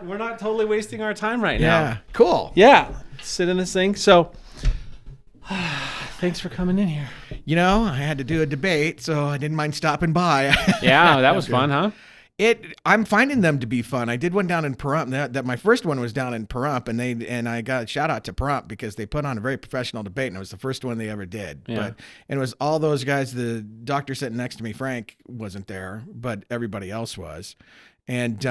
not totally wasting our time right now. Yeah, cool. Yeah, sit in this thing. So, thanks for coming in here. I had to do a debate, so I didn't mind stopping by. Yeah, that was fun, huh? I'm finding them to be fun. I did one down in Pahrump. That my first one was down in Pahrump, and I got a shout out to Pahrump because they put on a very professional debate, and it was the first one they ever did. Yeah. And it was all those guys. The doctor sitting next to me, Frank, wasn't there, but everybody else was, and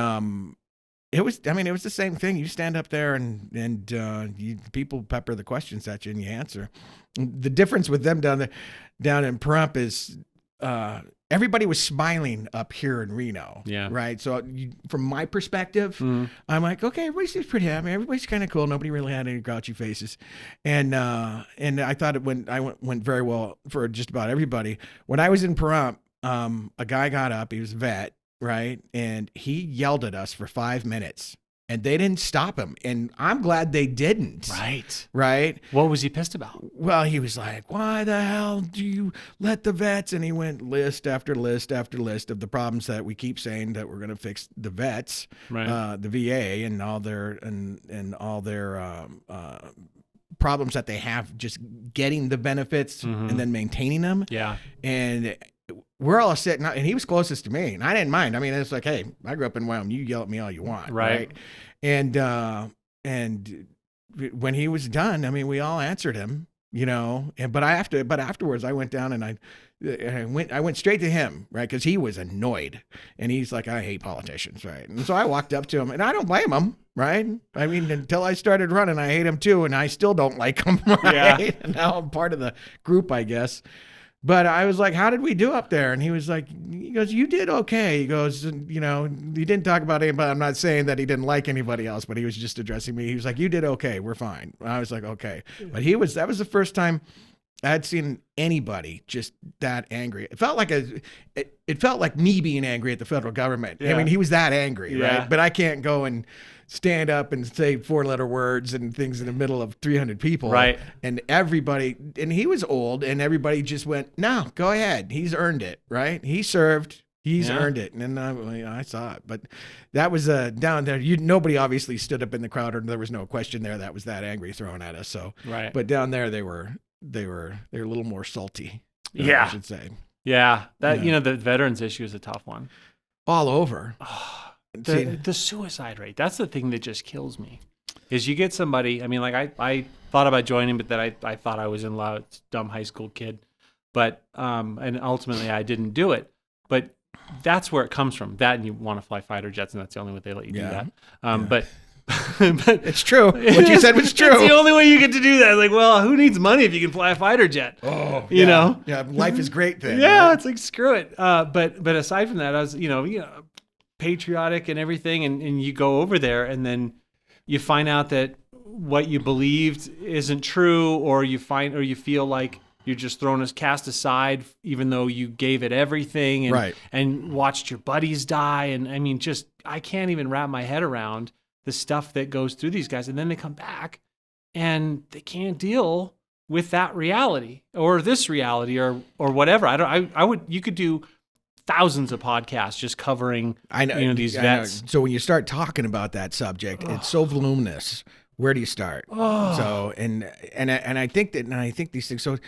it was the same thing. You stand up there and people pepper the questions at you and you answer. The difference with them down in Pahrump is everybody was smiling up here in Reno. Yeah. Right. So from my perspective, I'm like, okay, everybody seems pretty happy. Everybody's kind of cool. Nobody really had any grouchy faces. And I thought it went very well for just about everybody. When I was in Pahrump, a guy got up, he was a vet, right? And he yelled at us for 5 minutes. And they didn't stop him. And I'm glad they didn't. Right. Right? What was he pissed about? Well, he was like, why the hell do you let the vets? And he went list after list after list of the problems that we keep saying that we're going to fix the vets, Right. The VA and all their problems that they have just getting the benefits and then maintaining them. Yeah. And we're all sitting out, and he was closest to me, and I didn't mind. I mean, it's like, hey, I grew up in Wyoming. You yell at me all you want, right? And when he was done, I mean, we all answered him, but afterwards, I went down and I went straight to him, right? Because he was annoyed, and he's like, I hate politicians, right? And so I walked up to him, and I don't blame him, right? I mean, until I started running, I hate him too, and I still don't like him, right? Yeah. And now I'm part of the group, I guess. But I was like, how did we do up there? And he goes, you did okay. He goes, he didn't talk about anybody. I'm not saying that he didn't like anybody else, but he was just addressing me. He was like, you did okay. We're fine. I was like, okay. But that was the first time I had seen anybody just that angry. It felt like me being angry at the federal government. Yeah. I mean, he was that angry, Yeah. right? But I can't go and stand up and say 4-letter words and things in the middle of 300 people. Right. And he was old, and everybody just went, no, go ahead. He's earned it, right? He served. He's earned it. And then I saw it. But that was down there. Nobody obviously stood up in the crowd, or there was no question there that was that angry thrown at us. So, Right. But down there, they were a little more salty. Yeah. I should say. Yeah. The veterans issue is a tough one. All over. The suicide rate, that's the thing that just kills me, is you get somebody, I mean, like I thought about joining, but then I thought I was in love, dumb high school kid, but, and ultimately I didn't do it, but that's where it comes from, that, and you want to fly fighter jets, and that's the only way they let you do that. But it's true. What you said was true. It's the only way you get to do that. Like, well, who needs money if you can fly a fighter jet? Oh, you know? Yeah, life is great then. Yeah, right? it's like, screw it. But aside from that, I was, patriotic and everything, and you go over there and then you find out that what you believed isn't true, or you feel like you're just cast aside even though you gave it everything and watched your buddies die. And I mean, I can't even wrap my head around the stuff that goes through these guys, and then they come back and they can't deal with that reality or this reality or whatever. You could do thousands of podcasts just covering these vets. So when you start talking about that subject, it's so voluminous. Where do you start? So and I think these things. So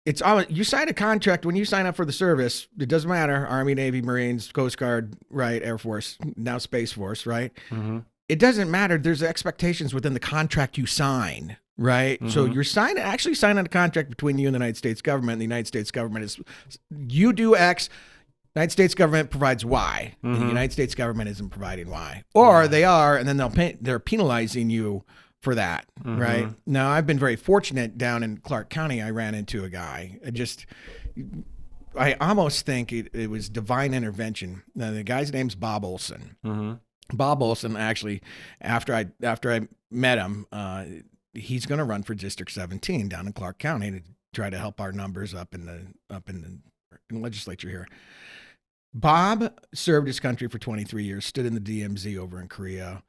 it's all, you sign a contract when you sign up for the service. It doesn't matter, Army, Navy, Marines, Coast Guard, right? Air Force, now Space Force, right? Mm-hmm. It doesn't matter. There's expectations within the contract you sign. Right. Mm-hmm. So you're signing a contract between you and the United States government. And the United States government is, you do X. United States government provides Y. Mm-hmm. The United States government isn't providing Y, or they are, and then they're penalizing you for that, right? Now, I've been very fortunate down in Clark County. I ran into a guy. I almost think it was divine intervention. Now, the guy's name's Bob Olson. Mm-hmm. Bob Olson, actually, after I met him, he's going to run for District 17 down in Clark County to try to help our numbers up in the legislature here. Bob served his country for 23 years, stood in the DMZ over in Korea.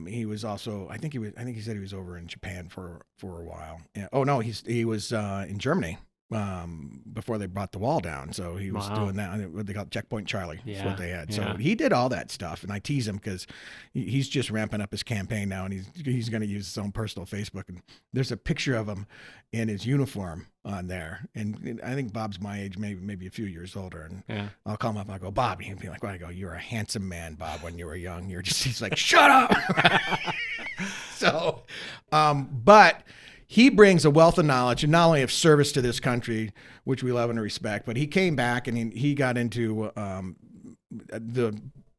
He was also, I think he said he was over in Japan for a while. Yeah. Oh no, he was in Germany. before they brought the wall down. So he was doing that. What they call Checkpoint Charlie. That's what they had. So he did all that stuff. And I tease him because he's just ramping up his campaign now, and he's going to use his own personal Facebook. And there's a picture of him in his uniform on there. And I think Bob's my age, maybe a few years older. And I'll call him up and I'll go, Bob. He'll be like, well, I go, you're a handsome man, Bob, when you were young. He's like, shut up. So, but he brings a wealth of knowledge, and not only of service to this country, which we love and respect, but he came back and he got into the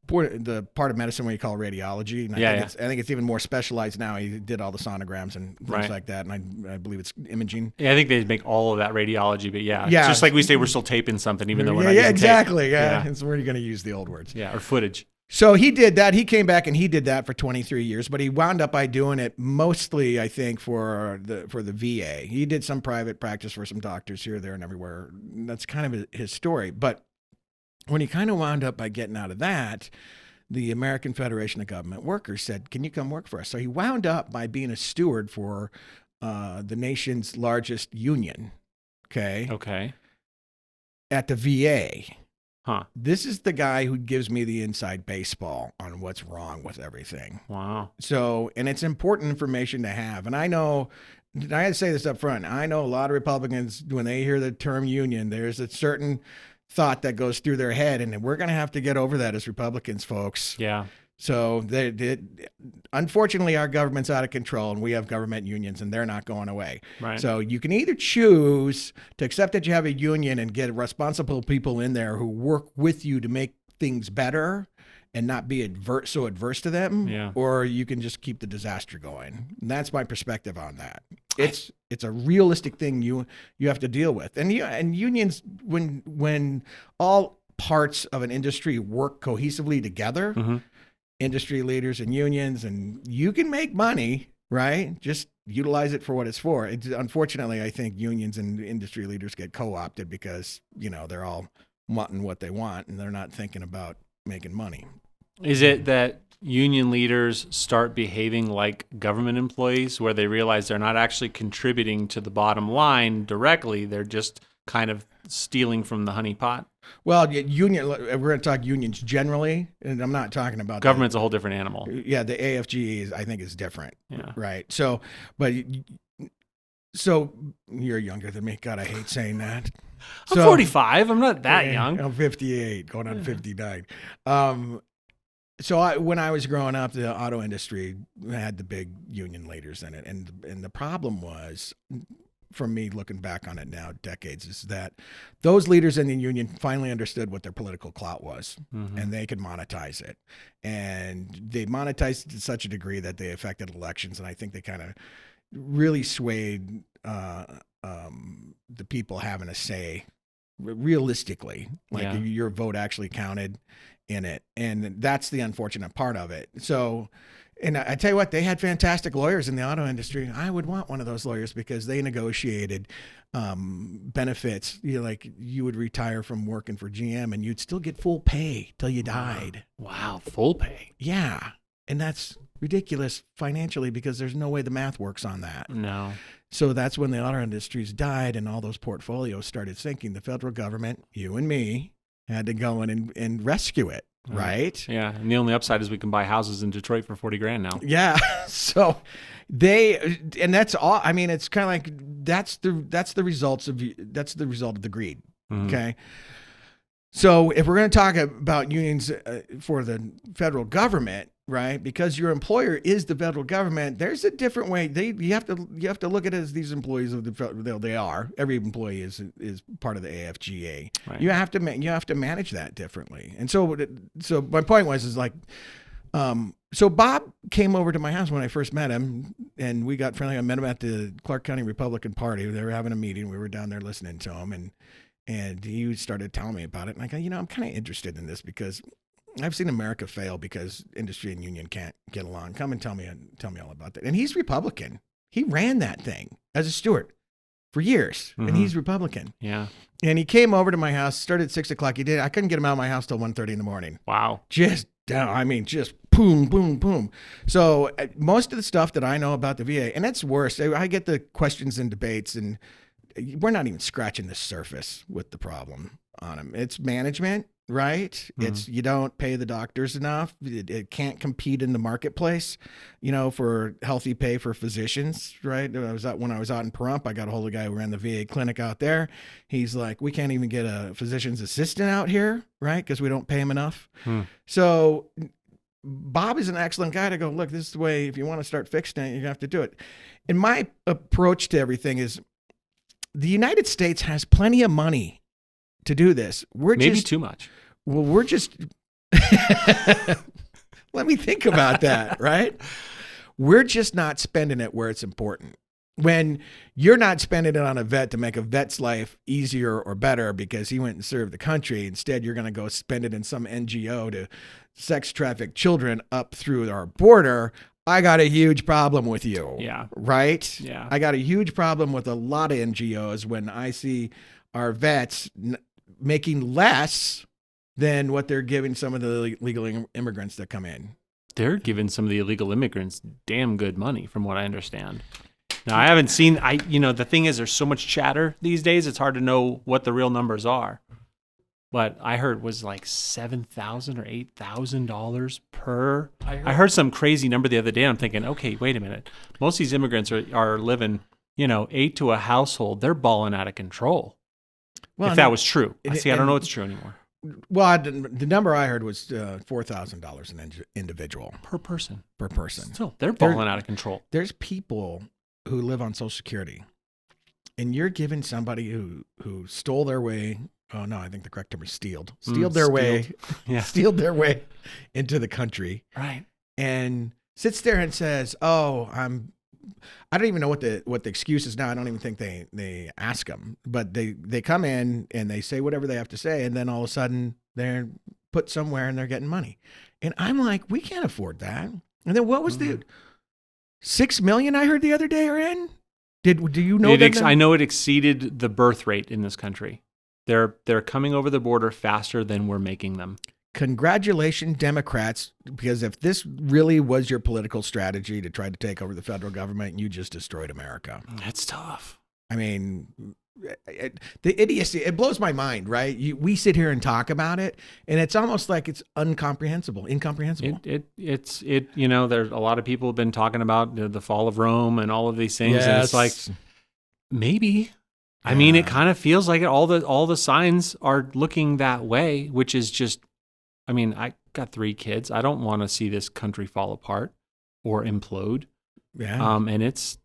part of medicine where you call radiology. And I think it's even more specialized now. He did all the sonograms and things like that, and I believe it's imaging. Yeah, I think they make all of that radiology, but just like we say, we're still taping something, even though we're not using exactly. tape. Yeah, it's where you're going to use the old words. Yeah, or footage. So he did that. He came back and he did that for 23 years, but he wound up by doing it mostly, I think, for the VA. He did some private practice for some doctors here, there, and everywhere. That's kind of his story. But when he kind of wound up by getting out of that, the American Federation of Government Workers said, can you come work for us? So he wound up by being a steward for the nation's largest union, Okay. at the VA. Huh. This is the guy who gives me the inside baseball on what's wrong with everything. Wow. So, and it's important information to have. And I know, I got to say this up front, I know a lot of Republicans, when they hear the term union, there's a certain thought that goes through their head, and we're going to have to get over that as Republicans, folks. Yeah. So unfortunately, our government's out of control, and we have government unions, and they're not going away. Right. So you can either choose to accept that you have a union and get responsible people in there who work with you to make things better and not be so adverse to them, or you can just keep the disaster going. And that's my perspective on that. It's a realistic thing you have to deal with, and unions, when all parts of an industry work cohesively together. Mm-hmm. Industry leaders and unions, and you can make money, right? Just utilize it for what it's for. Unfortunately, I think unions and industry leaders get co-opted because, they're all wanting what they want and they're not thinking about making money. Is it that union leaders start behaving like government employees where they realize they're not actually contributing to the bottom line directly? They're just kind of stealing from the honey pot? Well, we're going to talk unions generally, and I'm not talking about government's a whole different animal. Yeah, the AFGE I think is different. Yeah. Right. So you're younger than me. God, I hate saying that. I'm 45. I'm not that young. I'm 58, going on 59. So when I was growing up, the auto industry had the big union leaders in it, and the problem was, for me, looking back on it now, decades, is that those leaders in the union finally understood what their political clout was, and they could monetize it. And they monetized it to such a degree that they affected elections, and I think they kind of really swayed the people having a say realistically. Your vote actually counted in it, and that's the unfortunate part of it. So, and I tell you what, they had fantastic lawyers in the auto industry. I would want one of those lawyers because they negotiated benefits. You would retire from working for GM and you'd still get full pay till you died. Wow, full pay. Yeah, and that's ridiculous financially because there's no way the math works on that. No. So that's when the auto industries died and all those portfolios started sinking. The federal government, you and me, had to go in and rescue it. Right. Yeah. And the only upside is we can buy houses in Detroit for $40,000 now. Yeah. So and that's all. I mean, it's kind of like, that's the result of the greed. Mm-hmm. Okay. So if we're going to talk about unions for the federal government, right? Because your employer is the federal government, there's a different way. You have to look at it as these employees of the federal. They are. Every employee is part of the AFGA. Right. You have to manage that differently. And so my point was so Bob came over to my house when I first met him, and we got friendly. I met him at the Clark County Republican Party. They were having a meeting. We were down there listening to him, and he started telling me about it. And I go, I'm kind of interested in this because I've seen America fail because industry and union can't get along. Come and tell me all about that. And he's Republican. He ran that thing as a steward for years, and he's Republican. Yeah. And he came over to my house, started at 6 o'clock. I couldn't get him out of my house till 1:30 in the morning. Wow. Just down. I mean, just boom, boom, boom. So most of the stuff that I know about the VA, and that's worse. I get the questions and debates, and we're not even scratching the surface with the problem on them. It's management, right? Mm-hmm. It's you don't pay the doctors enough. It can't compete in the marketplace, for healthy pay for physicians, right? When I was out in Pahrump, I got a hold of a guy who ran the VA clinic out there. He's like, we can't even get a physician's assistant out here, right? Because we don't pay him enough. So Bob is an excellent guy to go, look, this is the way, if you want to start fixing it, you have to do it. And my approach to everything is the United States has plenty of money to do this. Maybe too much. Well, we're just, let me think about that, right? We're just not spending it where it's important. When you're not spending it on a vet to make a vet's life easier or better because he went and served the country, instead you're going to go spend it in some NGO to sex traffic children up through our border, I got a huge problem with you. Yeah. Right? Yeah. I got a huge problem with a lot of NGOs when I see our vets making less than what they're giving some of the legal immigrants that come in. They're giving some of the illegal immigrants damn good money, from what I understand. Now, I haven't seen, the thing is, there's so much chatter these days, it's hard to know what the real numbers are. But I heard it was like $7,000 or $8,000 per. I heard some crazy number the other day. I'm thinking, okay, wait a minute. Most of these immigrants are living, 8 to a household. They're balling out of control. Well, if that was true. I don't know it's true anymore. Well, the number I heard was $4,000 an individual. Per person. Still, they're balling out of control. There's people who live on Social Security, and you're giving somebody who stole their way. Oh no, I think the correct term is stealed their way into the country. Right. And sits there and says, "Oh, I don't even know what the excuse is now. I don't even think they ask them, but they come in and they say whatever they have to say, and then all of a sudden they're put somewhere and they're getting money." And I'm like, we can't afford that. And then what was the $6 million I heard the other day are in? Do you know that? I know it exceeded the birth rate in this country. They're coming over the border faster than we're making them. Congratulations, Democrats, because if this really was your political strategy to try to take over the federal government, you just destroyed America. That's tough. I mean, the idiocy, it blows my mind, right? We sit here and talk about it, and it's almost like it's incomprehensible. There's a lot of people have been talking about the fall of Rome and all of these things, and it's like, maybe. I mean, it kind of feels like it. All the signs are looking that way, which is just, I got 3 kids. I don't want to see this country fall apart or implode. Yeah. And it's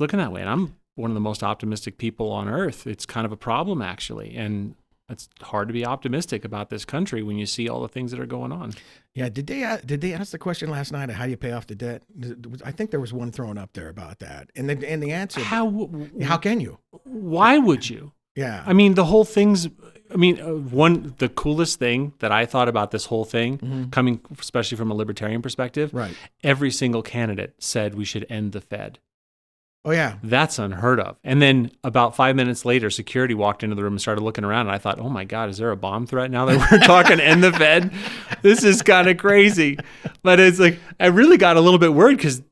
looking that way. And I'm one of the most optimistic people on earth. It's kind of a problem, actually. And it's hard to be optimistic about this country when you see all the things that are going on. Yeah. Did they ask the question last night of how do you pay off the debt? I think there was one thrown up there about that. And the answer, how can you? Why would you? Yeah. The whole thing's, the coolest thing that I thought about this whole thing, coming especially from a libertarian perspective, right? Every single candidate said we should end the Fed. Oh, yeah. That's unheard of. And then about 5 minutes later, security walked into the room and started looking around. And I thought, oh, my God, is there a bomb threat now that we're talking end the Fed? This is kind of crazy. But it's like, I really got a little bit worried because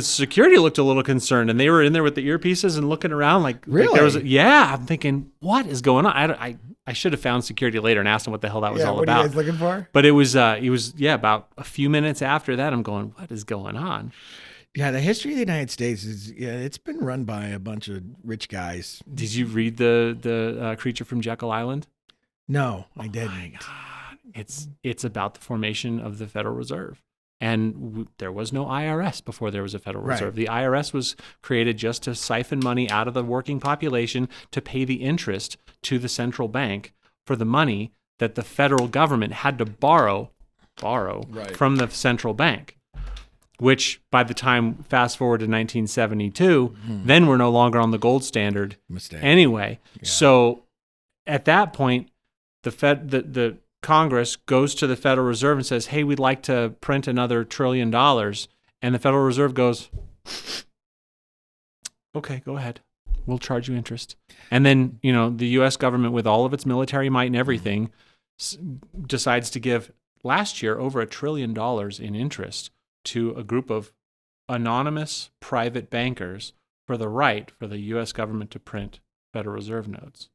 security looked a little concerned. And they were in there with the earpieces and looking around like, really? Like there was I'm thinking, what is going on? I should have found security later and asked them what the hell that was all about. What are you guys looking for? But it was about a few minutes after that, I'm going, what is going on? Yeah, the history of the United States it's been run by a bunch of rich guys. Did you read the Creature from Jekyll Island? No, I didn't. Oh my God. It's about the formation of the Federal Reserve. And there was no IRS before there was a Federal Reserve. The IRS was created just to siphon money out of the working population to pay the interest to the central bank for the money that the federal government had to borrow from the central bank. Which by the time, fast forward to 1972, then we're no longer on the gold standard anyway. Yeah. So at that point, the Congress goes to the Federal Reserve and says, hey, we'd like to print another $1 trillion. And the Federal Reserve goes, okay, go ahead. We'll charge you interest. And then, the U.S. government, with all of its military might and everything, decides to give last year over $1 trillion in interest to a group of anonymous private bankers for the right for the U.S. government to print Federal Reserve notes.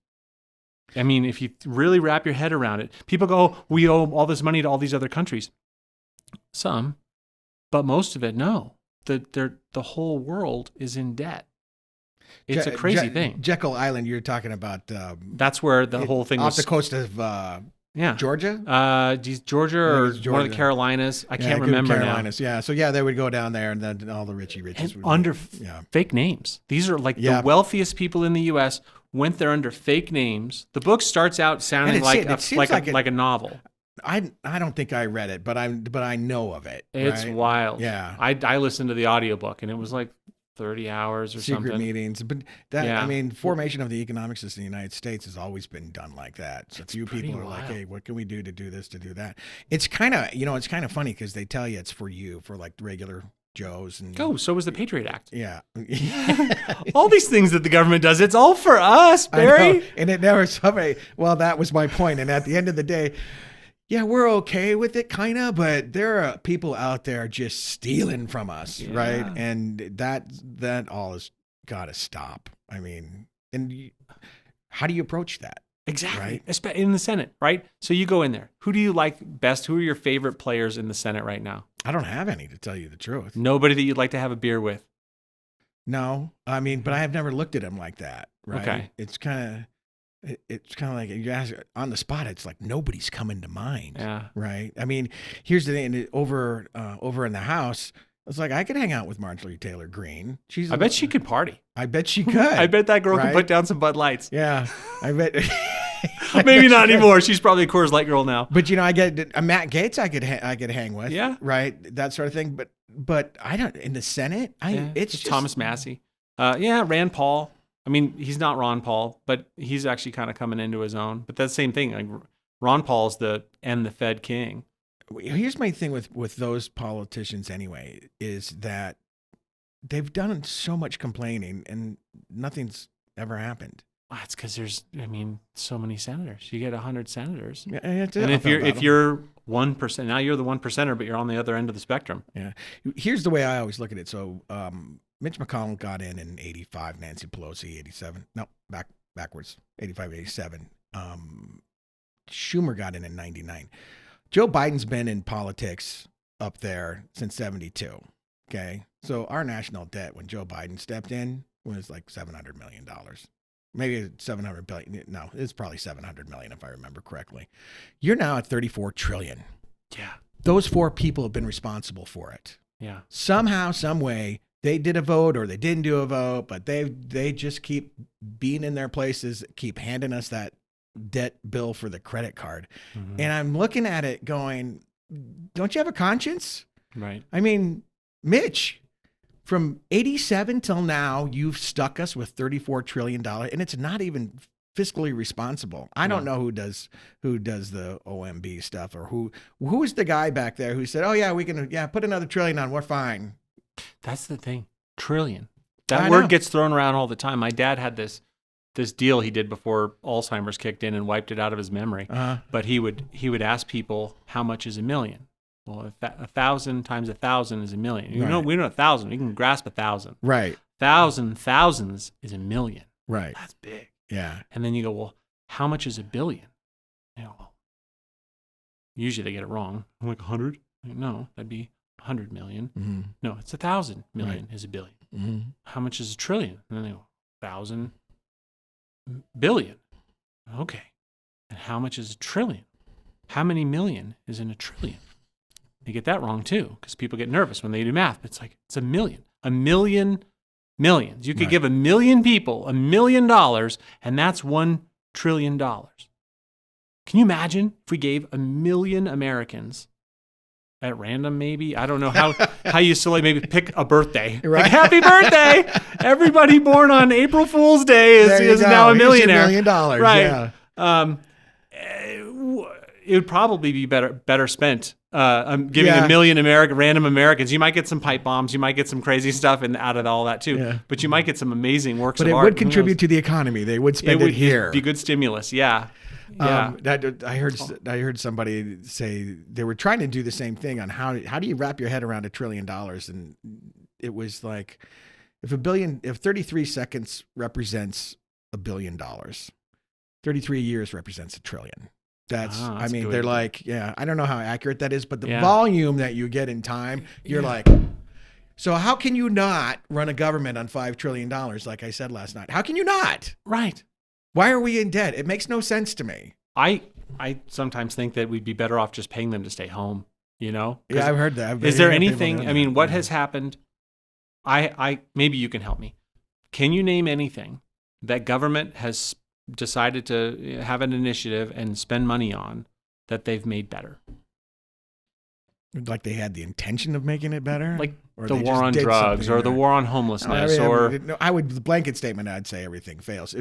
I mean, if you really wrap your head around it, people go, oh, we owe all this money to all these other countries. Some, but most of it, no. The whole world is in debt. It's a crazy thing. Jekyll Island, you're talking about. That's where the whole thing off was. the coast of Georgia? Georgia or one of the Carolinas. I can't remember Carolinas, now. Yeah. So, they would go down there and then all the riches would under fake names. These are like the wealthiest people in the U.S. went there under fake names. The book starts out sounding like a novel. I don't think I read it, but I know of it. It's wild. Yeah. I listened to the audiobook and it was like 30 hours or secret something. Meetings. But I mean, formation of the economic system in the United States has always been done like that. So few people are like, hey, what can we do to do this, to do that? It's kind of funny because they tell you it's for you, for like regular Joes. And so was the Patriot Act. Yeah. All these things that the government does, it's all for us, Barry. And it never, that was my point. And at the end of the day, yeah, we're okay with it, kind of, but there are people out there just stealing from us, right? And that all has got to stop. I mean, and how do you approach that? Exactly, right? In the Senate, right? So you go in there. Who do you like best? Who are your favorite players in the Senate right now? I don't have any, to tell you the truth. Nobody that you'd like to have a beer with? No, I mean, but I have never looked at them like that, right? Okay. It's kind of like you ask on the spot. It's like nobody's coming to mind, right? I mean, here's the thing: over in the House, it's like I could hang out with Marjorie Taylor Greene. I bet she could party. I bet she could. I bet that girl could put down some Bud Lights. Yeah, I bet. Maybe not anymore. She's probably a Coors Light girl now. But I get Matt Gaetz. I could hang with. Yeah, right. That sort of thing. But I don't in the Senate. It's just Thomas Massey. Rand Paul. I mean, he's not Ron Paul, but he's actually kind of coming into his own. But that's the same thing. Like Ron Paul's the Fed king. Here's my thing with those politicians anyway, is that they've done so much complaining and nothing's ever happened. Well, that's because there's, so many senators. You get 100 senators. Yeah, and if you're 1%, now you're the 1%er, but you're on the other end of the spectrum. Yeah. Here's the way I always look at it. So, Mitch McConnell got in 85, Nancy Pelosi 87. No, backwards, 85, 87. Schumer got in 99. Joe Biden's been in politics up there since 72. Okay. So our national debt when Joe Biden stepped in was like $700 million. Maybe 700 billion. No, it's probably 700 million if I remember correctly. You're now at 34 trillion. Yeah. Those four people have been responsible for it. Yeah. Somehow, some way, they did a vote or they didn't do a vote, but they just keep being in their places, keep handing us that debt bill for the credit card. Mm-hmm. And I'm looking at it going, don't you have a conscience? Right. I mean, Mitch, from 87 till now, you've stuck us with $34 trillion, and it's not even fiscally responsible. I don't know who does the OMB stuff, or who is the guy back there who said, oh yeah, we can put another trillion on, we're fine. That's the thing. Trillion. That word gets thrown around all the time. My dad had this deal he did before Alzheimer's kicked in and wiped it out of his memory. Uh-huh. But he would ask people, how much is a million? Well, if 1,000 times 1,000 is a million. We know 1,000. We can grasp 1,000. Right. 1,000 thousands is a million. Right. That's big. Yeah. And then you go, well, how much is a billion? Well, usually they get it wrong. I'm like 100? No, that'd be 100 million. Mm-hmm. No, it's 1,000 million is a billion. Mm-hmm. How much is a trillion? And then they go, 1,000 billion. Okay. And how much is a trillion? How many million is in a trillion? You get that wrong too, because people get nervous when they do math. It's like, it's a million. A million millions. You could give 1 million people $1 million, and that's $1 trillion. Can you imagine if we gave 1 million Americans at random, maybe? I don't know how you silly maybe pick a birthday. Right. Like, happy birthday! Everybody born on April Fool's Day is now a millionaire. $1 million, right? Yeah. It would probably be better spent giving 1 million random Americans. You might get some pipe bombs, you might get some crazy stuff out of all that too. Yeah. But you might get some amazing works of art. But it would contribute to the economy. They would spend it here. It'd be good stimulus. Yeah. Yeah. I heard somebody say they were trying to do the same thing on how do you wrap your head around $1 trillion, and it was like, if 33 seconds represents $1 billion, 33 years represents $1 trillion. That's I mean, they're like, yeah, I don't know how accurate that is, but the volume that you get in time, you're like, so how can you not run a government on $5 trillion? Like I said last night, how can you not? Right. Why are we in debt? It makes no sense to me. I sometimes think that we'd be better off just paying them to stay home, you know? Yeah, I've heard that. Is there anything, I mean, what has happened? I maybe you can help me. Can you name anything that government has decided to have an initiative and spend money on that they've made better? Like they had the intention of making it better? Like the war on drugs or the war on homelessness the blanket statement, I'd say everything fails.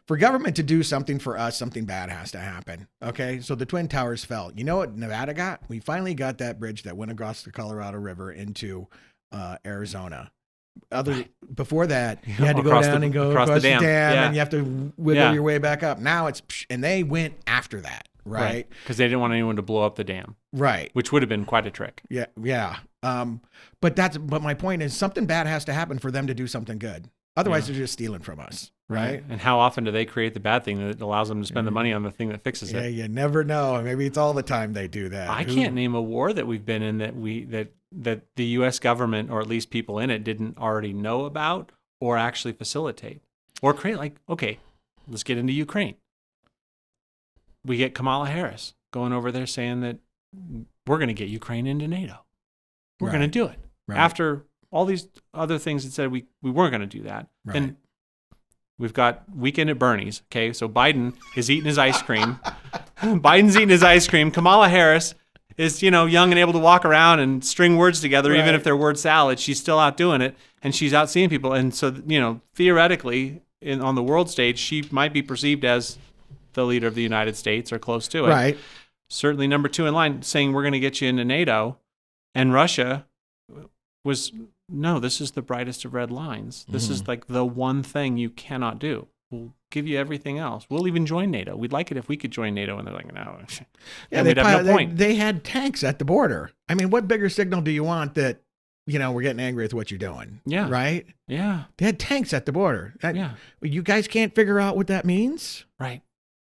For government to do something for us, something bad has to happen. Okay. So the Twin Towers fell. You know what Nevada got? We finally got that bridge that went across the Colorado River into Arizona. Before that, you had to go down and go across the dam and you have to wiggle your way back up. Now and they went after that. Right. Because they didn't want anyone to blow up the dam. Right. Which would have been quite a trick. Yeah. Yeah. But my point is something bad has to happen for them to do something good. Otherwise, they're just stealing from us. Right. And how often do they create the bad thing that allows them to spend the money on the thing that fixes it? Yeah. You never know. Maybe it's all the time they do that. I can't name a war that we've been in that the U.S. government, or at least people in it, didn't already know about or actually facilitate or create. Like, okay, let's get into Ukraine. We get Kamala Harris going over there saying that we're going to get Ukraine into NATO. We're going to do it. Right. After all these other things that said we weren't going to do that. Right. And we've got Weekend at Bernie's. Okay, so Biden is eating his ice cream. Biden's eating his ice cream. Kamala Harris is, young and able to walk around and string words together, even if they're word salad. She's still out doing it, and she's out seeing people. And so, theoretically, on the world stage, she might be perceived as the leader of the United States or close to it. Right. Certainly number 2 in line, saying we're going to get you into NATO. And Russia was, no, this is the brightest of red lines. This is like the one thing you cannot do. We'll give you everything else. We'll even join NATO. We'd like it if we could join NATO. And they're like, no. Yeah, we'd have no point. They had tanks at the border. I mean, what bigger signal do you want that, we're getting angry with what you're doing? Yeah. Right? Yeah. They had tanks at the border. You guys can't figure out what that means? Right.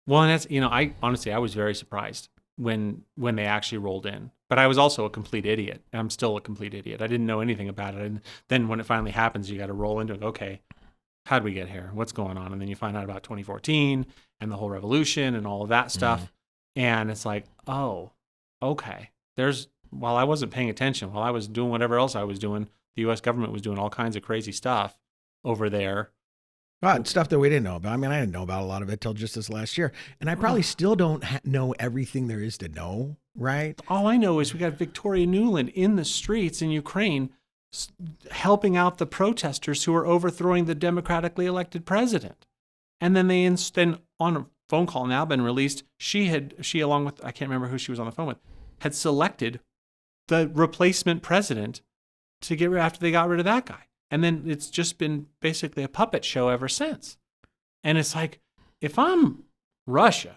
Well, and that's, I was very surprised when they actually rolled in. But I was also a complete idiot. And I'm still a complete idiot. I didn't know anything about it. And then when it finally happens, you got to roll into it. Okay, how'd we get here? What's going on? And then you find out about 2014 and the whole revolution and all of that stuff. And it's like, oh, okay. While I wasn't paying attention, while I was doing whatever else I was doing, the U.S. government was doing all kinds of crazy stuff over there. Stuff that we didn't know about. I mean, I didn't know about a lot of it till just this last year. And I probably still don't know everything there is to know, right? All I know is we got Victoria Nuland in the streets in Ukraine helping out the protesters who are overthrowing the democratically elected president. And then then on a phone call now been released, she along with, I can't remember who she was on the phone with, had selected the replacement president to get rid after they got rid of that guy. And then it's just been basically a puppet show ever since. And it's like, if I'm Russia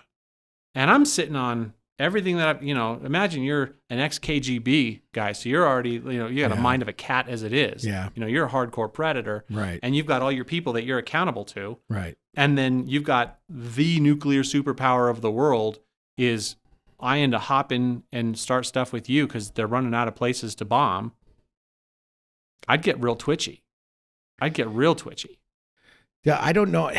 and I'm sitting on everything that imagine you're an ex-KGB guy. So you're already, you got a mind of a cat as it is. Yeah. You're a hardcore predator. Right. And you've got all your people that you're accountable to. Right. And then you've got the nuclear superpower of the world is eyeing to hop in and start stuff with you because they're running out of places to bomb. I'd get real twitchy. Yeah, I don't know.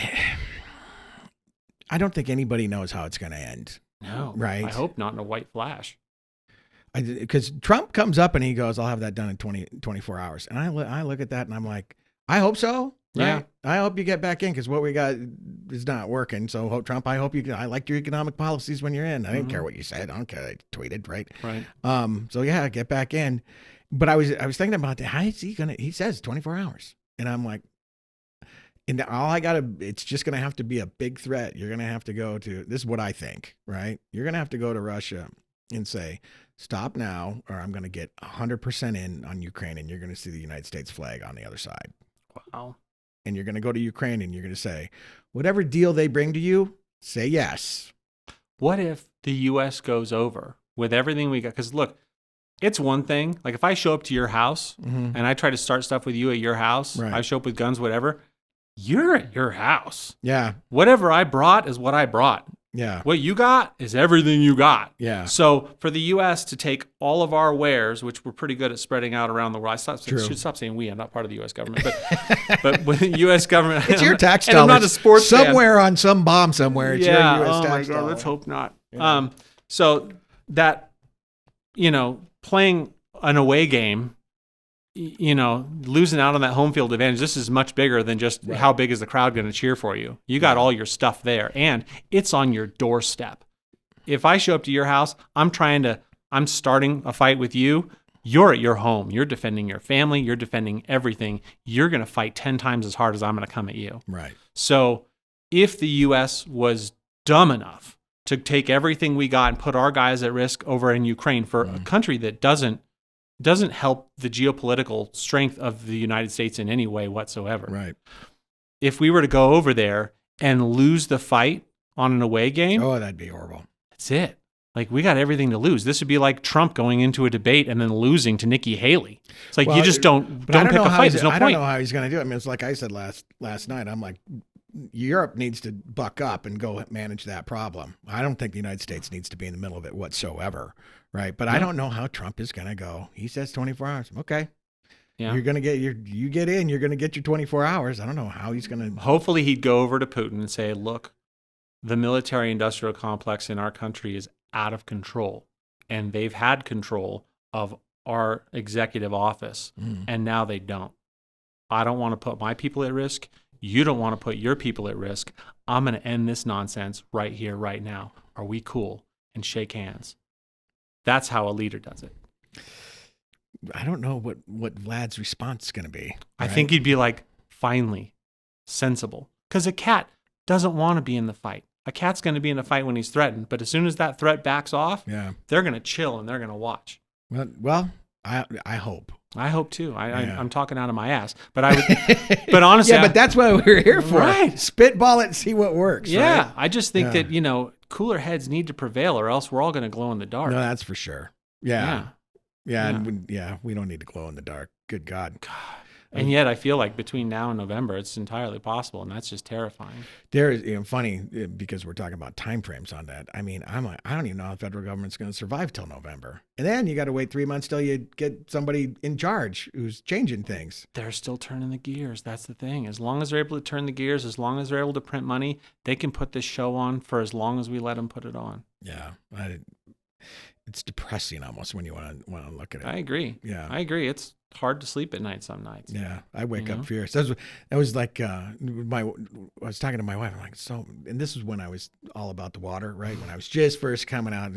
I don't think anybody knows how it's going to end. No. Right? I hope not in a white flash. Because Trump comes up and he goes, I'll have that done in 24 hours. And I look at that and I'm like, I hope so. Right? Yeah. I hope you get back in because what we got is not working. So Trump, I liked your economic policies when you're in. I didn't care what you said. I don't care. I tweeted, right? Right. So yeah, get back in. But I was thinking about that. How is he says 24 hours. And I'm like, and it's just going to have to be a big threat. You're going to have to go to, this is what I think, right? You're going to have to go to Russia and say, stop now, or I'm going to get 100% in on Ukraine and you're going to see the United States flag on the other side. Wow. And you're going to go to Ukraine and you're going to say, whatever deal they bring to you, say yes. What if the U.S. goes over with everything we got? Because look, it's one thing. Like if I show up to your house and I try to start stuff with you at your house, Right. I show up with guns, whatever. You're at your house. Yeah. Whatever I brought is what I brought. Yeah. What you got is everything you got. Yeah. So for the U.S. to take all of our wares, which we're pretty good at spreading out around the world, I should stop saying we. I'm not part of the U.S. government, but with the U.S. government, It's your tax and dollars. I'm not a sports fan. Somewhere on some bomb somewhere. It's Yeah. your U.S. Oh my tax God. dollar. Let's hope not. Yeah. So that, playing an away game, losing out on that home field advantage, this is much bigger than just how big is the crowd going to cheer for you. You got all your stuff there, and it's on your doorstep. If I show up to your house, I'm starting a fight with you. You're at your home. You're defending your family. You're defending everything. You're going to fight 10 times as hard as I'm going to come at you. Right. So if the U.S. was dumb enough to take everything we got and put our guys at risk over in Ukraine for a country that doesn't help the geopolitical strength of the United States in any way whatsoever. Right. If we were to go over there and lose the fight on an away game, Oh, that'd be horrible. that's it. Like, we got everything to lose. This would be like Trump going into a debate and then losing to Nikki Haley. It's like, you just don't pick a fight. There's no point. I don't know how he's going to do it. I mean, it's like I said last night. I'm like, Europe needs to buck up and go manage that problem. I don't think the United States needs to be in the middle of it whatsoever. Right. But I don't know how Trump is going to go. He says 24 hours. Okay. Yeah. You're going to get you get in, you're going to get your 24 hours. I don't know how he's going to. Hopefully he'd go over to Putin and say, look, the military industrial complex in our country is out of control, and they've had control of our executive office, and now they don't. I don't want to put my people at risk. You don't want to put your people at risk. I'm going to end this nonsense right here, right now. Are we cool? And shake hands. That's how a leader does it. I don't know what Vlad's response is going to be. I right? think he'd be like, finally, sensible. Because a cat doesn't want to be in the fight. A cat's going to be in a fight when he's threatened, but as soon as that threat backs off, they're going to chill and they're going to watch. Well, I hope. I hope too. Yeah. I'm talking out of my ass, but I would. But honestly, yeah, but that's what we're here for. Right. Spitball it, and see what works. Yeah, right? I just think that cooler heads need to prevail, or else we're all going to glow in the dark. No, that's for sure. Yeah. Yeah. And we don't need to glow in the dark. Good God. And yet, I feel like between now and November, it's entirely possible, and that's just terrifying. There is funny because we're talking about time frames on that. I mean, I don't even know how the federal government's going to survive till November, and then you got to wait 3 months till you get somebody in charge who's changing things. They're still turning the gears. That's the thing. As long as they're able to turn the gears, as long as they're able to print money, they can put this show on for as long as we let them put it on. Yeah, it's depressing almost when you want to look at it. I agree. Yeah, I agree. It's hard to sleep at night some nights. Yeah, I wake up furious. That was like I was talking to my wife. I'm like, and this is when I was all about the water, right? When I was just first coming out.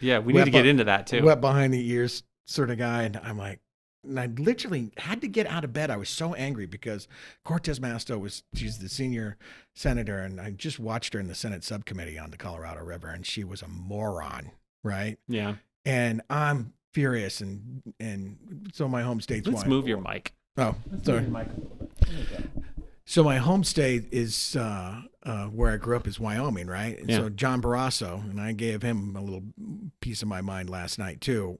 Yeah, we need to get into that too. Wet behind the ears sort of guy, and I'm like, and I literally had to get out of bed. I was so angry because Cortez Masto she's the senior senator, and I just watched her in the Senate subcommittee on the Colorado River, and she was a moron, right? Yeah. And I'm furious, and so my home state's Let's move your mic. Oh, sorry. So my home state is where I grew up is Wyoming, right? And so John Barrasso, and I gave him a little piece of my mind last night too,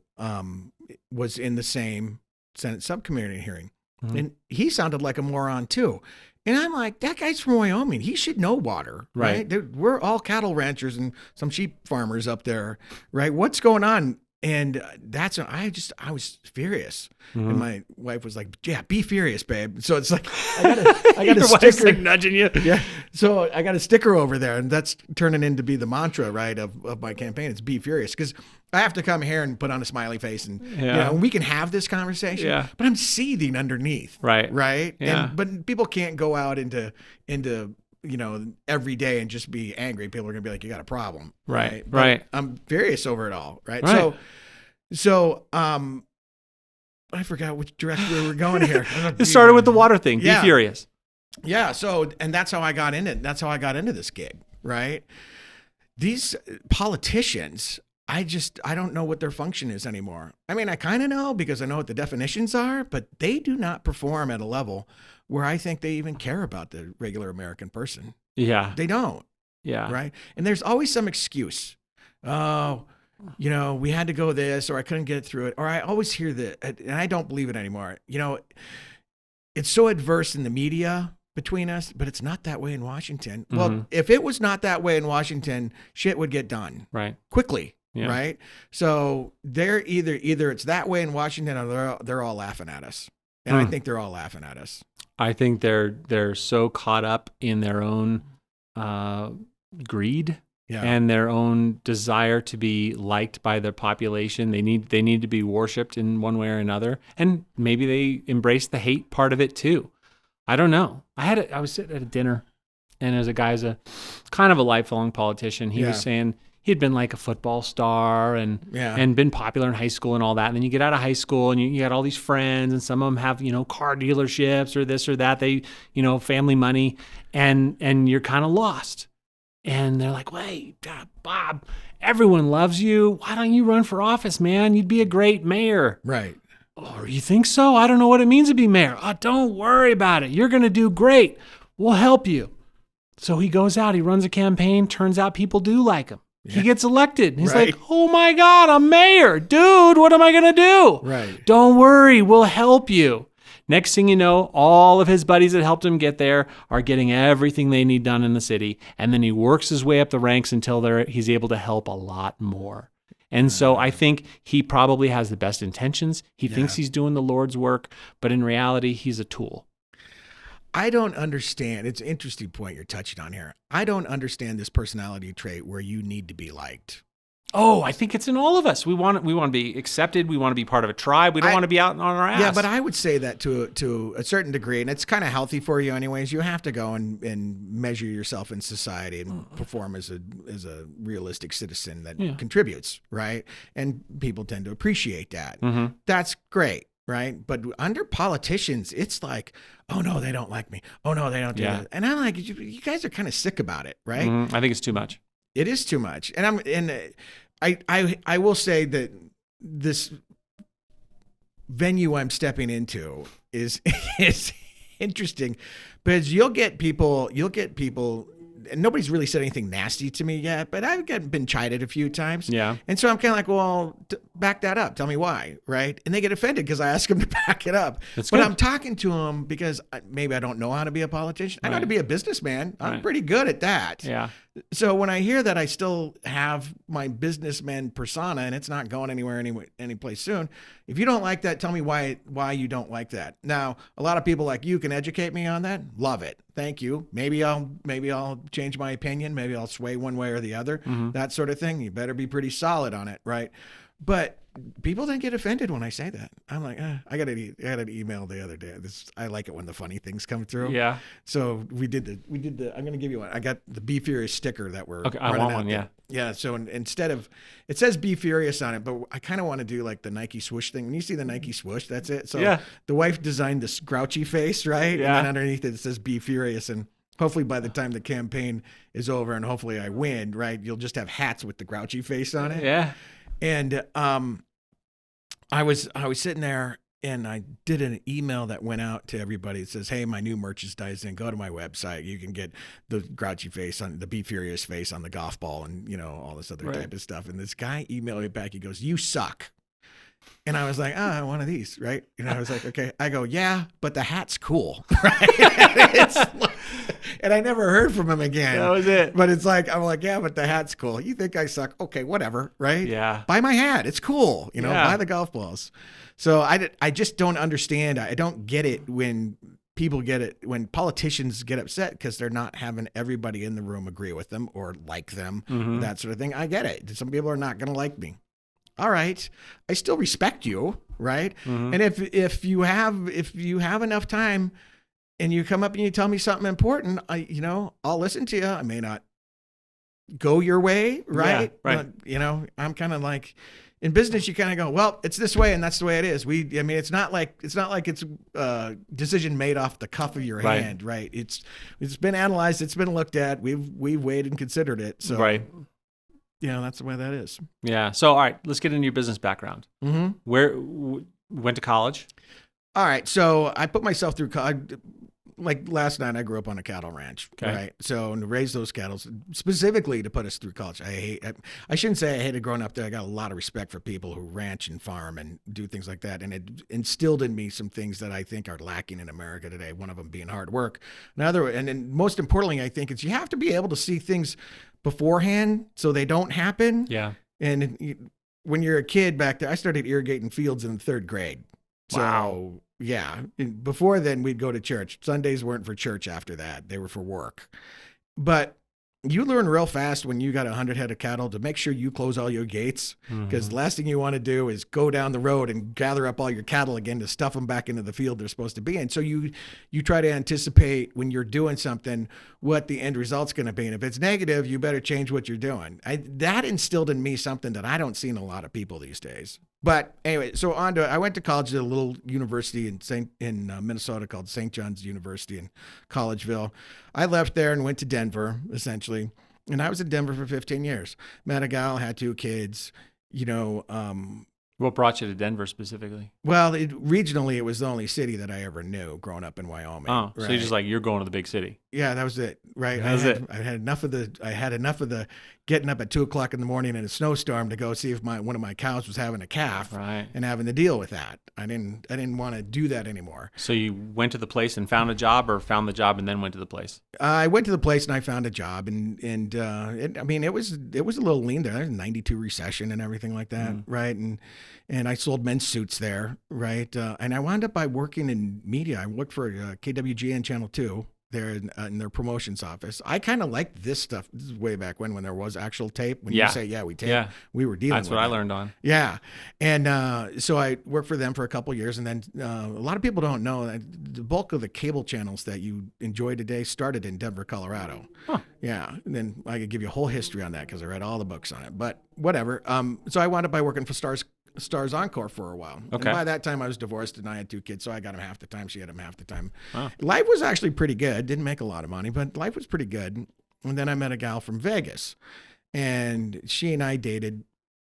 was in the same Senate subcommittee hearing, and he sounded like a moron too. And I'm like, that guy's from Wyoming. He should know water, right? We're all cattle ranchers and some sheep farmers up there, right? What's going on? And that's when I was furious, and my wife was like, "Yeah, be furious, babe." So it's like I got a sticker like nudging you. Yeah, so I got a sticker over there, and that's turning into be the mantra, right, of my campaign. It's be furious, because I have to come here and put on a smiley face, and we can have this conversation. Yeah. But I'm seething underneath. Right. Yeah. But people can't go out into every day and just be angry. People are going to be like, you got a problem. Right. But Right. I'm furious over it all. Right. Right. So, I forgot which direction we were going here. It started with the water thing. Yeah. Be furious. Yeah. So, and that's how I got in it. That's how I got into this gig. Right. These politicians, I don't know what their function is anymore. I mean, I kind of know because I know what the definitions are, but they do not perform at a level where I think they even care about the regular American person. Yeah. They don't. Yeah. Right. And there's always some excuse. Oh, we had to go this, or I couldn't get through it, or I always hear that, and I don't believe it anymore. It's so adverse in the media between us, but it's not that way in Washington. Mm-hmm. Well, if it was not that way in Washington, shit would get done quickly. Yeah. Right. So they're either it's that way in Washington, or they're all laughing at us. And I think they're all laughing at us. I think they're so caught up in their own greed and their own desire to be liked by their population. They need to be worshipped in one way or another, and maybe they embrace the hate part of it too. I don't know. I was sitting at a dinner, and there's a guy who's a kind of a lifelong politician. He was saying he'd been like a football star and been popular in high school and all that. And then you get out of high school and you got all these friends, and some of them have, car dealerships or this or that. They, family money, and you're kind of lost. And they're like, wait, Bob, everyone loves you. Why don't you run for office, man? You'd be a great mayor. Right. Oh, you think so? I don't know what it means to be mayor. Oh, don't worry about it. You're going to do great. We'll help you. So he goes out, he runs a campaign. Turns out people do like him. Yeah. He gets elected. He's like, oh my God, I'm mayor. Dude, what am I going to do? Right. Don't worry, we'll help you. Next thing you know, all of his buddies that helped him get there are getting everything they need done in the city. And then he works his way up the ranks until he's able to help a lot more. And so I think he probably has the best intentions. He thinks he's doing the Lord's work, but in reality, he's a tool. I don't understand. It's an interesting point you're touching on here. I don't understand this personality trait where you need to be liked. Oh, I think it's in all of us. We want to be accepted. We want to be part of a tribe. We don't want to be out on our ass. Yeah, but I would say that to a certain degree, and it's kind of healthy for you anyways. You have to go and measure yourself in society and perform as a realistic citizen that contributes, right? And people tend to appreciate that. Mm-hmm. That's great, right? But under politicians, it's like, oh no, they don't like me. Oh no, they don't do that. And I'm like, you guys are kind of sick about it, right? Mm-hmm. I think it's too much. It is too much. And I will say that this venue I'm stepping into is interesting because you'll get people, and nobody's really said anything nasty to me yet, but I've been chided a few times. Yeah. And so I'm kind of like, well, back that up. Tell me why, right? And they get offended because I ask them to back it up. That's but good. I'm talking to them because maybe I don't know how to be a politician. I know how to be a businessman. I'm pretty good at that. Yeah. So when I hear that I still have my businessman persona and it's not going anywhere anyplace soon, if you don't like that, tell me why you don't like that. Now, a lot of people like you can educate me on that. Love it. Thank you. Maybe I'll change my opinion. Maybe I'll sway one way or the other. Mm-hmm. That sort of thing. You better be pretty solid on it, right? But people didn't get offended when I say that. I'm like, I got an email the other day. I like it when the funny things come through. Yeah. So we did the. I'm gonna give you one. I got the Be Furious sticker that we're okay. I want one. Yeah. Yeah. So instead of it says Be Furious on it, but I kind of want to do like the Nike swoosh thing. When you see the Nike swoosh, that's it. So the wife designed this grouchy face, right? Yeah. And then underneath it says Be Furious, and hopefully by the time the campaign is over and hopefully I win, right? You'll just have hats with the grouchy face on it. Yeah. And I was sitting there and I did an email that went out to everybody. It says, hey, my new merchandise in. Go to my website. You can get the grouchy face on the Be Furious face on the golf ball and, all this other type of stuff. And this guy emailed me back. He goes, you suck. And I was like, I want one of these, right? And I was like, okay. I go, yeah, but the hat's cool, right? And I never heard from him again. That was it. But it's like, I'm like, yeah, but the hat's cool. You think I suck? Okay, whatever, right? Yeah. Buy my hat. It's cool. Buy the golf balls. So I just don't understand. I don't get it when people get it, when politicians get upset because they're not having everybody in the room agree with them or like them, that sort of thing. I get it. Some people are not going to like me. All right, I still respect you, right? Mm-hmm. And if you have enough time, and you come up and you tell me something important, I'll listen to you. I may not go your way, right? Yeah, right. But, I'm kind of like in business. You kind of go, well, it's this way, and that's the way it is. It's not like it's a decision made off the cuff of your hand, right? It's been analyzed, it's been looked at. We've weighed and considered it. So right. That's the way that is. Yeah. So, all right, let's get into your business background. Mm-hmm. Went to college? All right. So I put myself through college. like last night, I grew up on a cattle ranch, Okay. right? So, and raised those cattle specifically to put us through college. I shouldn't say I hated growing up there. I got a lot of respect for people who ranch and farm and do things like that. And it instilled in me some things that I think are lacking in America today. One of them being hard work. And then most importantly, I think, is you have to be able to see things beforehand so they don't happen. Yeah. And when you're a kid back there, I started irrigating fields in the 3rd grade. So, Wow. yeah. Before then, we'd go to church. Sundays weren't for church after that. They were for work. But you learn real fast when you got 100 head of cattle to make sure you close all your gates, because the last thing you want to do is go down the road and gather up all your cattle again to stuff them back into the field they're supposed to be in. So you try to anticipate when you're doing something what the end result's going to be. And if it's negative, you better change what you're doing. That instilled in me something that I don't see in a lot of people these days. But anyway, so I went to college at a little university in Minnesota called St. John's University in Collegeville. I left there and went to Denver, essentially. And I was in Denver for 15 years. Met a gal, had 2 kids, What brought you to Denver specifically? well, regionally, it was the only city that I ever knew growing up in Wyoming. Oh, so right? you're just like, you're going to the big city. Yeah, that was it. Right. That was it. I had enough of the getting up at 2:00 in the morning in a snowstorm to go see if one of my cows was having a calf, Right. and having to deal with that. I didn't want to do that anymore. So you went to the place and found a job, or found the job and then went to the place? I went to the place and I found a job, and it was a little lean there. There was a '92 recession and everything like that, right? And I sold men's suits there, right? And I wound up by working in media. I worked for KWGN Channel 2 there in their promotions office. I kind of liked this stuff. This is way back when there was actual tape. When you say, we taped, Yeah. we were dealing That's with what I it. learned on. Yeah. And so I worked for them for a couple of years. And then a lot of people don't know that the bulk of the cable channels that you enjoy today started in Denver, Colorado. Huh. Yeah. And then I could give you a whole history on that because I read all the books on it. But whatever. So I wound up by working for Stars Encore for a while. Okay. And by that time I was divorced and I had 2 kids, so I got him half the time. She had him half the time. Wow. Life was actually pretty good. Didn't make a lot of money, but life was pretty good. And then I met a gal from Vegas, and she and I dated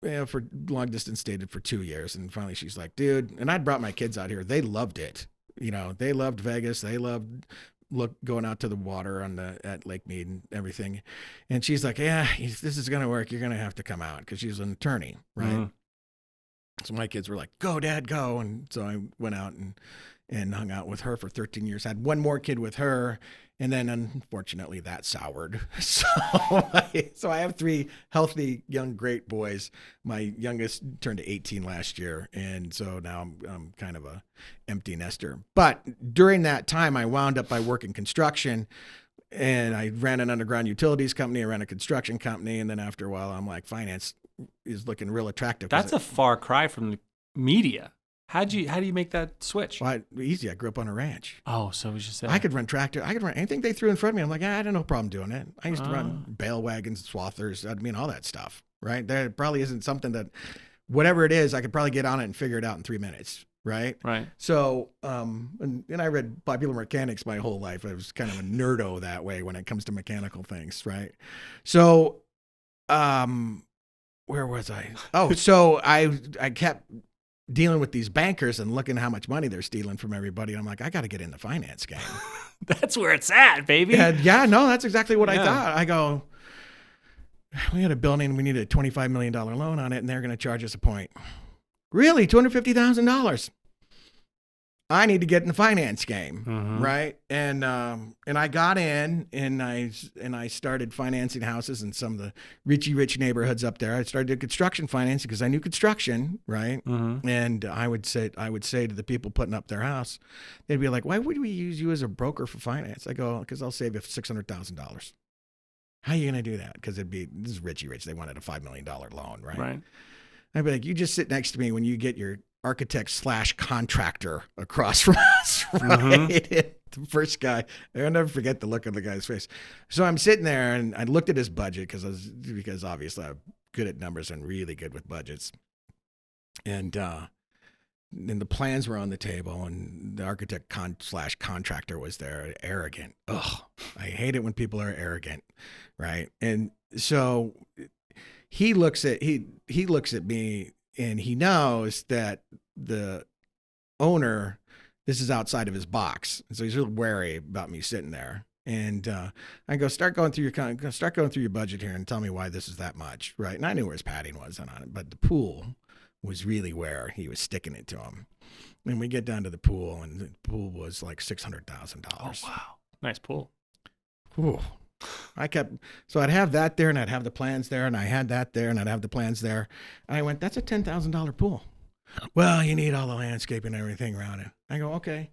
for long distance, dated for 2 years. And finally she's like, dude, and I'd brought my kids out here. They loved it. They loved Vegas. They loved going out to the water at Lake Mead and everything. And she's like, yeah, if this is going to work, you're going to have to come out, because she's an attorney. Right. Mm-hmm. So my kids were like, go, Dad, go. And so I went out and hung out with her for 13 years. Had one more kid with her. And then unfortunately that soured. So I have 3 healthy, young, great boys. My youngest turned 18 last year. And so now I'm kind of a empty nester. But during that time, I wound up by working construction. And I ran an underground utilities company. I ran a construction company. And then after a while, I'm like, finance is looking real attractive. That's a far cry from the media. How do you make that switch? Well, easy. I grew up on a ranch. Oh, so it was just that. I could run tractor. I could run anything they threw in front of me. I'm like, I had no problem doing it. I used to run bale wagons, swathers. all that stuff. Right? There probably isn't something that, whatever it is, I could probably get on it and figure it out in 3 minutes. Right. Right. So, and I read Popular Mechanics my whole life. I was kind of a nerdo that way when it comes to mechanical things. Right. So, where was I? Oh, so I kept dealing with these bankers and looking how much money they're stealing from everybody. And I'm like, I got to get in the finance game. That's where it's at, baby. And no, that's exactly what I thought. I go, we had a building, we need a $25 million loan on it, and they're going to charge us a point. Really? $250,000? I need to get in the finance game, right? And I got in, and I started financing houses in some of the rich neighborhoods up there. I started construction financing because I knew construction, right? And I would say to the people putting up their house, they'd be like, "Why would we use you as a broker for finance?" I go, "Because I'll save you $600,000." How are you going to do that? Because this is rich. They wanted a $5 million loan, right? Right. I'd be like, you just sit next to me when you get your architect/contractor across from us, right? The first guy, I'll never forget the look on the guy's face. So I'm sitting there and I looked at his budget because obviously I'm good at numbers and really good with budgets. And the plans were on the table, and the architect/contractor was there, arrogant. Ugh, I hate it when people are arrogant, right? And so he looks at me, and he knows that the owner This is outside of his box. So he's real wary about me sitting there. And I go, start going through your budget here and tell me why this is that much, right? And I knew where his padding was on it, but the pool was really where he was sticking it to him. And we get down to the pool, and the pool was like $600,000. Oh, wow. Nice pool. Ooh. So I'd have that there, and I'd have the plans there, and I had that there, and I'd have the plans there. And I went, that's a $10,000 pool. Well, you need all the landscaping and everything around it. I go, okay.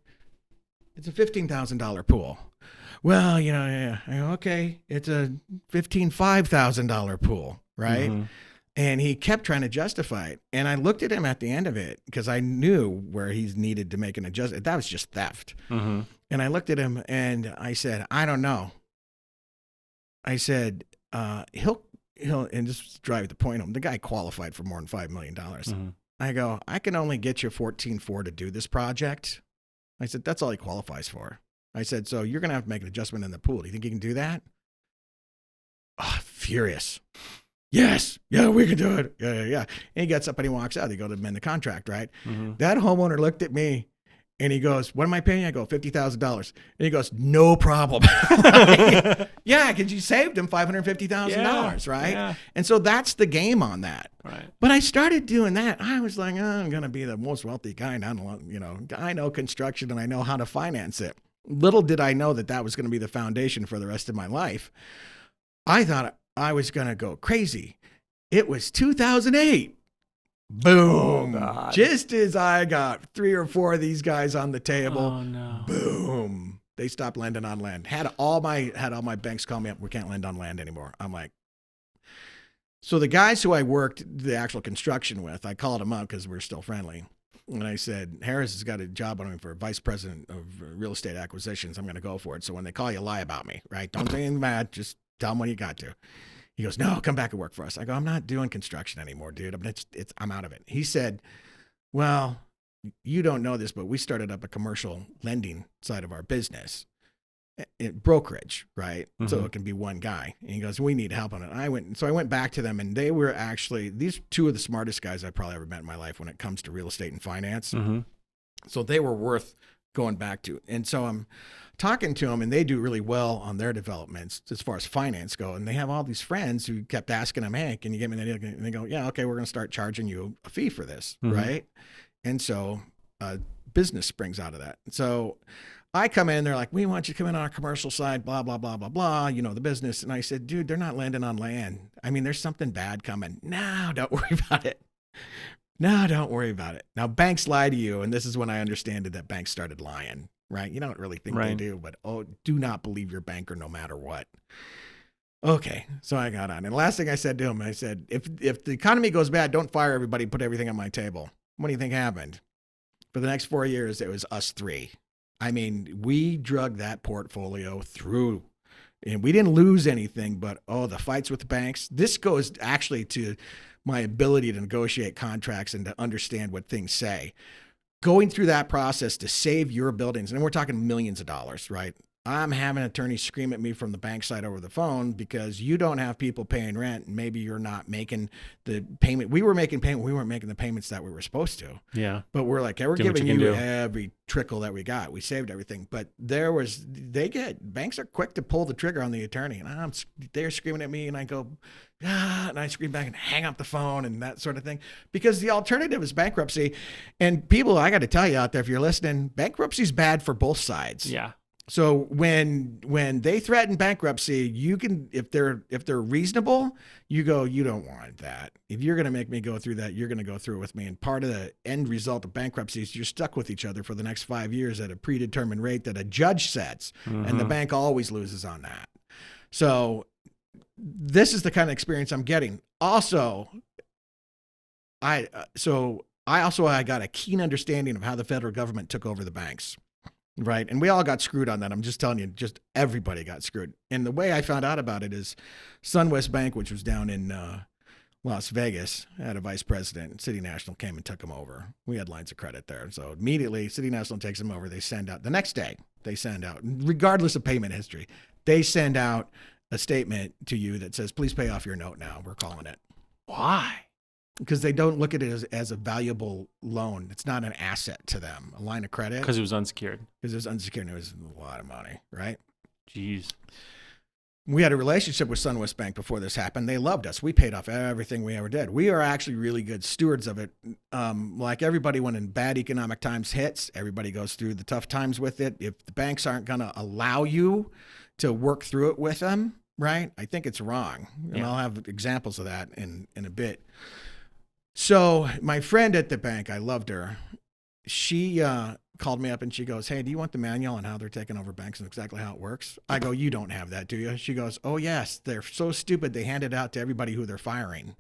It's a $15,000 pool. Well, yeah. I go, okay. It's a $5,000 pool, right? Mm-hmm. And he kept trying to justify it. And I looked at him at the end of it because I knew where he needed to make an adjustment. That was just theft. Mm-hmm. And I looked at him and I said, I don't know. I said, he'll, and just drive the point home. The guy qualified for more than $5 million. Mm-hmm. I go, I can only get you 14.4 to do this project. I said, that's all he qualifies for. I said, so you're going to have to make an adjustment in the pool. Do you think you can do that? Oh, furious. Yes. Yeah, we can do it. Yeah. And he gets up and he walks out. They go to amend the contract, right? Mm-hmm. That homeowner looked at me and he goes, what am I paying? I go, $50,000. And he goes, no problem. Yeah, because you saved him $550,000, right? Yeah. And so that's the game on that. Right. But I started doing that. I was like, I'm going to be the most wealthy guy. I know construction and I know how to finance it. Little did I know that was going to be the foundation for the rest of my life. I thought I was going to go crazy. It was 2008. Boom. Oh, just as I got 3 or 4 of these guys on the table, oh, no. Boom. They stopped lending on land. Had all my banks call me up. We can't lend on land anymore. I'm like, so the guys who I worked the actual construction with, I called them up because we're still friendly. And I said, Harris has got a job on him for vice president of real estate acquisitions. I'm going to go for it. So when they call you, lie about me, right? Don't say anything bad. Just tell them what you got to. He goes, no, come back and work for us. I go, I'm not doing construction anymore, dude. I'm out of it. He said, well, you don't know this, but we started up a commercial lending side of our business. Brokerage, right? Mm-hmm. So it can be one guy. And he goes, we need help on it. I went back to them, and they were actually, these 2 of the smartest guys I've probably ever met in my life when it comes to real estate and finance. Mm-hmm. So they were worth going back to. And so I'm talking to them, and they do really well on their developments as far as finance go. And they have all these friends who kept asking them, hey, can you get me that? And they go, yeah, okay, we're going to start charging you a fee for this, mm-hmm. right? And so business springs out of that. So I come in, they're like, we want you to come in on our commercial side, blah, blah, blah, blah, blah, the business. And I said, dude, they're not landing on land. I mean, there's something bad coming. No, don't worry about it. No, don't worry about it. Now, banks lie to you, and this is when I understand that banks started lying, right? You don't really think they do, but do not believe your banker no matter what. Okay, so I got on. And the last thing I said to him, I said, if the economy goes bad, don't fire everybody, put everything on my table. What do you think happened? For the next 4 years, it was us 3. I mean, we drug that portfolio through, and we didn't lose anything, but, the fights with the banks. This goes actually to my ability to negotiate contracts and to understand what things say. Going through that process to save your buildings, and we're talking millions of dollars, right? I'm having attorneys scream at me from the bank side over the phone because you don't have people paying rent, and maybe you're not making the payment. We were making payment. We weren't making the payments that we were supposed to. Yeah. But we're like, hey, we're giving you every trickle that we got. We saved everything. But banks are quick to pull the trigger on the attorney. And they're screaming at me, and I go, and I scream back and hang up the phone and that sort of thing. Because the alternative is bankruptcy. And people, I got to tell you out there, if you're listening, bankruptcy is bad for both sides. Yeah. So when they threaten bankruptcy, you can, if they're reasonable, you go, you don't want that. If you're going to make me go through that, you're going to go through it with me. And part of the end result of bankruptcy is you're stuck with each other for the next 5 years at a predetermined rate that a judge sets, mm-hmm. and the bank always loses on that. So this is the kind of experience I'm getting. Also, I got a keen understanding of how the federal government took over the banks. Right. And we all got screwed on that. I'm just telling you, just everybody got screwed. And the way I found out about it is SunWest Bank, which was down in Las Vegas, had a vice president. City National came and took him over. We had lines of credit there. So immediately City National takes him over. They send out the next day, regardless of payment history, they send out a statement to you that says, please pay off your note now. We're calling it. Why? because they don't look at it as a valuable loan. It's not an asset to them, a line of credit. Because it was unsecured. Because it was unsecured and it was a lot of money, right? Jeez. We had a relationship with SunWest Bank before this happened. They loved us. We paid off everything we ever did. We are actually really good stewards of it. Like everybody, when in bad economic times hits, everybody goes through the tough times with it. If the banks aren't going to allow you to work through it with them, right? I think it's wrong. And I'll have examples of that in a bit. So my friend at the bank, I loved her. She called me up and she goes, "Hey, do you want the manual on how they're taking over banks and exactly how it works?" I go, "You don't have that, do you?" She goes, "Oh, yes. They're so stupid. They hand it out to everybody who they're firing."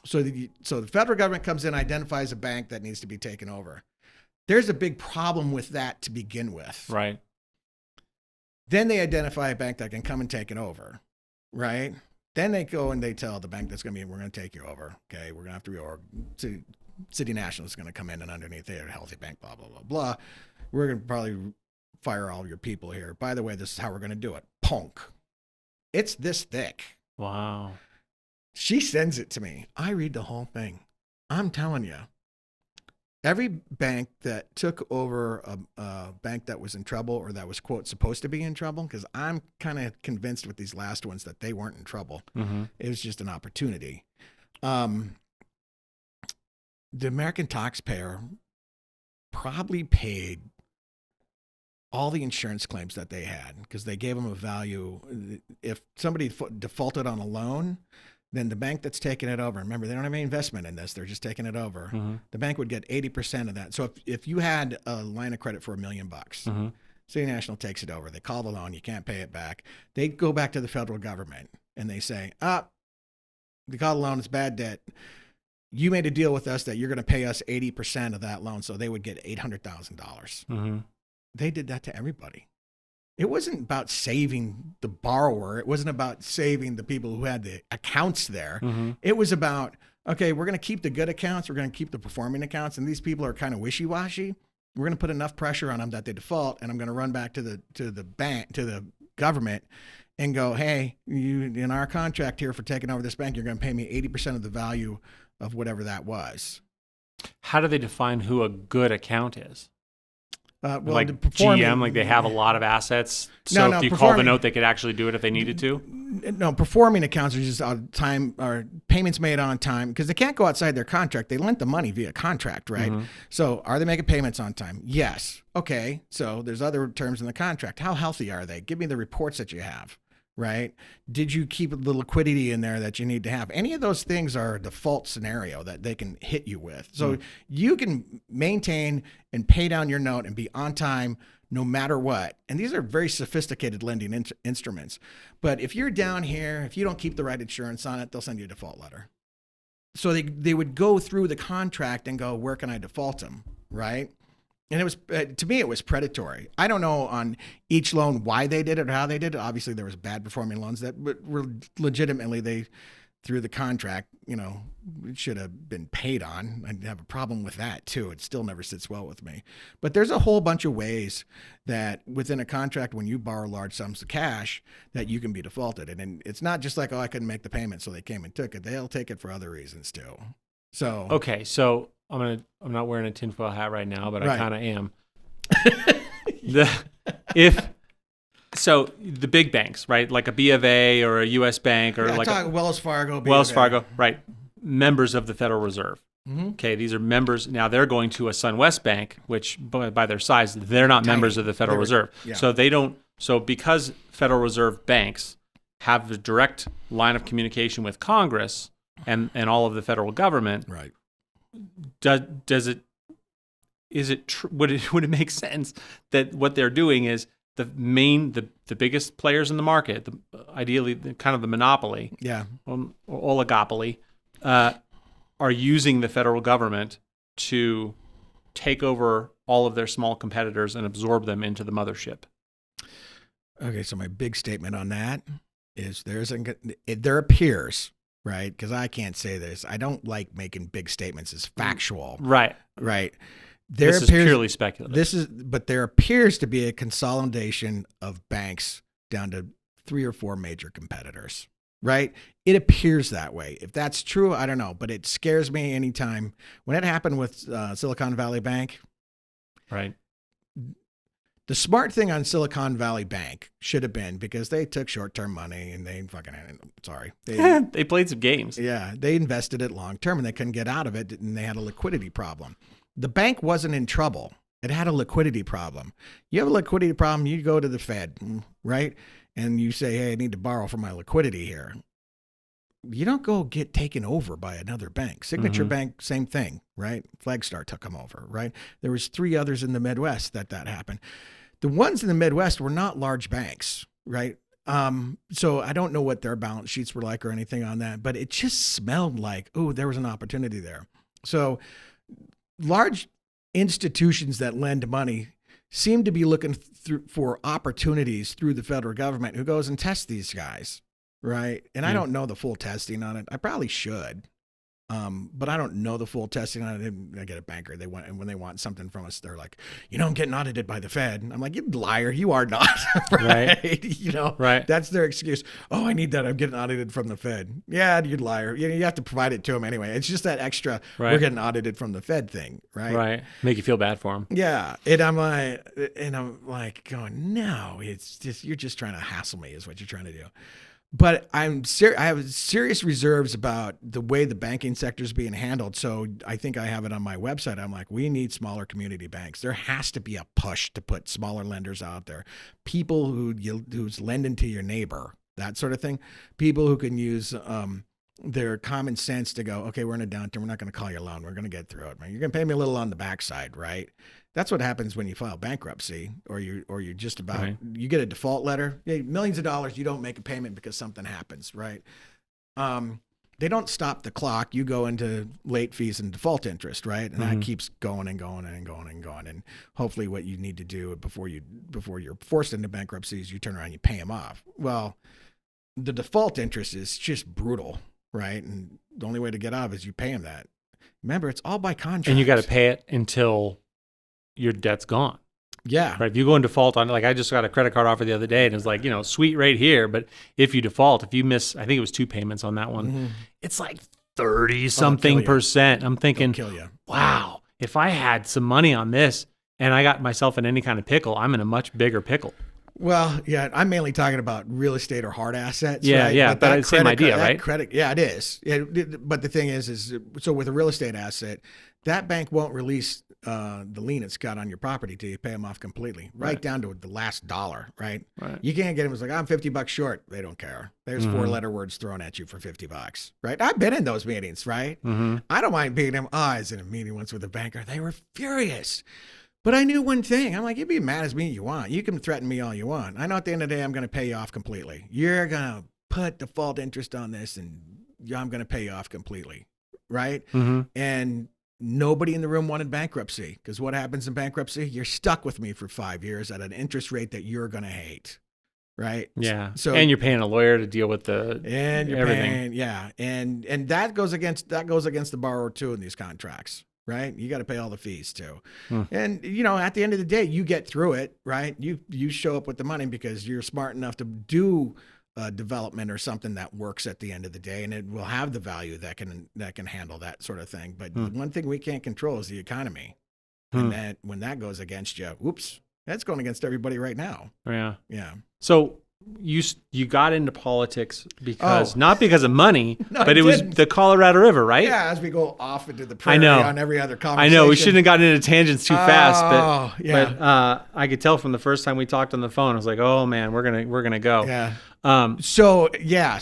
So the federal government comes in, identifies a bank that needs to be taken over. There's a big problem with that to begin with. Right. Then they identify a bank that can come and take it over, right? Then they go and they tell the bank that's going to be, "We're going to take you over. Okay, we're going to have to reorg. City National is going to come in and underneath there, healthy bank, blah, blah, blah, blah. We're going to probably fire all your people here. By the way, this is how we're going to do it." Punk. It's this thick. Wow. She sends it to me. I read the whole thing. I'm telling you, every bank that took over a bank that was in trouble or that was, quote, supposed to be in trouble, because I'm kind of convinced with these last ones that they weren't in trouble. Mm-hmm. It was just an opportunity. The American taxpayer probably paid all the insurance claims that they had because they gave them a value. If somebody defaulted on a loan, then the bank that's taking it over, remember, they don't have any investment in this. They're just taking it over. Mm-hmm. The bank would get 80% of that. So if you had a line of credit for $1 million, Mm-hmm. City National takes it over. They call the loan. You can't pay it back. They go back to the federal government and they say, they call the loan. It's bad debt. You made a deal with us that you're going to pay us 80% of that loan. So they would get $800,000. Mm-hmm. They did that to everybody. It wasn't about saving the borrower. It wasn't about saving the people who had the accounts there. Mm-hmm. It was about, okay, we're going to keep the good accounts. We're going to keep the performing accounts. And these people are kind of wishy-washy. We're going to put enough pressure on them that they default. And I'm going to run back to the bank, to the government and go, "Hey, you in our contract here for taking over this bank, you're going to pay me 80% of the value of whatever that was." How do they define who a good account is? Like performing, GM, like they have a lot of assets. So if you call the note, they could actually do it if they needed to? No, performing accounts are just time or payments made on time because they can't go outside their contract. They lent the money via contract, right? Mm-hmm. So are they making payments on time? Yes. Okay. So there's other terms in the contract. How healthy are they? Give me the reports that you have, right? Did you keep the liquidity in there that you need to have? Any of those things are a default scenario that they can hit you with. So you can maintain and pay down your note and be on time no matter what. And these are very sophisticated lending instruments. But if you're down here, if you don't keep the right insurance on it, they'll send you a default letter. So they would go through the contract and go, "Where can I default them?" Right? And it was, to me, it was predatory. I don't know on each loan why they did it or how they did it. Obviously, there was bad performing loans that were legitimately, through the contract, it should have been paid on. I have a problem with that, too. It still never sits well with me. But there's a whole bunch of ways that within a contract, when you borrow large sums of cash, that you can be defaulted. And it's not just like, "Oh, I couldn't make the payment, so they came and took it." They'll take it for other reasons, too. So okay, so I'm not wearing a tinfoil hat right now, but I kind of am. So the big banks, right? Like a B of A or a U.S. Bank or Wells Fargo. Wells Fargo, right? Members of the Federal Reserve. Mm-hmm. Okay, these are members. Now they're going to a SunWest Bank, which by their size, they're not members of the Federal Reserve. Yeah. So they don't. So because Federal Reserve banks have a direct line of communication with Congress and all of the federal government, right? Would it make sense that what they're doing is the biggest players in the market, ideally kind of the monopoly, or oligopoly, are using the federal government to take over all of their small competitors and absorb them into the mothership? Okay, so my big statement on that is there appears, right? Because I can't say this. I don't like making big statements as factual. Right. This is purely speculative. But there appears to be a consolidation of banks down to 3 or 4 major competitors. right? It appears that way. If that's true, I don't know, but it scares me anytime. When it happened with Silicon Valley Bank, Right. the smart thing on Silicon Valley Bank should have been, because they took short-term money and they They played some games. yeah, they invested it long-term and they couldn't get out of it, and they had a liquidity problem. The bank wasn't in trouble. It had a liquidity problem. You have a liquidity problem, you go to the Fed, right? And you say, hey, I need to borrow for my liquidity here. You don't go get taken over by another bank. Signature Bank, same thing, right? Flagstar took them over, right? There was 3 others in the Midwest that happened. The ones in the Midwest were not large banks, right? So I don't know what their balance sheets were like or anything on that, but it just smelled like, oh, there was an opportunity there. So large institutions that lend money seem to be looking for opportunities through the federal government, who goes and tests these guys, right? And I don't know the full testing on it. I probably should, but I don't know the full testing on it. I get a banker. And when they want something from us, they're like, I'm getting audited by the Fed. And I'm like, you liar, you are not, right? Right. That's their excuse. Oh, I need that. I'm getting audited from the Fed. Yeah, you liar. You have to provide it to them anyway. It's just that extra, we're getting audited from the Fed thing, right? Right. Make you feel bad for them. Yeah. And I'm like going, no, it's just, you're just trying to hassle me is what you're trying to do. But I have serious reserves about the way the banking sector is being handled. So I think I have it on my website. I'm like, we need smaller community banks. There has to be a push to put smaller lenders out there. People who's lending to your neighbor, that sort of thing. People who can use their common sense to go, okay, we're in a downturn. We're not going to call you a loan. We're going to get through it. You're going to pay me a little on the backside, right? That's what happens when you file bankruptcy, or you're just about, you get a default letter, millions of dollars, you don't make a payment because something happens, right? They don't stop the clock. You go into late fees and default interest, right? And that keeps going and going and going and going. And hopefully what you need to do before you're forced into bankruptcy is you turn around and you pay them off. Well, the default interest is just brutal, right? And the only way to get out of it is you pay them that. Remember, it's all by contract. And you got to pay it until your debt's gone. Yeah. Right. If you go in default on, like, I just got a credit card offer the other day and it's like, sweet right here. But if you default, if you miss, I think it was 2 payments on that one, it's like 30 something %. I'm thinking, kill you. Wow, if I had some money on this and I got myself in any kind of pickle, I'm in a much bigger pickle. Well, yeah, I'm mainly talking about real estate or hard assets. Yeah, right? yeah, but same idea, right? Yeah, it is. But the thing is so with a real estate asset, that bank won't release the lien it's got on your property till you pay them off completely, right down to the last dollar, right? You can't get them. It's like, I'm $50 short. They don't care. There's 4-letter words thrown at you for $50, right? I've been in those meetings, right? I don't mind being them. I was in a meeting once with a banker. They were furious. But I knew one thing. I'm like, you be mad as me you want. You can threaten me all you want. I know at the end of the day, I'm going to pay you off completely. You're going to put default interest on this and I'm going to pay you off completely, right? And nobody in the room wanted bankruptcy, because what happens in bankruptcy? You're stuck with me for 5 years at an interest rate that you're going to hate, right? Yeah. So, and you're paying a lawyer to deal with everything. And that goes against the borrower too in these contracts. Right? You got to pay all the fees too. And, at the end of the day, you get through it, right? You show up with the money because you're smart enough to do development or something that works at the end of the day, and it will have the value that can handle that sort of thing. But the one thing we can't control is the economy. And when that goes against you, whoops, that's going against everybody right now. Yeah. Yeah. So you got into politics because not because of money, but it was the Colorado River, right? Yeah, as we go off into the prairie on every other conversation. I know we shouldn't have gotten into tangents too fast, but I could tell from the first time we talked on the phone, I was like, oh man, we're gonna go. Yeah. So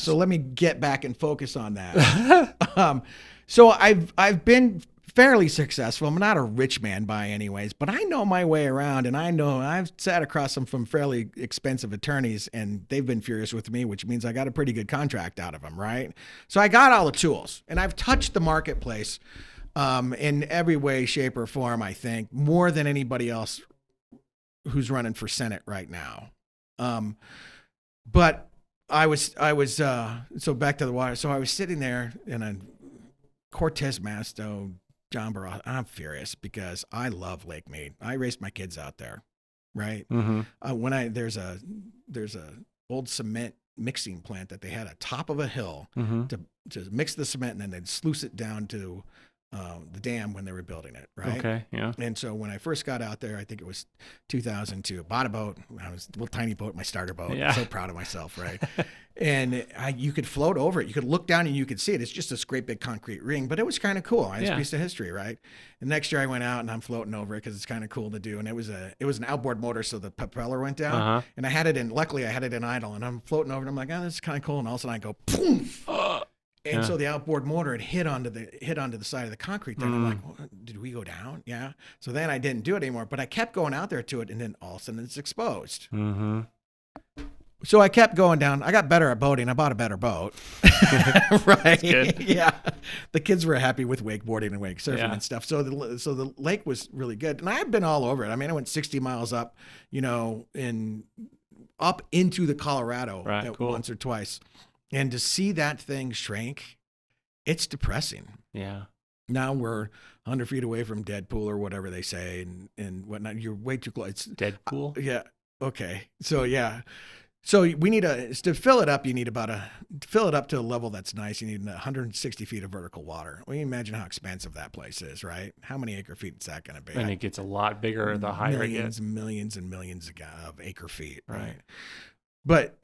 let me get back and focus on that. So I've been fairly successful. I'm not a rich man by any ways, but I know my way around, and I know I've sat across some fairly expensive attorneys, and they've been furious with me, which means I got a pretty good contract out of them, right? So I got all the tools, and I've touched the marketplace in every way, shape, or form, I think, more than anybody else who's running for Senate right now. But I was so back to the water. So I was sitting there in a Cortez Masto, John Barrasso. I'm furious because I love Lake Mead. I raced my kids out there, right? When there's a old cement mixing plant that they had at top of a hill Mm-hmm. to mix the cement, and then they'd sluice it down to the dam when they were building it, right? Okay. Yeah. And so when I first got out there, I think it was 2002, bought a boat. I was a little tiny boat, my starter boat. Yeah. So proud of myself, right? And you could float over it. You could look down and you could see it. It's just this great big concrete ring, but it was kind of cool. It's a piece of history, right? And next year I went out and I'm floating over it because it's kind of cool to do. And it was an outboard motor, so the propeller went down. Uh-huh. And luckily I had it in idle, and I'm floating over it. I'm like, oh, this is kind of cool. And all of a sudden I go, boom. And so the outboard motor had hit onto the side of the concrete there. And I'm like, well, did we go down? Yeah. So then I didn't do it anymore, but I kept going out there to it, and then all of a sudden it's exposed. Mm-hmm. So I kept going down. I got better at boating. I bought a better boat. Right. Good. Yeah. The kids were happy with wakeboarding and wake surfing and stuff. So the lake was really good. And I've been all over it. I mean, I went 60 miles up, up into the Colorado once or twice. And to see that thing shrink, it's depressing. Yeah. Now we're 100 feet away from Deadpool or whatever they say and whatnot. You're way too close. It's Deadpool? Yeah. Okay. So, yeah. So we need to fill it up, you need fill it up to a level that's nice. You need 160 feet of vertical water. Well, you imagine how expensive that place is, right? How many acre feet is that going to be? And it gets a lot bigger the higher it Millions gets. and millions and millions of acre feet. Right. But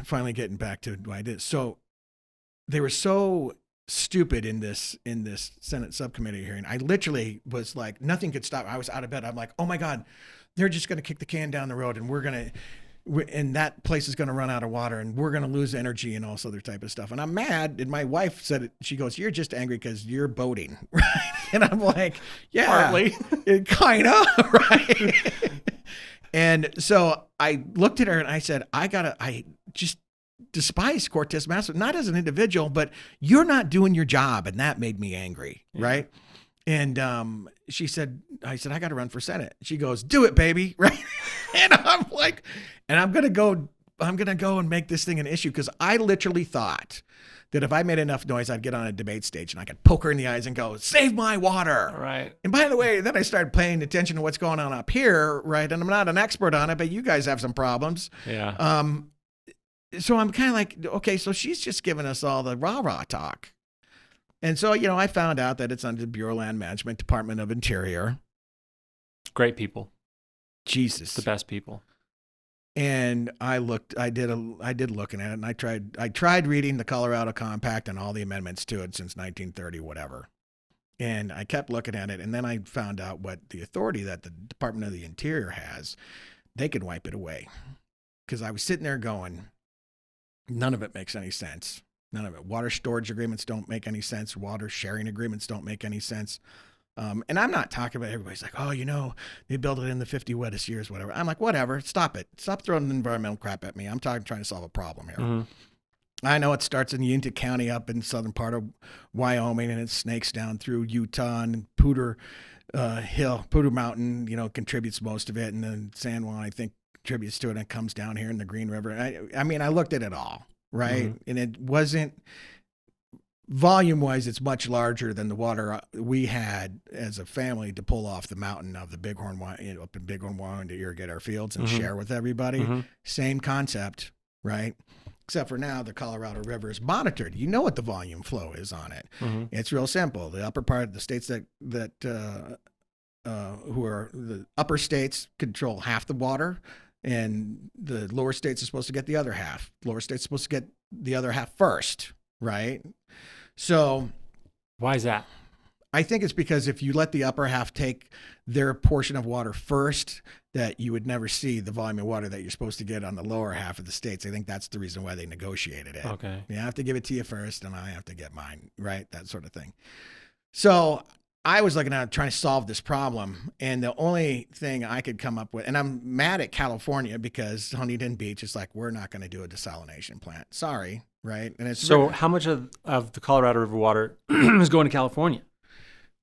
finally getting back to what I did. So they were so stupid in this Senate subcommittee hearing. I literally was like, nothing could stop. I was out of bed. I'm like, oh my God, they're just going to kick the can down the road, and and that place is going to run out of water, and we're going to lose energy and all this other type of stuff. And I'm mad. And my wife said it. She goes, "You're just angry because you're boating." Right. And I'm like, yeah, Partly. Kind of. Right. And so I looked at her and I said, I just despise Cortez Masto, not as an individual, but you're not doing your job. And that made me angry. Yeah. Right. And I said, I got to run for Senate. She goes, "Do it, baby." Right. And I'm like, and I'm going to go and make this thing an issue. Cause I literally thought that if I made enough noise, I'd get on a debate stage and I could poke her in the eyes and go, "Save my water." Right. And by the way, then I started paying attention to what's going on up here. Right. And I'm not an expert on it, but you guys have some problems. Yeah. So I'm kind of like, okay, so she's just giving us all the rah-rah talk. And so, I found out that it's under the Bureau of Land Management, Department of Interior. Great people. Jesus. The best people. And I did looking at it, and I tried reading the Colorado Compact and all the amendments to it since 1930, whatever. And I kept looking at it, and then I found out what the authority that the Department of the Interior has, they could wipe it away. Because I was sitting there going, none of it makes any sense. None of it. Water storage agreements don't make any sense. Water sharing agreements don't make any sense. And I'm not talking about everybody's like, oh, they built it in the 50 wettest years, whatever. I'm like, whatever. Stop it. Stop throwing environmental crap at me. I'm trying to solve a problem here. Mm-hmm. I know it starts in Uinta County up in southern part of Wyoming, and it snakes down through Utah, and Poudre Mountain, contributes most of it. And then San Juan, I think, contributes to it, and it comes down here in the Green River. I mean, I looked at it all, right? Mm-hmm. And it wasn't, volume-wise, it's much larger than the water we had as a family to pull off the mountain of the Bighorn, up in Bighorn, Wyoming, to irrigate our fields and share with everybody. Mm-hmm. Same concept, right? Except for now, the Colorado River is monitored. You know what the volume flow is on it. Mm-hmm. It's real simple. The upper part of the states that who are the upper states control half the water, and the lower states are supposed to get the other half. Lower states are supposed to get the other half first, right? So why is that? I think it's because if you let the upper half take their portion of water first, that you would never see the volume of water that you're supposed to get on the lower half of the states. I think that's the reason why they negotiated it. Okay. You have to give it to you first, and I have to get mine, right? That sort of thing. So I was looking at trying to solve this problem, and the only thing I could come up with, and I'm mad at California because Huntington Beach is like, we're not going to do a desalination plant. Sorry, right? And it's so how much of the Colorado River water is going to California?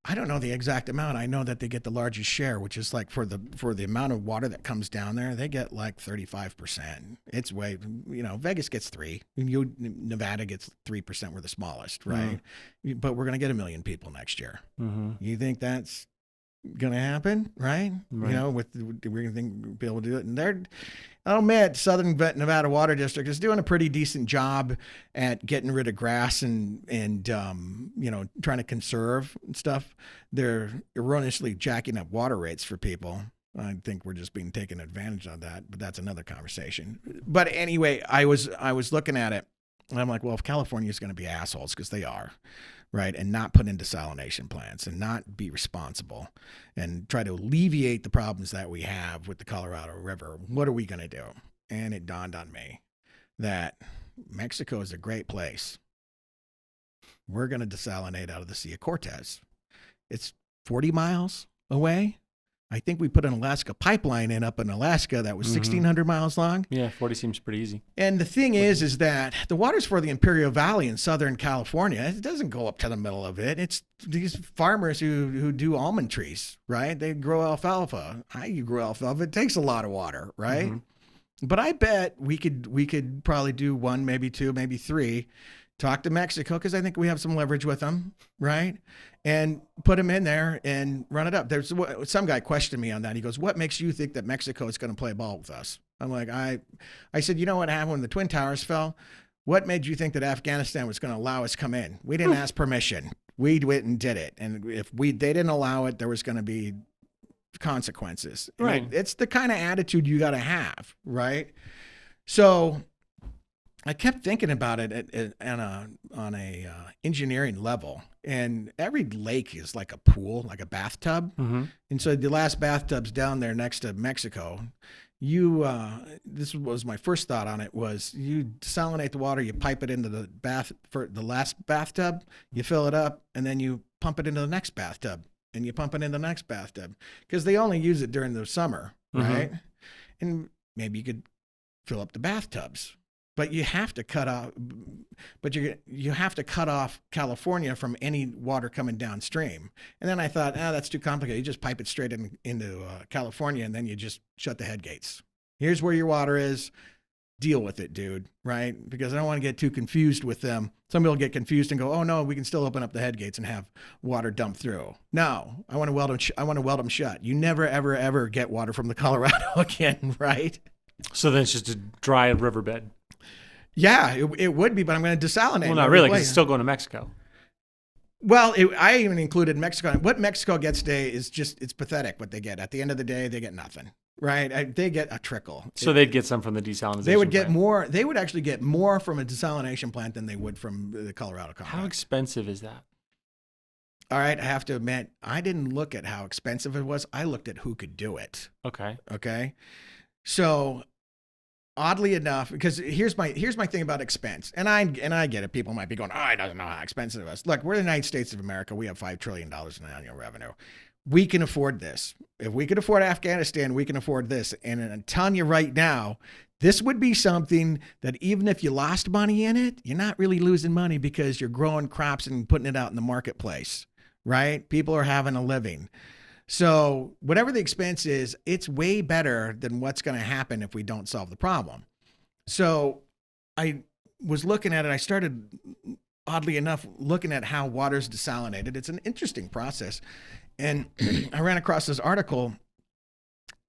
I don't know the exact amount. I know that they get the largest share, which is like for the amount of water that comes down there, they get like 35%. It's way, Vegas gets 3%. Nevada gets 3%. We're the smallest, right? Mm-hmm. But we're going to get 1 million people next year. Mm-hmm. You think that's going to happen, right? Right. You know, we're going to be able to do it. And I'll admit, Southern Nevada Water District is doing a pretty decent job at getting rid of grass and you know, trying to conserve and stuff. They're erroneously jacking up water rates for people. I think we're just being taken advantage of that, but that's another conversation. But anyway, I was looking at it, and I'm like, well, if California is going to be assholes, because they are, right, and not put in desalination plants and not be responsible and try to alleviate the problems that we have with the Colorado River, what are we going to do? And it dawned on me that Mexico is a great place. We're going to desalinate out of the Sea of Cortez. It's 40 miles away. I think we put an Alaska pipeline in up in Alaska that was 1,600 miles long. Yeah, 40 seems pretty easy. And the thing is that the waters for the Imperial Valley in Southern California, it doesn't go up to the middle of it. It's these farmers who do almond trees, right? They grow alfalfa. You grow alfalfa. It takes a lot of water, right? Mm-hmm. But I bet we could probably do one, maybe two, maybe three. Talk to Mexico, because I think we have some leverage with them, right? And put them in there and run it up. There's some guy questioned me on that. He goes, "What makes you think that Mexico is going to play ball with us?" I'm like, I said, you know what happened when the Twin Towers fell? What made you think that Afghanistan was going to allow us to come in? We didn't ask permission. We went and did it. And if they didn't allow it, there was going to be consequences. Right. It's the kind of attitude you got to have, right? So I kept thinking about it on a engineering level, and every lake is like a pool, like a bathtub. Mm-hmm. And so the last bathtub's down there next to Mexico. This was my first thought on it, was you desalinate the water, you pipe it into the bath for the last bathtub, you fill it up, and then you pump it into the next bathtub, and you pump it into the next bathtub, because they only use it during the summer, right? Mm-hmm. And maybe you could fill up the bathtubs. But you have to cut off. But you have to cut off California from any water coming downstream. And then I thought, that's too complicated. You just pipe it straight into California, and then you just shut the headgates. Here's where your water is. Deal with it, dude. Right? Because I don't want to get too confused with them. Some people get confused and go, "Oh no, we can still open up the headgates and have water dump through." No, I want to weld them. I want to weld them shut. You never, ever, ever get water from the Colorado again, right? So then it's just a dry riverbed. Yeah, it would be, but I'm going to desalinate. Well, not really, because it's still going to Mexico. Well, I even included Mexico. What Mexico gets today is it's pathetic what they get. At the end of the day, they get nothing, right? They get a trickle. So they'd get some from the desalination They would get plant. more. They would actually get more from a desalination plant than they would from the Colorado complex. How expensive is that? All right, I have to admit, I didn't look at how expensive it was. I looked at who could do it. Okay. So oddly enough, because here's my thing about expense, and I get it. People might be going, "Oh, he doesn't know how expensive it is." Look, we're the United States of America. We have $5 trillion in annual revenue. We can afford this. If we could afford Afghanistan, we can afford this. And I'm telling you right now, this would be something that even if you lost money in it, you're not really losing money, because you're growing crops and putting it out in the marketplace, right? People are having a living. So whatever the expense is, it's way better than what's going to happen if we don't solve the problem. So I was looking at it. I started, oddly enough, looking at how water's desalinated. It's an interesting process. And I ran across this article,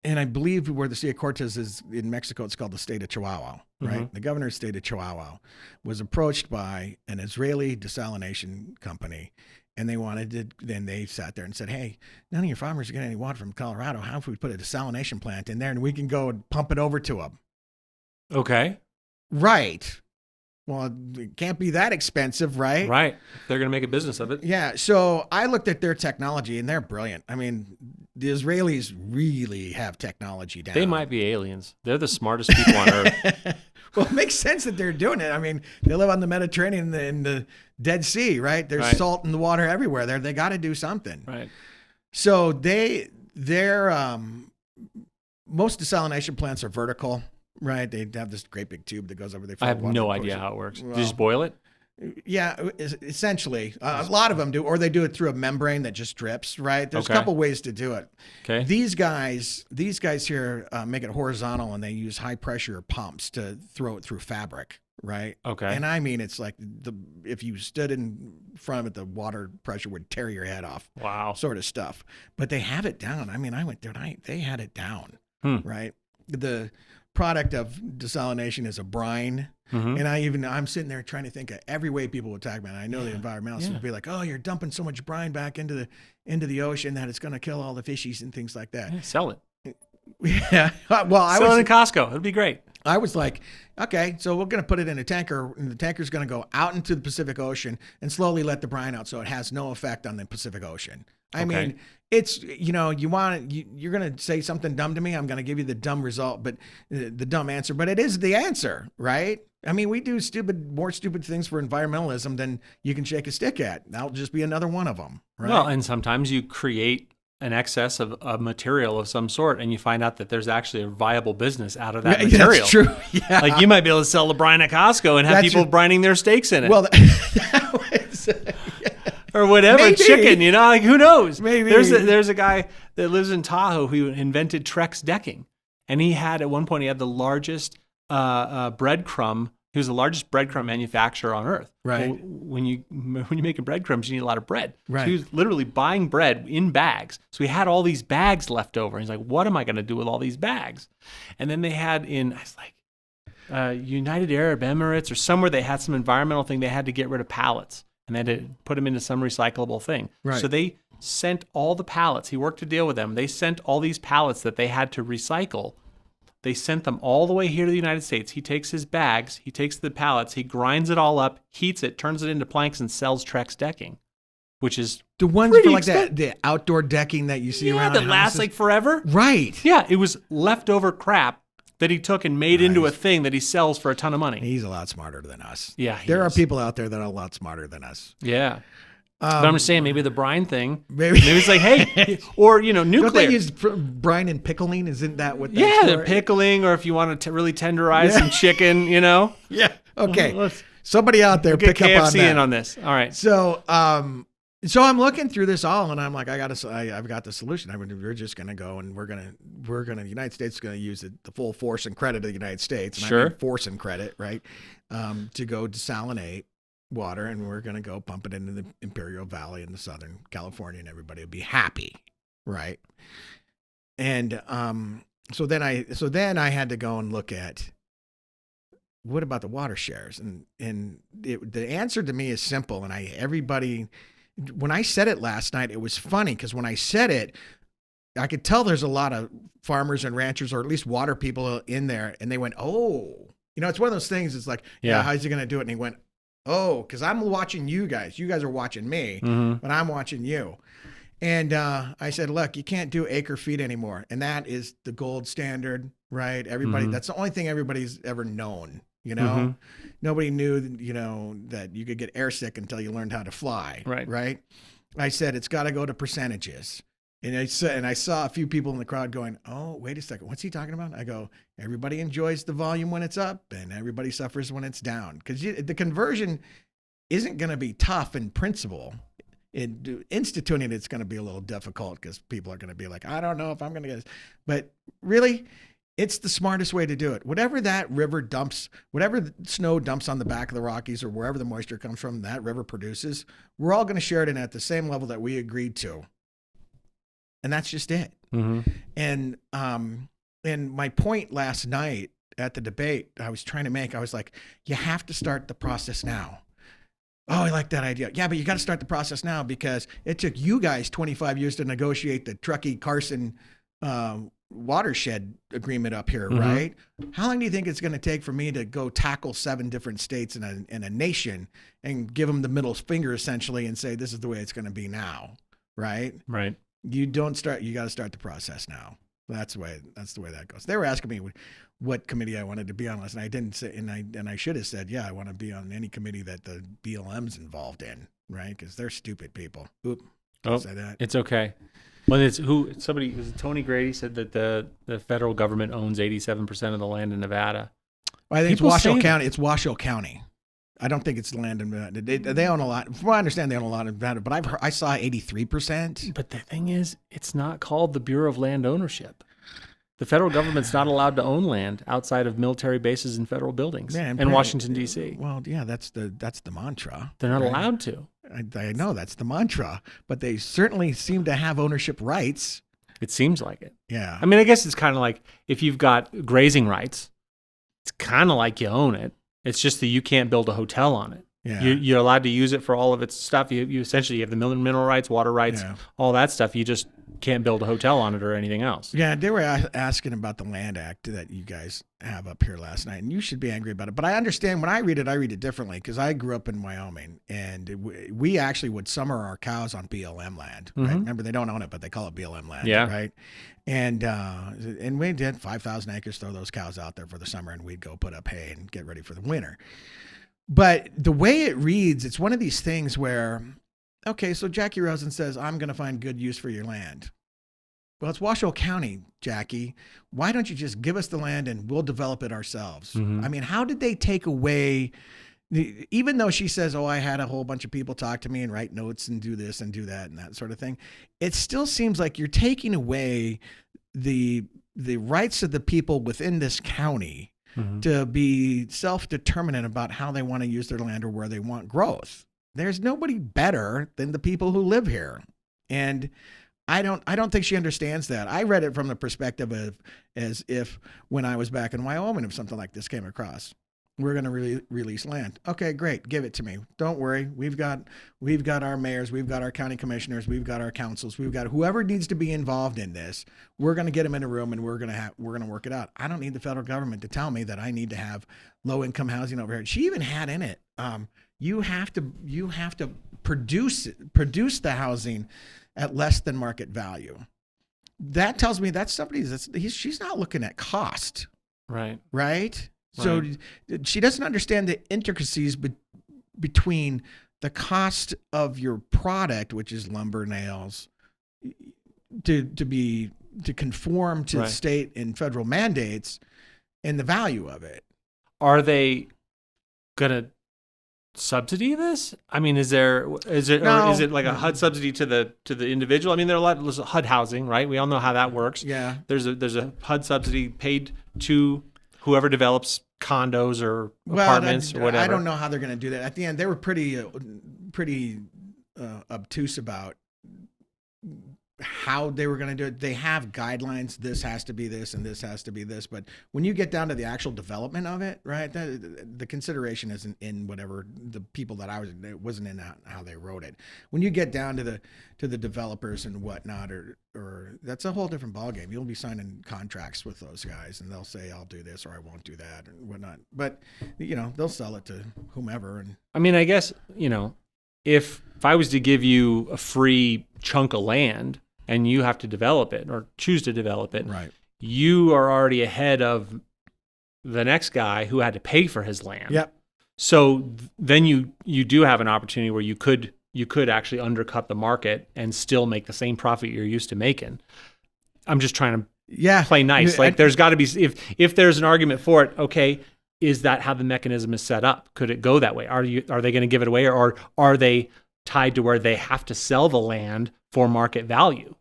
and I believe where the Sea of Cortez is in Mexico, it's called the state of Chihuahua, right? Mm-hmm. The governor of the state of Chihuahua was approached by an Israeli desalination company. And then they sat there and said, "Hey, none of your farmers are getting any water from Colorado. How if we put a desalination plant in there and we can go and pump it over to them?" Okay. Right. Well, it can't be that expensive, right? Right. They're going to make a business of it. Yeah. So I looked at their technology, and they're brilliant. I mean, the Israelis really have technology down. They might be aliens. They're the smartest people on earth. Well, it makes sense that they're doing it. I mean, they live on the Mediterranean and the Dead Sea, right? There's salt in the water everywhere. They got to do something. Right. So their most desalination plants are vertical, right? They have this great big tube that goes over there. I have no idea how it works. Well, do you just boil it? Yeah, essentially. A lot of them do, or they do it through a membrane that just drips, right? There's a couple ways to do it. Okay. These guys here make it horizontal, and they use high pressure pumps to throw it through fabric, right? Okay. And I mean, it's like if you stood in front of it, the water pressure would tear your head off. Wow. Sort of stuff. But they have it down. I mean, I went there and they had it down, right? The product of desalination is a brine. And I'm sitting there trying to think of every way people would talk about it. I know the environmentalists would be like, oh, you're dumping so much brine back into the ocean that it's going to kill all the fishies and things like that. Yeah, sell it. Yeah. Well, sell it in Costco. It'd be great. I was like, okay, so we're going to put it in a tanker, and the tanker's going to go out into the Pacific Ocean and slowly let the brine out so it has no effect on the Pacific Ocean. I mean, it's, you're going to say something dumb to me. I'm going to give you the dumb result, but the dumb answer, but it is the answer, right? I mean, we do more stupid things for environmentalism than you can shake a stick at. That'll just be another one of them, right? Well, and sometimes you create an excess of a material of some sort, and you find out that there's actually a viable business out of that material. That's true. Yeah. Like you might be able to sell the brine at Costco and have people brining their steaks in it. Well, that was, or whatever, maybe. chicken, like who knows? Maybe. There's a guy that lives in Tahoe who invented Trex decking. And at one point, he had the largest breadcrumb. He was the largest breadcrumb manufacturer on earth. Right. Well, when you make breadcrumbs, you need a lot of bread. Right. So he was literally buying bread in bags. So he had all these bags left over. He's like, what am I going to do with all these bags? And then they had United Arab Emirates or somewhere, they had some environmental thing. They had to get rid of pallets and they had to put them into some recyclable thing. Right. So they sent all the pallets. He worked to deal with them. They sent all these pallets that they had to recycle. They sent them all the way here to the United States. He takes his bags, he takes the pallets, he grinds it all up, heats it, turns it into planks, and sells Trex decking, which is the ones for like that, the outdoor decking that you see around that lasts like forever. Right. Yeah, it was leftover crap that he took and made into a thing that he sells for a ton of money. He's a lot smarter than us. Yeah, there are people out there that are a lot smarter than us. Yeah. But I'm just saying, maybe the brine thing. Maybe it's like, hey, or nuclear. Don't they use brine and pickling? Isn't that what? They're pickling, or if you want to really tenderize some chicken, Yeah. Okay. Somebody out there pick KFC up on that. in on this. All right. So, so I'm looking through this all, and I'm like, I've got the solution. We're just gonna go, and the United States is gonna use the full force and credit of the United States. And sure. I mean force and credit, right? To go desalinate water, and we're going to go pump it into the Imperial Valley in the Southern California, and everybody will be happy, right? And so then I had to go and look at what about the water shares, and the answer to me is simple. And when I said it last night, it was funny because when I said it, I could tell there's a lot of farmers and ranchers, or at least water people in there, and they went, oh, it's one of those things. It's like, yeah, how's he going to do it? And he went, oh, because I'm watching you guys. You guys are watching me, but I'm watching you. And I said, look, you can't do acre feet anymore. And that is the gold standard, right? Everybody, that's the only thing everybody's ever known, Nobody knew, that you could get airsick until you learned how to fly, right? I said, it's got to go to percentages. And I saw a few people in the crowd going, oh, wait a second, what's he talking about? I go, everybody enjoys the volume when it's up and everybody suffers when it's down. Because the conversion isn't going to be tough in principle. Instituting it's going to be a little difficult because people are going to be like, I don't know if I'm going to get this. But really, it's the smartest way to do it. Whatever that river dumps, whatever the snow dumps on the back of the Rockies or wherever the moisture comes from, that river produces, we're all going to share it in at the same level that we agreed to. And that's just it. And my point last night at the debate I was trying to make, I was like, you have to start the process now. Oh, I like that idea. Yeah, but you got to start the process now because it took you guys 25 years to negotiate the Truckee-Carson watershed agreement up here, right? How long do you think it's going to take for me to go tackle 7 different states in a nation and give them the middle finger essentially and say, this is the way it's going to be now, right? Right. You got to start the process now. That's the way that goes. They were asking me what committee I wanted to be on last night. I didn't say, and I should have said, yeah, I want to be on any committee that the BLM's involved in, right? Because they're stupid people. Say that. It's okay. Well, was it Tony Grady said that the federal government owns 87% of the land in Nevada. Well, I think it's Washoe County. It's Washoe County. I don't think it's land in Nevada. They own a lot. From what I understand, they own a lot in Nevada, but I saw 83%. But the thing is, it's not called the Bureau of Land Ownership. The federal government's not allowed to own land outside of military bases and federal buildings in Washington, D.C. Well, yeah, that's the mantra. They're not right? allowed to. I know that's the mantra, but they certainly seem to have ownership rights. It seems like it. Yeah. I mean, I guess it's kind of like if you've got grazing rights, it's kind of like you own it. It's just that you can't build a hotel on it. Yeah. You're allowed to use it for all of its stuff. You essentially have the mineral rights, water rights, all that stuff. You just can't build a hotel on it or anything else. Yeah, they were asking about the Land Act that you guys have up here last night, and you should be angry about it. But I understand when I read it differently because I grew up in Wyoming, and we actually would summer our cows on BLM land. Right? Remember, they don't own it, but they call it BLM land. Yeah. Right. And we did 5,000 acres, throw those cows out there for the summer, and we'd go put up hay and get ready for the winter. But the way it reads, it's one of these things where, okay, so Jackie Rosen says, I'm going to find good use for your land. Well, it's Washoe County, Jackie. Why don't you just give us the land and we'll develop it ourselves? I mean, how did they take away, even though she says, oh, I had a whole bunch of people talk to me and write notes and do this and do that and that sort of thing. It still seems like you're taking away the rights of the people within this county to be self-determinant about how they want to use their land or where they want growth. There's nobody better than the people who live here. And I don't think she understands that. I read it from the perspective of as if when I was back in Wyoming, if something like this came across, we're going to release land. Okay, great. Give it to me. Don't worry. We've got our mayors. We've got our county commissioners. We've got our councils. We've got whoever needs to be involved in this. We're going to get them in a room and we're going to work it out. I don't need the federal government to tell me that I need to have low income housing over here. She even had in it. You have to produce the housing at less than market value. That tells me that's she's not looking at cost. Right. Right. So she doesn't understand the intricacies between the cost of your product, which is lumber, nails, to conform to state and federal mandates, and the value of it. Are they gonna subsidy this? I mean, is it like a HUD subsidy to the individual? I mean, there are a lot of HUD housing, right? We all know how that works. Yeah. There's a HUD subsidy paid to whoever develops condos or apartments or whatever. I don't know how they're going to do that. At the end, they were pretty obtuse about how they were going to do it. They have guidelines. This has to be this and this has to be this. But when you get down to the actual development of it, right, the consideration isn't in whatever the people that it wasn't in how they wrote it. When you get down to the developers and whatnot, or that's a whole different ballgame. You'll be signing contracts with those guys and they'll say, I'll do this or I won't do that or whatnot. But, they'll sell it to whomever. And I mean, I guess, if I was to give you a free chunk of land and you have to develop it or choose to develop it, right, you are already ahead of the next guy who had to pay for his land. Yep. So then you do have an opportunity where you could actually undercut the market and still make the same profit you're used to making. I'm just trying to play nice. Like there's got to be, if there's an argument for it, okay, is that how the mechanism is set up? Could it go that way? Are they going to give it away, or are they tied to where they have to sell the land for market value?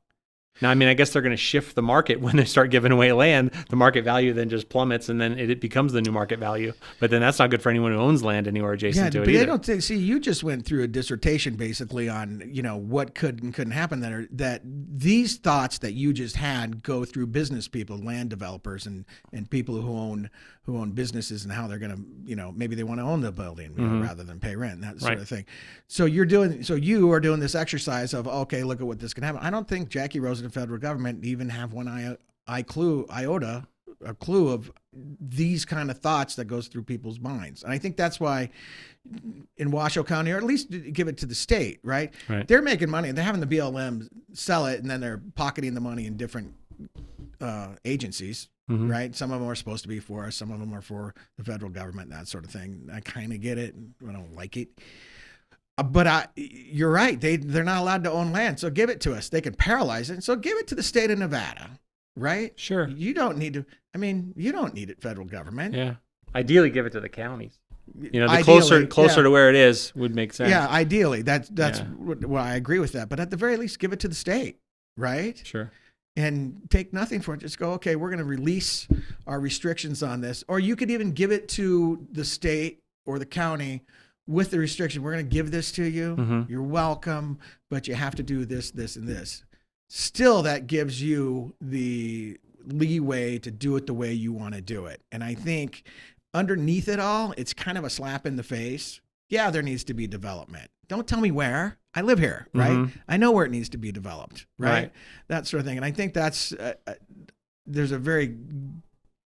Now, I mean, I guess they're going to shift the market when they start giving away land. The market value then just plummets, and then it becomes the new market value. But then that's not good for anyone who owns land anywhere adjacent to it either. But I don't think. See, you just went through a dissertation basically on what could and couldn't happen. That these thoughts that you just had go through business people, land developers, and people who own businesses and how they're going to maybe they want to own the building rather than pay rent and that sort of thing. So you are doing this exercise of okay, look at what this can happen. I don't think Jackie Rosen and federal government even have one iota a clue of these kind of thoughts that goes through people's minds. And I think that's why in Washoe County, or at least give it to the state, right? They're making money and they're having the BLM sell it, and then they're pocketing the money in different agencies, right? Some of them are supposed to be for us. Some of them are for the federal government, that sort of thing. I kind of get it. I don't like it. But you're right. They're not allowed to own land. So give it to us. They can paralyze it. So give it to the state of Nevada, right? Sure. You don't need to. I mean, you don't need it, federal government. Yeah. Ideally, give it to the counties. The closer to where it is would make sense. Yeah, ideally. That's well, I agree with that. But at the very least, give it to the state, right? Sure. and take nothing for it. Just go, okay, we're going to release our restrictions on this. Or you could even give it to the state or the county with the restriction. We're going to give this to you. Mm-hmm. You're welcome, but you have to do this, this, and this. Still, that gives you the leeway to do it the way you want to do it. And I think underneath it all, it's kind of a slap in the face. Yeah, there needs to be development. Don't tell me where. I live here, right? Mm-hmm. I know where it needs to be developed, right? Right. That sort of thing. And I think that's there's a very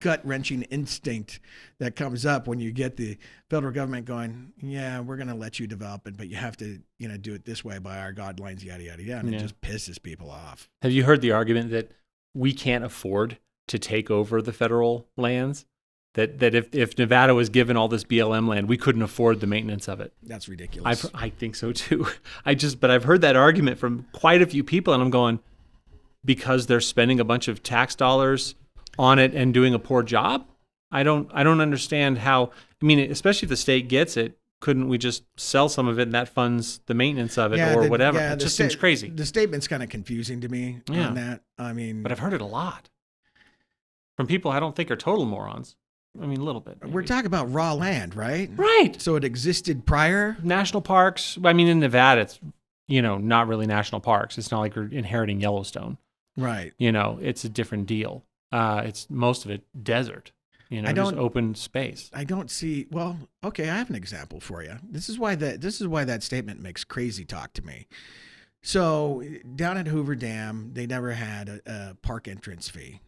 gut-wrenching instinct that comes up when you get the federal government going, yeah, we're going to let you develop it, but you have to, do it this way by our guidelines, yada, yada, yada. And it just pisses people off. Have you heard the argument that we can't afford to take over the federal lands? That if Nevada was given all this BLM land, we couldn't afford the maintenance of it. That's ridiculous. I think so too. But I've heard that argument from quite a few people, and I'm going, because they're spending a bunch of tax dollars on it and doing a poor job? I don't understand how. I mean, especially if the state gets it, couldn't we just sell some of it and that funds the maintenance of it or whatever? It just seems crazy. The statement's kind of confusing to me on that. I mean, but I've heard it a lot from people I don't think are total morons. I mean, a little bit. Maybe. We're talking about raw land, right? Right. So it existed prior? National parks. I mean, in Nevada, it's, not really national parks. It's not like we're inheriting Yellowstone. Right. It's a different deal. It's most of it desert, just open space. I don't see, well, okay, I have an example for you. This is why that statement makes crazy talk to me. So down at Hoover Dam, they never had a park entrance fee.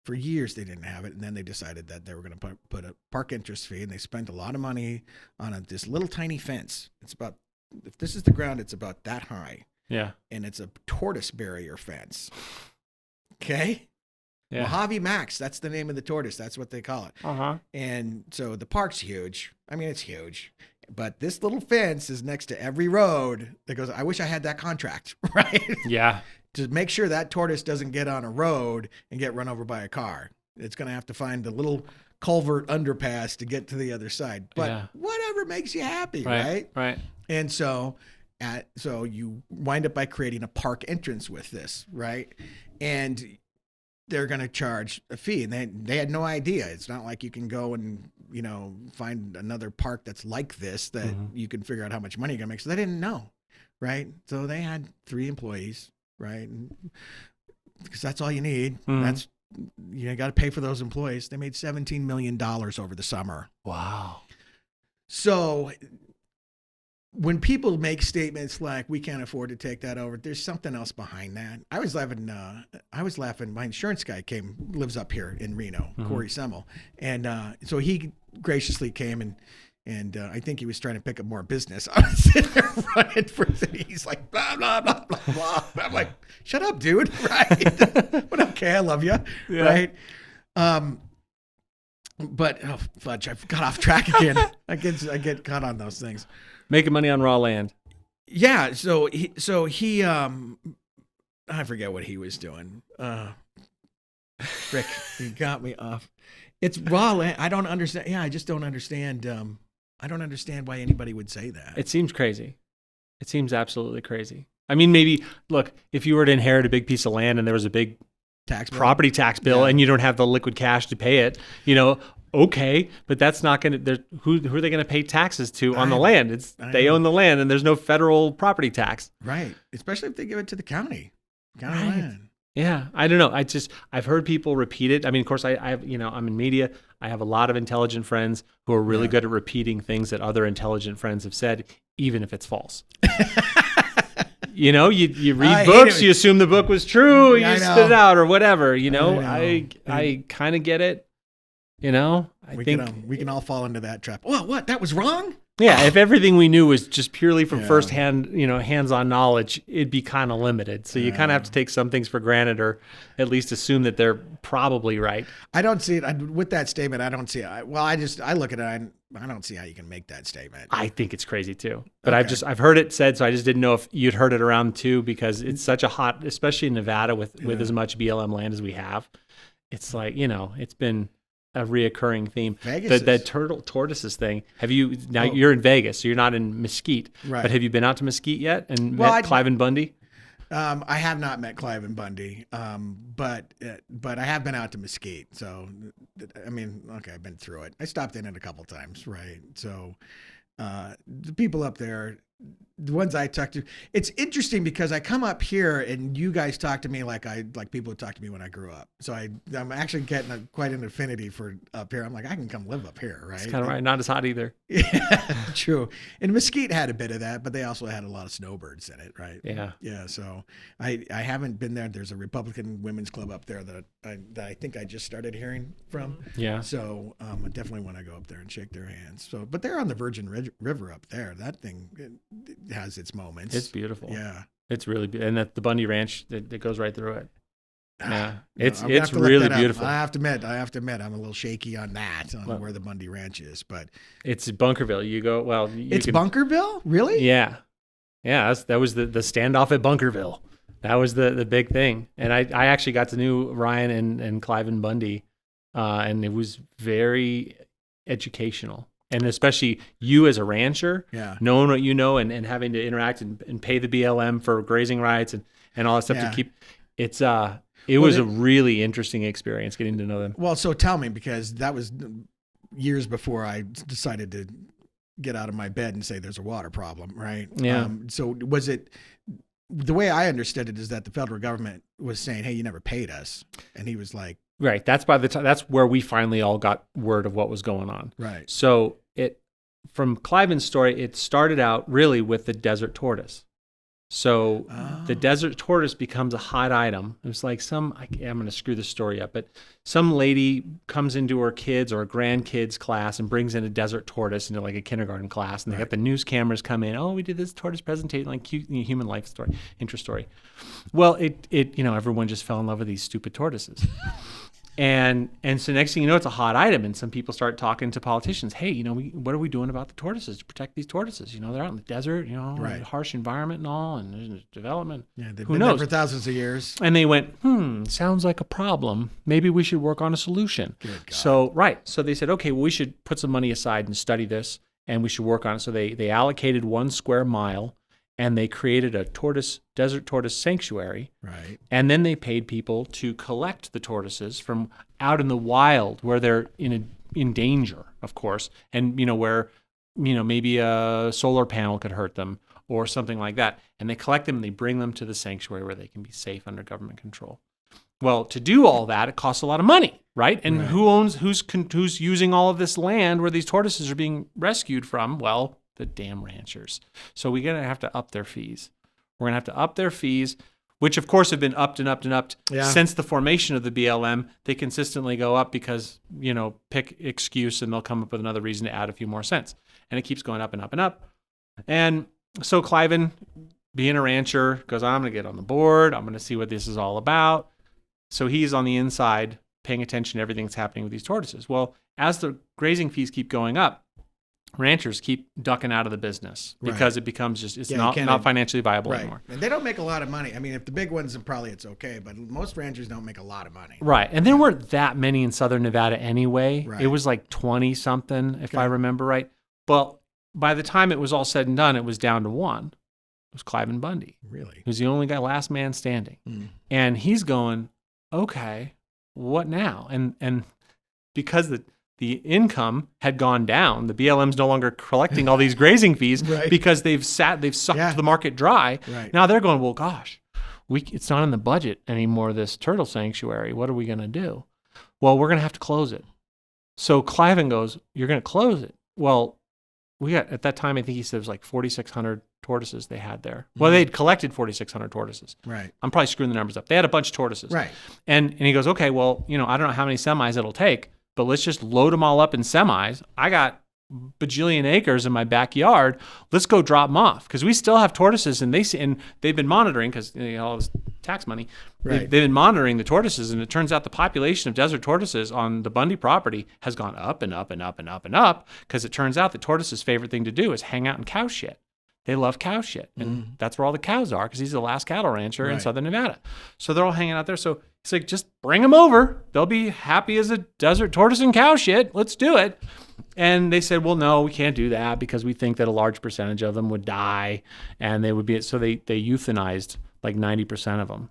For years, they didn't have it, and then they decided that they were going to put a park entrance fee, and they spent a lot of money on this little tiny fence. It's about, if this is the ground, it's about that high. Yeah. And it's a tortoise barrier fence. Okay? Yeah. Mojave Max, that's the name of the tortoise. That's what they call it. Uh-huh. And so the park's huge. I mean, it's huge. But this little fence is next to every road that goes, I wish I had that contract, right? Yeah. To make sure that tortoise doesn't get on a road and get run over by a car. It's going to have to find the little culvert underpass to get to the other side. But whatever makes you happy, right? Right. And so you wind up by creating a park entrance with this, right? And they're going to charge a fee. And they had no idea. It's not like you can go and, find another park that's like this that you can figure out how much money you're going to make. So they didn't know, right? So they had 3 employees. Right, because that's all you need. That's you got to pay for those employees. They made $17 million over the summer. Wow. So when people make statements like "we can't afford to take that over," there's something else behind that. I was laughing. My insurance guy lives up here in Reno, Corey Semmel, and so he graciously came and I think he was trying to pick up more business. I was sitting there running for city. He's like, blah, blah, blah, blah, blah. I'm like, shut up, dude. Right. But okay, I love you. Yeah. Right. But, oh, fudge, I got off track again. I get caught on those things. Making money on raw land. Yeah. So he I forget what he was doing. Rick, he got me off. It's raw land. I don't understand. Yeah, I just don't understand. I don't understand why anybody would say that. It seems crazy. It seems absolutely crazy. I mean, maybe, look, if you were to inherit a big piece of land and there was a big property tax bill and you don't have the liquid cash to pay it, okay, but that's not going to, who are they going to pay taxes to on the land? They own the land and there's no federal property tax. Right. Especially if they give it to the county land. Yeah, I don't know. I've heard people repeat it. I mean, of course, I have, I'm in media. I have a lot of intelligent friends who are really good at repeating things that other intelligent friends have said, even if it's false. You read books, you assume the book was true, you spit it out or whatever. I kind of get it. I think we can all fall into that trap. Well, what? That was wrong? Yeah, if everything we knew was just purely from firsthand, hands-on knowledge, it'd be kind of limited. So you kind of have to take some things for granted, or at least assume that they're probably right. I don't see it with that statement. I don't see it. I look at it. I don't see how you can make that statement. I think it's crazy too. But I've heard it said, so I just didn't know if you'd heard it around too, because it's such a hot, especially in Nevada with as much BLM land as we have. It's like, it's been a reoccurring theme. That tortoises thing. Have you you're in Vegas, so you're not in Mesquite. Right. But have you been out to Mesquite yet and met Clive and Bundy? I have not met Clive and Bundy, but I have been out to Mesquite. So, I mean, okay, I've been through it. I stopped in it a couple times, right? So, the people up there, the ones I talk to, it's interesting because I come up here and you guys talk to me like people would talk to me when I grew up. So I'm actually getting quite an affinity for up here. I'm like, I can come live up here, right? It's kind of right. Not as hot either. Yeah, true. And Mesquite had a bit of that, but they also had a lot of snowbirds in it, right? Yeah. Yeah. So I haven't been there. There's a Republican women's club up there that I think I just started hearing from. Yeah. So I definitely want to go up there and shake their hands. So, but they're on the Virgin River up there. That thing it has its moments. It's beautiful. Yeah. It's really beautiful. And that the Bundy Ranch that goes right through it. Yeah. No, it's really beautiful. I have to admit, I'm a little shaky on that, where the Bundy Ranch is, but it's Bunkerville. You go, well, it's Bunkerville? Really? Yeah. Yeah. That was the standoff at Bunkerville. That was the big thing. And I actually got to know Ryan and Clive and Bundy. And it was very educational. And especially you as a rancher, knowing what you know and having to interact and pay the BLM for grazing rights and all that stuff to keep it was a really interesting experience getting to know them. Well, so tell me, because that was years before I decided to get out of my bed and say there's a water problem, right? Yeah. So was it, the way I understood it is that the federal government was saying, hey, you never paid us. And he was like, right. That's that's where we finally all got word of what was going on. Right. So from Cliven's story, it started out really with the desert tortoise. So the desert tortoise becomes a hot item. It's like I'm going to screw this story up, but some lady comes into her kids or grandkids class and brings in a desert tortoise into like a kindergarten class, and they got the news cameras come in. Oh, we did this tortoise presentation, like cute human life story, interest story. Well, it everyone just fell in love with these stupid tortoises. And so next thing you know, it's a hot item, and some people start talking to politicians. Hey, what are we doing about the tortoises to protect these tortoises? They're out in the desert, harsh environment and all, and there's development. Yeah, they've Who been knows? there for thousands of years. And they went, sounds like a problem. Maybe we should work on a solution. Good God. So they said, okay, well, we should put some money aside and study this, and we should work on it. So they allocated 1 square mile. And they created a desert tortoise sanctuary. Right. And then they paid people to collect the tortoises from out in the wild where they're in danger, of course, and where maybe a solar panel could hurt them or something like that. And they collect them and they bring them to the sanctuary where they can be safe under government control. Well, to do all that, it costs a lot of money, right? And who's using all of this land where these tortoises are being rescued from? Well, the damn ranchers. So we're going to have to up their fees. We're going to have to up their fees, which of course have been upped and upped and upped since the formation of the BLM. They consistently go up because, pick excuse and they'll come up with another reason to add a few more cents. And it keeps going up and up and up. And so Cliven, being a rancher, goes, I'm going to get on the board. I'm going to see what this is all about. So he's on the inside paying attention to everything that's happening with these tortoises. Well, as the grazing fees keep going up, ranchers keep ducking out of the business because it becomes it's not financially viable anymore. And they don't make a lot of money. I mean, if the big ones, then probably it's okay, but most ranchers don't make a lot of money. Right. And there weren't that many in Southern Nevada anyway. Right. It was like 20 something, if I remember right. But by the time it was all said and done, it was down to one. It was Clive and Bundy. Really? He was the only guy, last man standing. And he's going, okay, what now? And because the income had gone down. The BLM's no longer collecting all these grazing fees because they've sucked the market dry. Right. Now they're going, well, gosh, it's not in the budget anymore, this turtle sanctuary. What are we going to do? Well, we're going to have to close it. So Cliven goes, you're going to close it? Well, we got, at that time, I think he said it was like 4,600 tortoises they had there. Well, they'd collected 4,600 tortoises. Right. I'm probably screwing the numbers up. They had a bunch of tortoises. Right. And he goes, okay, well, I don't know how many semis it'll take, but let's just load them all up in semis. I got bajillion acres in my backyard. Let's go drop them off because we still have tortoises, and they've been monitoring because all this tax money. Right. They've been monitoring the tortoises, and it turns out the population of desert tortoises on the Bundy property has gone up and up and up and up and up because it turns out the tortoises' favorite thing to do is hang out in cow shit. They love cow shit, and that's where all the cows are because he's the last cattle rancher in Southern Nevada. So they're all hanging out there. So he's like, just bring them over. They'll be happy as a desert tortoise and cow shit. Let's do it. And they said, well, no, we can't do that because we think that a large percentage of them would die, and they would be. So they euthanized like 90% of them.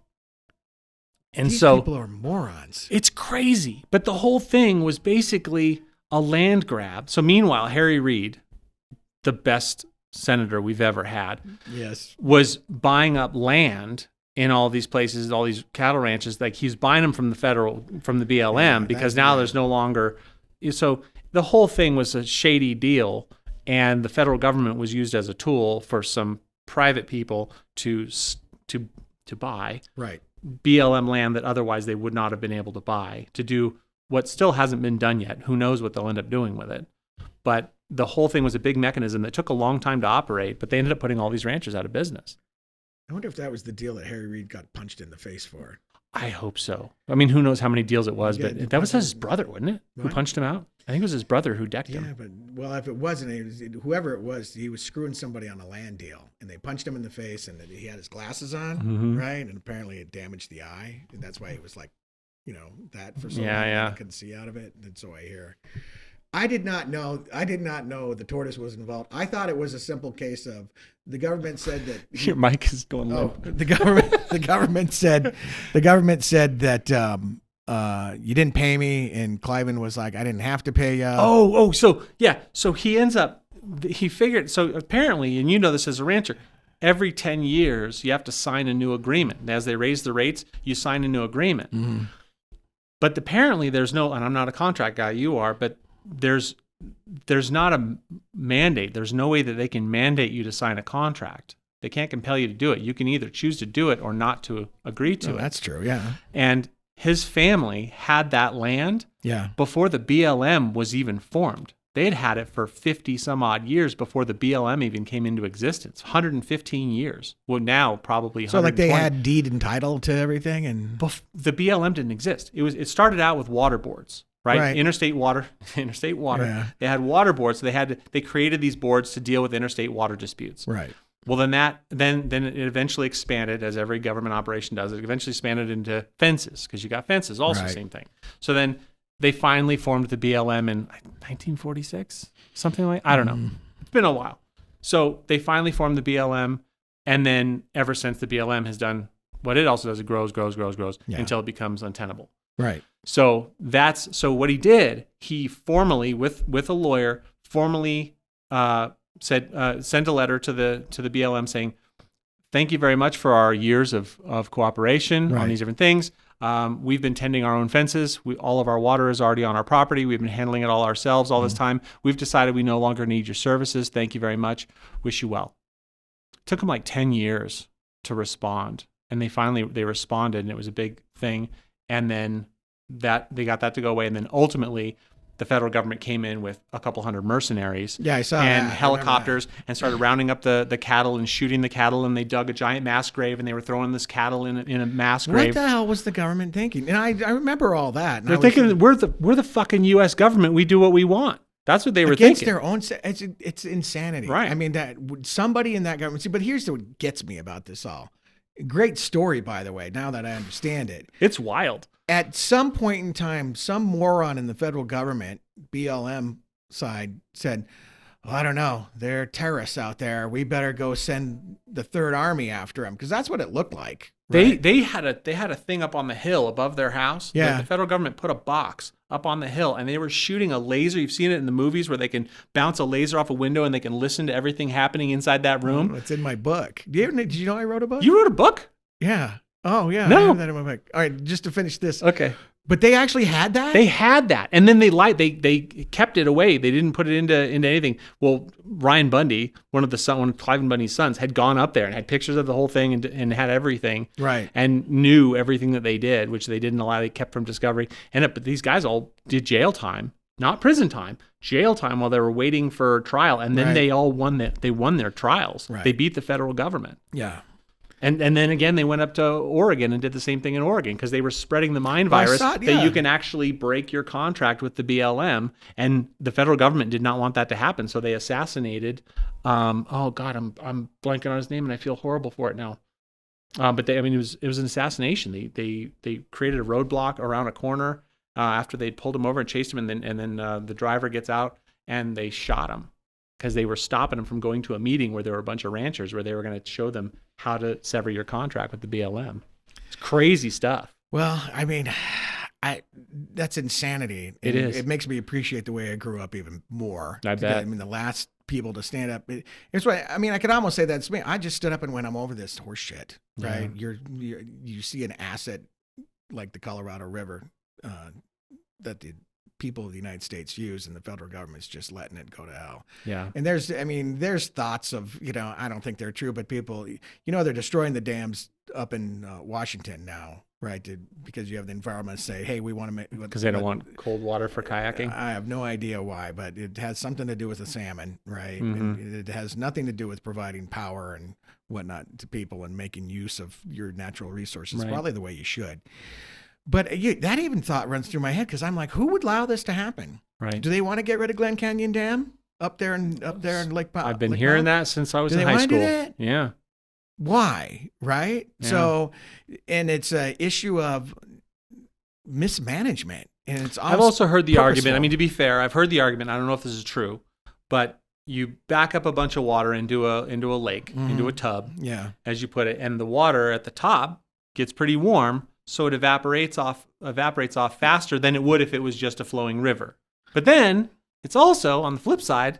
And These so people are morons. it's crazy. But the whole thing was basically a land grab. So meanwhile, Harry Reid, the best senator we've ever had, Yes. was buying up land in all these places, all these cattle ranches. Like he's buying them from the BLM because now there's no longer. So the whole thing was a shady deal, and the federal government was used as a tool for some private people to buy Right. BLM land that otherwise they would not have been able to buy, to do what still hasn't been done yet. Who knows what they'll end up doing with it. But the whole thing was a big mechanism that took a long time to operate, but they ended up putting all these ranchers out of business. I wonder if that was the deal that Harry Reid got punched in the face for. I hope so. I mean, who knows how many deals it was, Yeah, but that was his brother, wasn't it? Who What? punched him out? I think it was his brother who decked Yeah, him. but well, if it wasn't, whoever it was, he was screwing somebody on a land deal, and they punched him in the face, and he had his glasses on, Mhm. right? And apparently it damaged the eye, and that's why he was like, that for so Yeah, long. yeah. He couldn't see out of it, and so I hear. I did not know the tortoise was involved. I thought it was a simple case of the government said that. Your mic is going low. The government said that you didn't pay me, and Cliven was like, I didn't have to pay you. So he ends up, he figured, so apparently, and you know this as a rancher, every 10 years you have to sign a new agreement. And as they raise the rates, you sign a new agreement. Mm-hmm. But apparently there's no, and I'm not a contract guy, you are, but there's not a mandate. There's no way that they can mandate you to sign a contract. They can't compel you to do it. You can either choose to do it or not to agree to it. That's true, yeah. And his family had that land before the BLM was even formed. They'd had it for 50 some odd years before the BLM even came into existence. 115 years. Well, now probably 120. So like they had deed and title to everything, and the BLM didn't exist. It started out with water boards, right? Interstate water. Yeah. They had water boards, so they created these boards to deal with interstate water disputes. Right. Well, then it eventually expanded, as every government operation does. It eventually expanded into fences, because you got fences, also same thing. So then they finally formed the BLM in 1946, something like, I don't know. It's been a while. So they finally formed the BLM, and then ever since, the BLM has done what it also does. It grows until it becomes untenable. Right. So what he did. He formally, with a lawyer, formally sent a letter to the BLM saying, thank you very much for our years of cooperation on these different things. We've been tending our own fences. All of our water is already on our property. We've been handling it all ourselves all this time. We've decided we no longer need your services. Thank you very much. Wish you well. It took them like 10 years to respond. And they responded, and it was a big thing. And then they got that to go away. And then ultimately, the federal government came in with a couple hundred mercenaries I saw and that. helicopters and started rounding up the cattle and shooting the cattle, and they dug a giant mass grave and they were throwing this cattle in a mass grave. What the hell was the government thinking? And I remember all that. And They're thinking we're the fucking U.S. government. We do what we want. That's what they were against thinking. their own. It's insanity. Right. I mean, that somebody in that government. See, but here's what gets me about this all. Great story, by the way. Now that I understand it, It's wild. at some point in time, some moron in the federal government, BLM side, said, well, I don't know, they're terrorists out there. We better go send the Third Army after them, because that's what it looked like. Right? They had a thing up on the hill above their house. Yeah. Where the federal government put a box up on the hill, and they were shooting a laser. You've seen it in the movies where they can bounce a laser off a window and they can listen to everything happening inside that room. It's in my book. Did you know I wrote a book? You wrote a book? Yeah. Oh, yeah. No. I have that in my book. All right, just to finish this. Okay. But they actually had that? They had that, and then they kept it away. They didn't put it into anything. Well, Ryan Bundy, one of Cliven Bundy's sons, had gone up there and had pictures of the whole thing and had everything, right? And knew everything that they did, which they didn't allow. They kept from discovery. But these guys all did jail time, not prison time, jail time while they were waiting for trial, and then they all won their trials. Right. They beat the federal government. Yeah. And then again, they went up to Oregon and did the same thing in Oregon, because they were spreading the mind virus that you can actually break your contract with the BLM, and the federal government did not want that to happen, so they assassinated. Oh God, I'm blanking on his name, and I feel horrible for it now. But it was an assassination. They created a roadblock around a corner after they'd pulled him over and chased him, and then the driver gets out and they shot him. because they were stopping them from going to a meeting where there were a bunch of ranchers where they were going to show them how to sever your contract with the BLM. It's crazy stuff. Well, I mean, that's insanity. It is. It makes me appreciate the way I grew up even more. I bet. I mean, the last people to stand up. It's right. I mean, I could almost say that's me. I just stood up and went, I'm over this horse shit, right? Yeah. You see an asset like the Colorado River that the people of the United States use, and the federal government's just letting it go to hell. Yeah. And there's thoughts of, I don't think they're true, but people, they're destroying the dams up in Washington now, right? Because you have the environment say, hey, we want to make, because they don't want cold water for kayaking. I have no idea why, but it has something to do with the salmon, right? And it has nothing to do with providing power and whatnot to people and making use of your natural resources. Right. Probably the way you should. But that even thought runs through my head, because I'm like, who would allow this to happen? Right. Do they want to get rid of Glen Canyon Dam up there in Lake Powell? I've been hearing that since I was in high want to school. do that? Yeah. Why? Right? Yeah. So, and it's an issue of mismanagement. And it's I've also heard the argument. I purposeful. mean, to be fair, I've heard the argument. I don't know if this is true, but you back up a bunch of water into a lake, into a tub, Yeah. as you put it, and the water at the top gets pretty warm, so it evaporates off faster than it would if it was just a flowing river. But then it's also, on the flip side,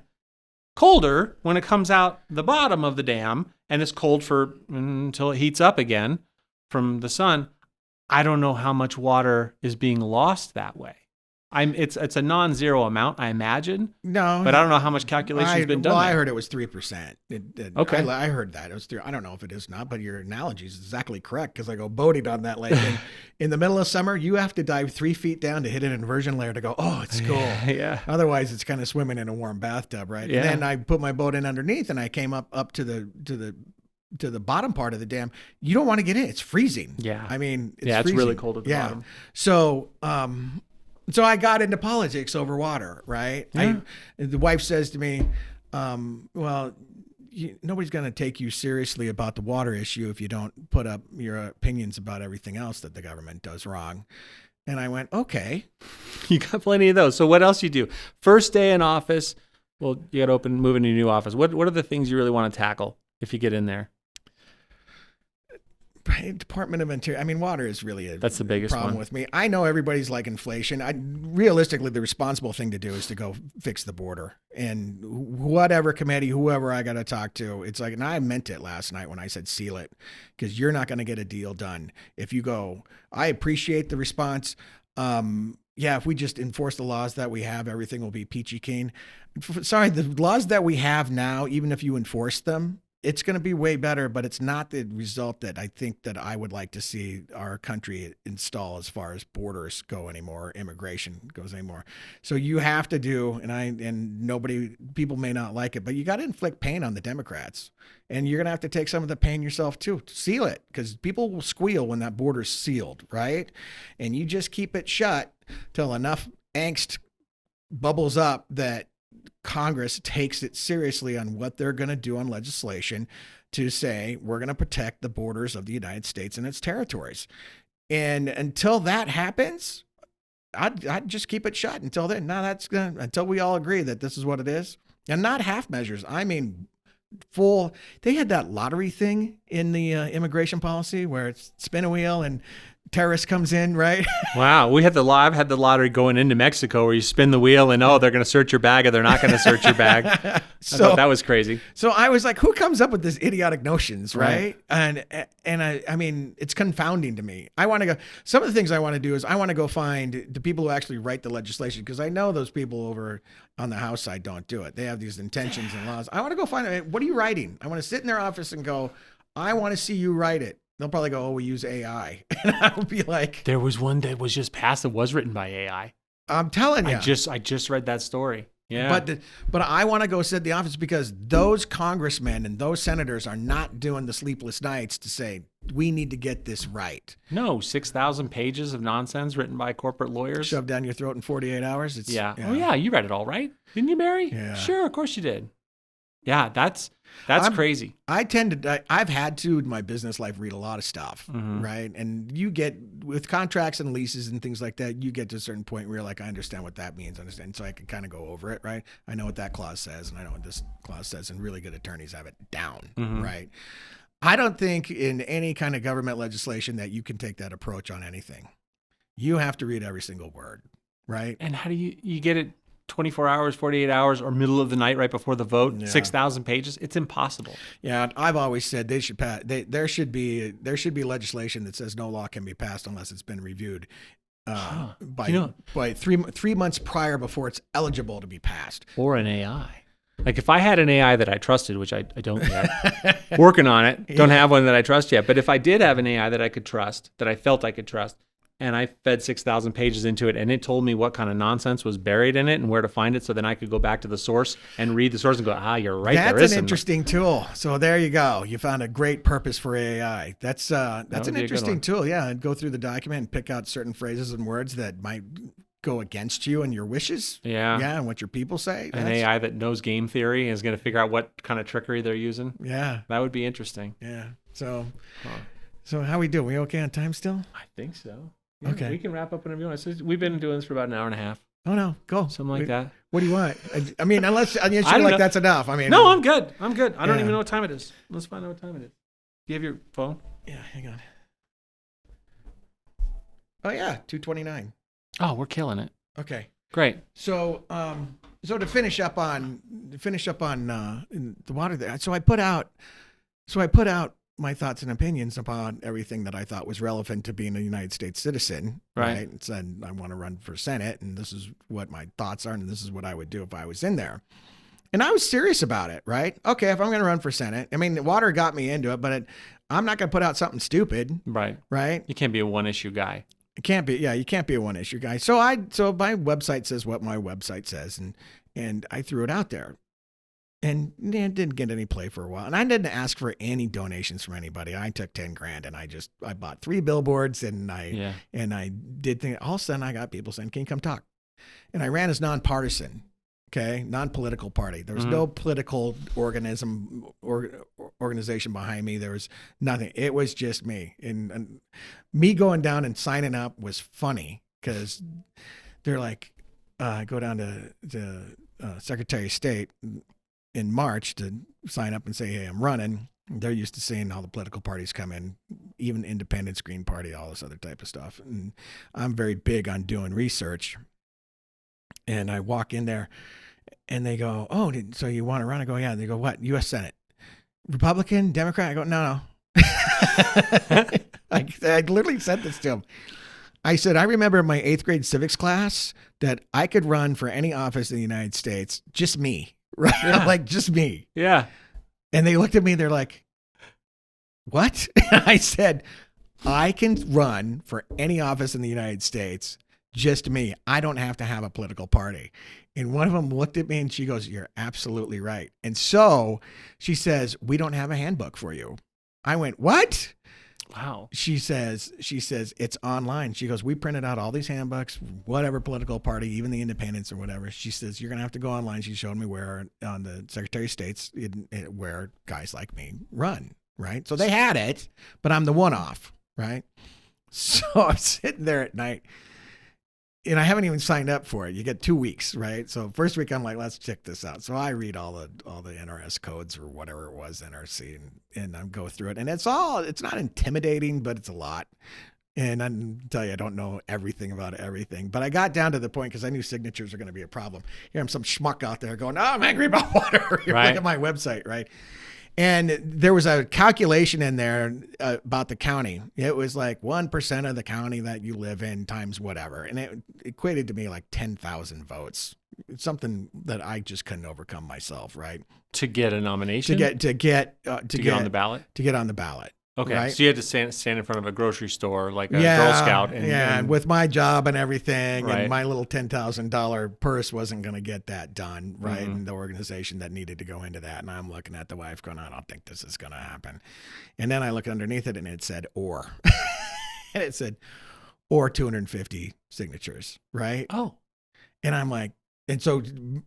colder when it comes out the bottom of the dam, and it's cold until it heats up again from the sun. I don't know how much water is being lost that way. It's a non-zero amount, I imagine. No, but I don't know how much calculation's been done. Well, there. I heard it was 3%. Okay. I heard that it was 3. I don't know if it is not, but your analogy is exactly correct, because I go boating on that lake. And in the middle of summer, you have to dive 3 feet down to hit an inversion layer to go, oh, it's cool. Yeah. Otherwise, it's kind of swimming in a warm bathtub, right? Yeah. And then I put my boat in underneath, and I came up to the bottom part of the dam. You don't want to get in; it's freezing. Yeah. I mean, it's it's freezing. really cold at the bottom. So I got into politics over water, right? Yeah. The wife says to me, well, nobody's going to take you seriously about the water issue if you don't put up your opinions about everything else that the government does wrong. And I went, okay. You got plenty of those. So what else you do? First day in office, well, you got to move into a new office. What are the things you really want to tackle if you get in there? Department of Interior. I mean, water is really That's the biggest problem one. with me. I know everybody's like inflation. Realistically, the responsible thing to do is to go fix the border. And whatever committee, whoever I got to talk to, it's like, and I meant it last night when I said seal it, because you're not going to get a deal done if you go. I appreciate the response. If we just enforce the laws that we have, everything will be peachy keen. Sorry, the laws that we have now, even if you enforce them, it's going to be way better, but it's not the result that I think that I would like to see our country install as far as borders go anymore, immigration goes anymore. So you have to do, people may not like it, but you got to inflict pain on the Democrats, and you're going to have to take some of the pain yourself too. Seal it, because people will squeal when that border's sealed, right? And you just keep it shut till enough angst bubbles up that Congress takes it seriously on what they're going to do on legislation to say we're going to protect the borders of the United States and its territories. And until that happens, I'd just keep it shut until then. Until we all agree that this is what it is, and not half measures. I mean, full. They had that lottery thing in the immigration policy where it's spin a wheel and terrorist comes in, right? Wow. I've had the lottery going into Mexico where you spin the wheel and, they're going to search your bag or they're not going to search your bag. I thought that was crazy. So I was like, who comes up with these idiotic notions, right? And I mean, it's confounding to me. I want to go, some of the things I want to do is I want to go find the people who actually write the legislation, because I know those people over on the House side don't do it. They have these intentions and laws. I want to go find, what are you writing? I want to sit in their office and go, I want to see you write it. They'll probably go, we use AI. And I'll be like, there was one that was just passed that was written by AI. I'm telling you. I just read that story. Yeah. But I want to go sit in the office, because those congressmen and those senators are not doing the sleepless nights to say, we need to get this right. No, 6,000 pages of nonsense written by corporate lawyers. Shoved down your throat in 48 hours. Yeah. Oh, yeah. You read it all, right? Didn't you, Barry? Yeah. Sure. Of course you did. Yeah, that's crazy. I've had to in my business life read a lot of stuff, Mm-hmm. right? And you get with contracts and leases and things like that, you get to a certain point where you're like, I understand what that means, so I can kind of go over it, right? I know what that clause says, and I know what this clause says, and really good attorneys have it down, Mm-hmm. right? I don't think in any kind of government legislation that you can take that approach on anything. You have to read every single word, right? And how do you get it 24 hours, 48 hours, or middle of the night right before the vote? Yeah. 6,000 pages? It's impossible. Yeah, I've always said they should pass. There should be legislation that says no law can be passed unless it's been reviewed by 3 months prior before it's eligible to be passed. Or an AI. Like if I had an AI that I trusted, which I don't yet, working on it, don't have one that I trust yet. But if I did have an AI that I could trust, that I felt I could trust, and I fed 6,000 pages into it, and it told me what kind of nonsense was buried in it and where to find it, so then I could go back to the source and read the source and go, you're right. That's an interesting tool. So there you go. You found a great purpose for AI. That's an interesting tool. Yeah, and go through the document and pick out certain phrases and words that might go against you and your wishes. Yeah. Yeah, and what your people say. An AI that knows game theory is going to figure out what kind of trickery they're using. Yeah. That would be interesting. Yeah. So how we do? We okay on time still? I think so. Yeah, okay. We can wrap up whenever you want. We've been doing this for about an hour and a half. Oh, no. Go. Something like that. What do you want? I mean, unless you're like, that's enough. I mean, no, I'm good. I don't even know what time it is. Let's find out what time it is. Do you have your phone? Yeah, hang on. Oh, yeah. 2:29. Oh, we're killing it. Okay. Great. So, to finish up on the water there. So I put out my thoughts and opinions upon everything that I thought was relevant to being a United States citizen. Right. And said, I want to run for Senate, and this is what my thoughts are, and this is what I would do if I was in there. And I was serious about it, right? Okay, if I'm going to run for Senate, I mean, the water got me into it, but I'm not going to put out something stupid. Right. Right. You can't be a one-issue guy. It can't be. Yeah, you can't be a one-issue guy. So my website says what my website says, and I threw it out there. And it didn't get any play for a while. And I didn't ask for any donations from anybody. I took $10,000 and I bought 3 billboards and I did things. All of a sudden I got people saying, can you come talk? And I ran as nonpartisan, okay? Non-political party. There was no political organization behind me. There was nothing. It was just me. And me going down and signing up was funny because they're like, go down to Secretary of State in March to sign up and say, hey, I'm running. They're used to seeing all the political parties come in, even Independence, Green Party, all this other type of stuff. And I'm very big on doing research. And I walk in there and they go, oh, so you want to run? I go, yeah. They go, what? U.S. Senate. Republican, Democrat? I go, no. I literally said this to him. I said, I remember in my 8th grade civics class that I could run for any office in the United States, just me. Right? Yeah. Like, just me. Yeah. And they looked at me, they're like, what? I said, I can run for any office in the United States, just me. I don't have to have a political party. And one of them looked at me and she goes, you're absolutely right. And so she says, we don't have a handbook for you. I went, what? Wow. She says, it's online. She goes, we printed out all these handbooks, whatever political party, even the independents or whatever. She says, you're going to have to go online. She showed me where on the Secretary of State's where guys like me run. Right. So they had it, but I'm the one-off. Right. So I'm sitting there at night and I haven't even signed up for it. You get 2 weeks. Right. So first week I'm like, let's check this out. So I read all the NRS codes or whatever it was, NRC, and I go through it. And it's not intimidating, but it's a lot. And I tell you, I don't know everything about everything, but I got down to the point because I knew signatures are going to be a problem. Here I'm some schmuck out there going, oh, I'm angry about water. Right. Look at my website. Right. And there was a calculation in there about the county. It was like 1% of the county that you live in times whatever. And it equated to me like 10,000 votes. It's something that I just couldn't overcome myself, right? To get a nomination? To get on the ballot? To get on the ballot. Okay, right? so you had to stand in front of a grocery store like a Girl Scout. And with my job and everything, right. And my little $10,000 purse wasn't going to get that done, right? Mm-hmm. And the organization that needed to go into that. And I'm looking at the wife going, I don't think this is going to happen. And then I look underneath it and it said, or. And it said, or 250 signatures, right? Oh. And I'm like, And so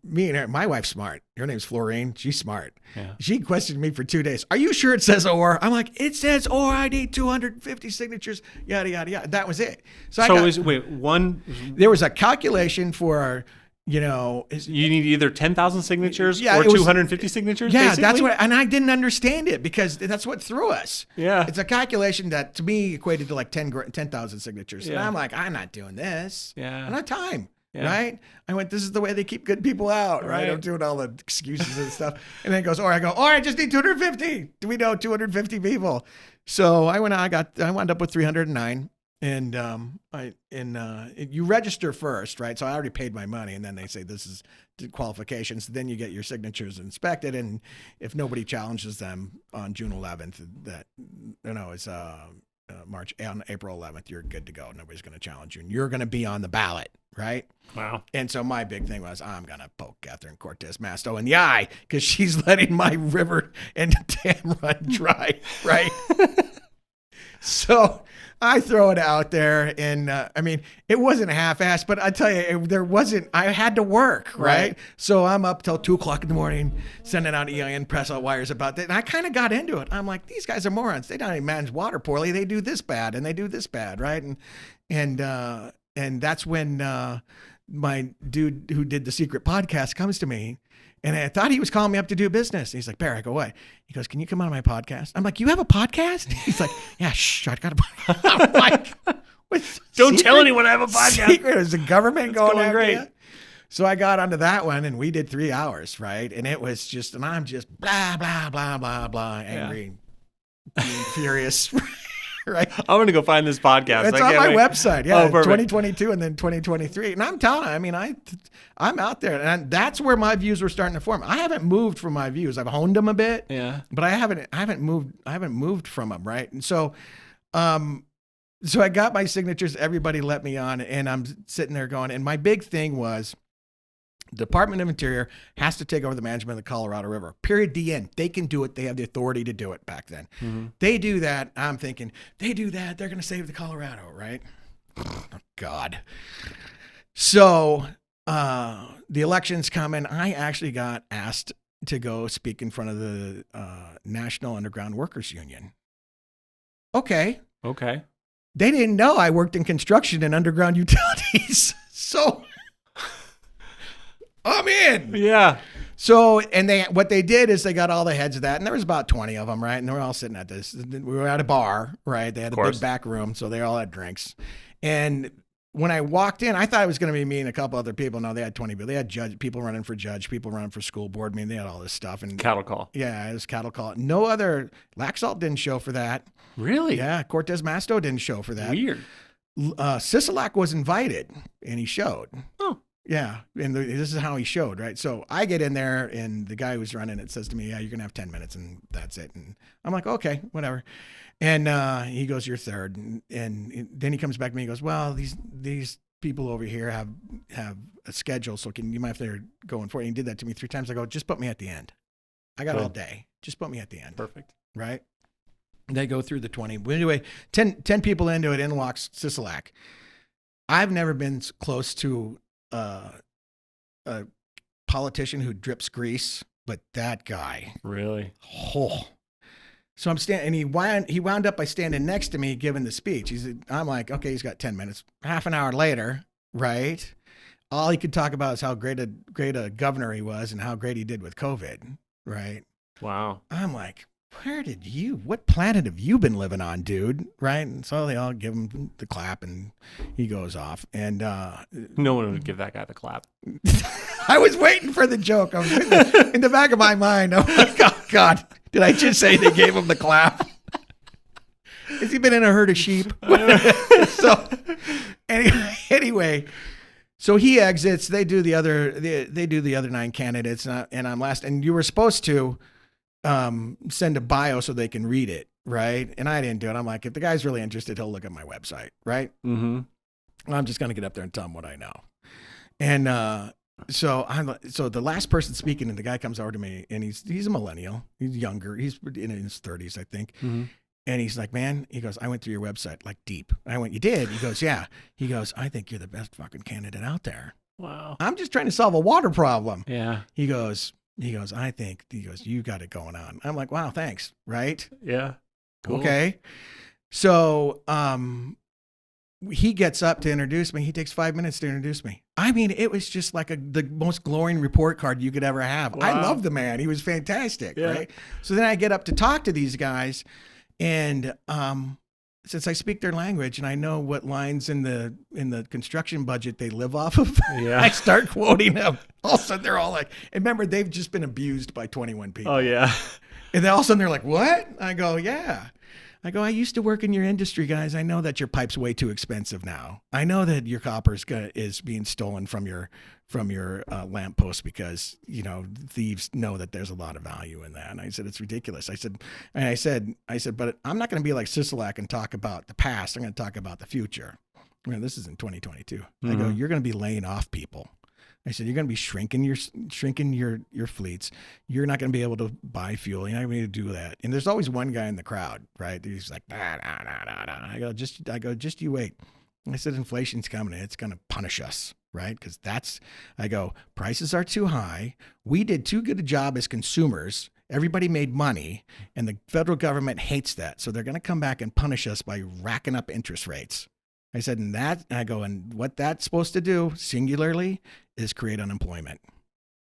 me and her, my wife's smart. Her name's Florine. She's smart. Yeah. She questioned me for 2 days. Are you sure it says or? I'm like, it says or. I need 250 signatures. Yada, yada, yada. That was it. There was a calculation for, you need either 10,000 signatures Yeah, or it was- 250 signatures. yeah, basically? that's what, and I didn't understand it because that's what threw us. Yeah. It's a calculation that to me equated to like 10,000 signatures. And Yeah. I'm like, I'm not doing this. Yeah. I don't have time. Yeah. Right? I went, this is the way they keep good people out, right? Right. I'm doing all the excuses and stuff. And then it goes, or I go, I just need 250. Do we know 250 people? So I wound up with 309. And you register first, right? So I already paid my money, and then they say this is the qualifications. Then you get your signatures inspected, and if nobody challenges them on June 11th, it's on April 11th, you're good to go. Nobody's going to challenge you, and you're going to be on the ballot, right? Wow. And so my big thing was, I'm going to poke Catherine Cortez Masto in the eye because she's letting my river and dam run dry, right? So I throw it out there, and it wasn't half-assed, but I tell you, I had to work, right? So I'm up till 2:00 in the morning, sending out EIN press out wires about that, and I kind of got into it. I'm like, these guys are morons. They don't even manage water poorly. They do this bad, and they do this bad, right? And that's when my dude who did the secret podcast comes to me. And I thought he was calling me up to do business. He's like, Barry, I go, what? He goes, can you come on my podcast? I'm like, you have a podcast? He's like, yeah, shh, I got a podcast. I'm like, Don't tell anyone I have a podcast. Secret? Is the government going going after great. you? So I got onto that one, and we did 3 hours, right? And it was just, and I'm just blah, blah, blah, blah, blah, angry, being furious. Right. I'm going to go find this podcast. It's I on can't my wait. website. Yeah. perfect. 2022 and then 2023. And I'm telling you, I'm out there, and that's where my views were starting to form. I haven't moved from my views. I've honed them a bit. Yeah. But I haven't moved from them. Right. And so I got my signatures. Everybody let me on, and I'm sitting there going, and my big thing was, Department of Interior has to take over the management of the Colorado River. Period. The end. They can do it. They have the authority to do it back then. Mm-hmm. They do that. I'm thinking, they do that, they're going to save the Colorado, right? Oh, God. So the election's coming. I actually got asked to go speak in front of the National Underground Workers Union. Okay. They didn't know I worked in construction and underground utilities. So I'm in. Yeah. So, and what they did is they got all the heads of that, and there was about 20 of them, right? And they were all sitting at this. We were at a bar, right? They had a big back room, so they all had drinks. And when I walked in, I thought it was going to be me and a couple other people. No, they had 20 people. They had people running for judge, people running for school board. They had all this stuff. And cattle call. Yeah, it was cattle call. No other, Laxalt didn't show for that. Really? Yeah, Cortez Masto didn't show for that. Weird. Sisolak was invited, and he showed. Oh. Yeah, and this is how he showed, right? So I get in there, and the guy who's running it says to me, yeah, you're going to have 10 minutes, and that's it. And I'm like, okay, whatever. And he goes, you're third. And then he comes back to me and goes, well, these people over here have a schedule, so you might have to go for it. And he did that to me 3 times. I go, just put me at the end. I got all day. Just put me at the end. Perfect. Right? They go through the 20. But anyway, 10 people into it, in walks Sisolak. I've never been close to a politician who drips grease, but that guy. Really? Oh. So I'm standing, and he wound up by standing next to me giving the speech. I'm like, okay, he's got 10 minutes. Half an hour later, right? All he could talk about is how great a governor he was and how great he did with COVID, right? Wow. I'm like, what planet have you been living on, dude? Right? And so they all give him the clap, and he goes off. And no one would give that guy the clap. I was waiting for the joke. I was in the back of my mind. I'm like, oh God, did I just say they gave him the clap? Has he been in a herd of sheep? So anyway, so he exits. They do the other 9 candidates, and I'm last. And you were supposed to send a bio so they can read it, right? And I didn't do it. I'm like, if the guy's really interested, he'll look at my website, right? Mm-hmm. I'm just gonna get up there and tell him what I know. And so the last person speaking, and the guy comes over to me, and he's a millennial. He's younger. He's in his 30s, I think. Mm-hmm. And he's like, man, he goes, I went through your website, like deep. I went, you did? He goes, yeah. He goes, I think you're the best fucking candidate out there. Wow. I'm just trying to solve a water problem. Yeah. He goes, you got it going on. I'm like, wow, thanks. Right. Yeah. Cool. Okay. So, he gets up to introduce me. He takes 5 minutes to introduce me. I mean, it was just like the most glowing report card you could ever have. Wow. I love the man. He was fantastic. Yeah. Right. So then I get up to talk to these guys, and since I speak their language and I know what lines in the construction budget they live off of, Yeah. I start quoting them. All of a sudden they're all like, and remember, they've just been abused by 21 people. Oh yeah. And then all of a sudden they're like, what? I go, yeah. I go, I used to work in your industry, guys. I know that your pipe's way too expensive now. I know that your copper is being stolen from your lamppost because, thieves know that there's a lot of value in that. And I said, it's ridiculous. I said, but I'm not going to be like Sisolak and talk about the past. I'm going to talk about the future. I mean, this is in 2022. Mm-hmm. I go, you're going to be laying off people. I said, you're going to be shrinking your fleets. You're not going to be able to buy fuel. You're not going to be able to do that. And there's always one guy in the crowd, right? He's like, nah. I go, just you wait. I said, inflation's coming. It's going to punish us, right? Because I go, prices are too high. We did too good a job as consumers. Everybody made money, and the federal government hates that. So they're going to come back and punish us by racking up interest rates. I said, and what that's supposed to do, singularly, is create unemployment.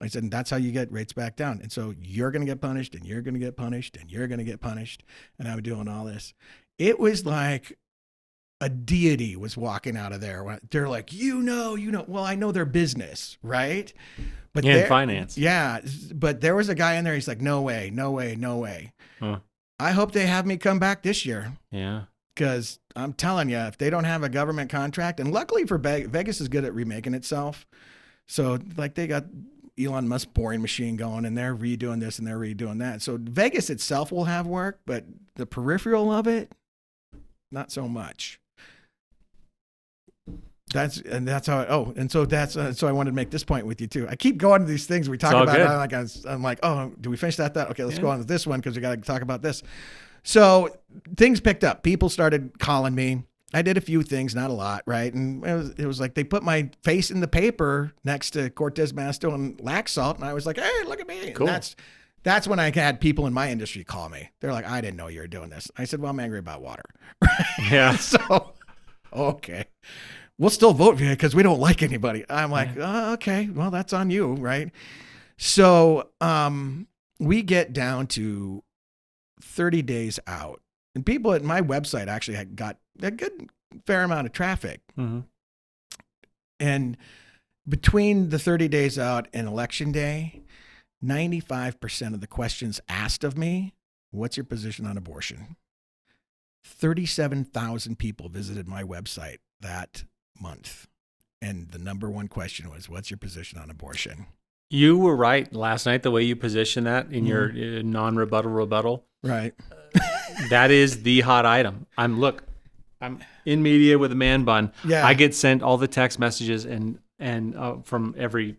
I said, and that's how you get rates back down. And so you're going to get punished, and you're going to get punished, and you're going to get punished. And I'm doing all this. It was like a deity was walking out of there. They're like, well, I know their business, right? But in finance. Yeah. But there was a guy in there. He's like, no way. Huh. I hope they have me come back this year. Yeah. Because I'm telling you, if they don't have a government contract, and luckily for Vegas is good at remaking itself. So like they got Elon Musk boring machine going, and they're redoing this and they're redoing that. So Vegas itself will have work, but the peripheral of it, not so much. So I wanted to make this point with you too. I keep going to these things we talk about. I'm like, oh, do we finish that? Okay, let's go on to this one because we got to talk about this. So things picked up. People started calling me. I did a few things, not a lot, right? And it was like they put my face in the paper next to Cortez Masto and Laxalt, and I was like, hey, look at me. Cool. And that's when I had people in my industry call me. They're like, I didn't know you were doing this. I said, well, I'm angry about water. Yeah. So, okay. We'll still vote for you because we don't like anybody. I'm like, oh, okay, well, that's on you, right? So we get down to 30 days out, and people at my website actually had got a good fair amount of traffic. Mm-hmm. And between the 30 days out and election day, 95% of the questions asked of me, what's your position on abortion? 37,000 people visited my website that month. And the number one question was, what's your position on abortion? You were right last night, the way you positioned that in your non-rebuttal. Right. That is the hot item. I'm in media with a man bun. Yeah. I get sent all the text messages and from every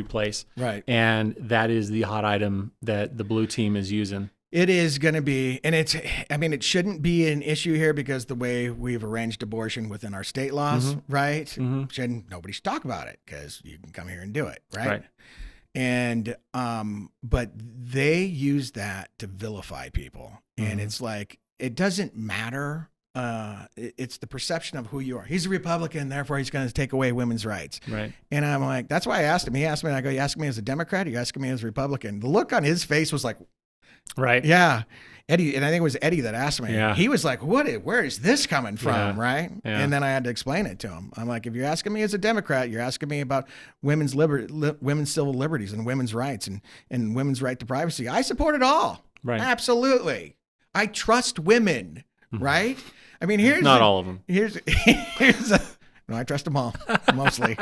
place. Right. And that is the hot item that the blue team is using. It is going to be, and it shouldn't be an issue here because the way we've arranged abortion within our state laws, mm-hmm. right? Mm-hmm. Nobody should talk about it because you can come here and do it, right? And, but they use that to vilify people. Mm-hmm. And it's like, it doesn't matter. It's the perception of who you are. He's a Republican, therefore he's going to take away women's rights. Right. And I'm like, that's why I asked him. He asked me, and I go, you asking me as a Democrat? Or you asking me as a Republican? The look on his face was like, right. Yeah. Eddie, and I think it was Eddie that asked me. Yeah. He was like, where is this coming from? Yeah. Right. Yeah. And then I had to explain it to him. I'm like, if you're asking me as a Democrat, you're asking me about women's civil liberties and women's rights and women's right to privacy. I support it all. Right. Absolutely. I trust women. Right. I mean, all of them. No, I trust them all, mostly.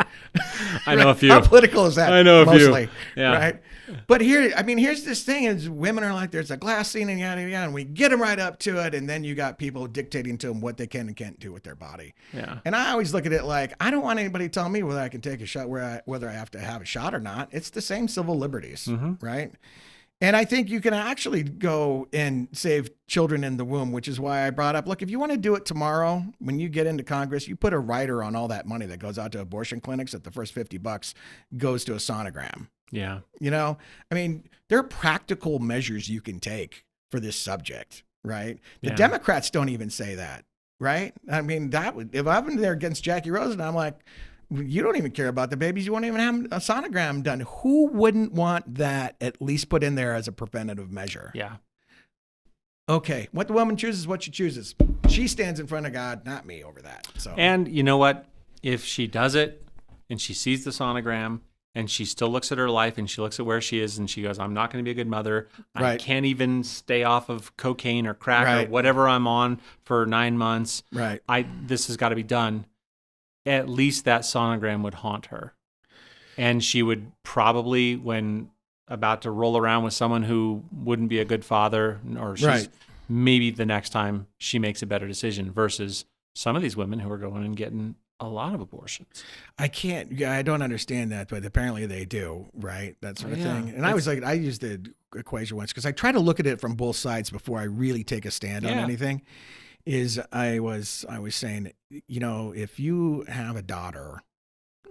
I know a few. How political is that? I know a mostly, few. Yeah. Right? But here's this thing is women are like, there's a glass ceiling and yada, yada, and we get them right up to it. And then you got people dictating to them what they can and can't do with their body. Yeah. And I always look at it like, I don't want anybody telling me whether I can take a shot, whether I have to have a shot or not. It's the same civil liberties, mm-hmm. right? And I think you can actually go and save children in the womb, which is why I brought up, look, if you want to do it tomorrow, when you get into Congress, you put a rider on all that money that goes out to abortion clinics that the first $50 goes to a sonogram. Yeah. You know, I mean, there are practical measures you can take for this subject, right? The Yeah. Democrats don't even say that, right? I mean, that would, if I've been there against Jackie Rosen, I'm like, you don't even care about the babies. You won't even have a sonogram done. Who wouldn't want that at least put in there as a preventative measure? Yeah. Okay, what the woman chooses, what she chooses. She stands in front of God, not me, over that. So, And you know what? If she does it and she sees the sonogram and she still looks at her life and she looks at where she is and she goes, I'm not going to be a good mother. I Right. can't even stay off of cocaine or crack Right. or whatever I'm on for 9 months. right. This has got to be done. At least that sonogram would haunt her. And she would probably, when about to roll around with someone who wouldn't be a good father, or she's Right. maybe the next time she makes a better decision, versus some of these women who are going and getting a lot of abortions. I don't understand that, but apparently they do, right? That sort of Yeah. thing. And I was like, I used the equation once because I try to look at it from both sides before I really take a stand on Yeah. anything. I was saying, you know, if you have a daughter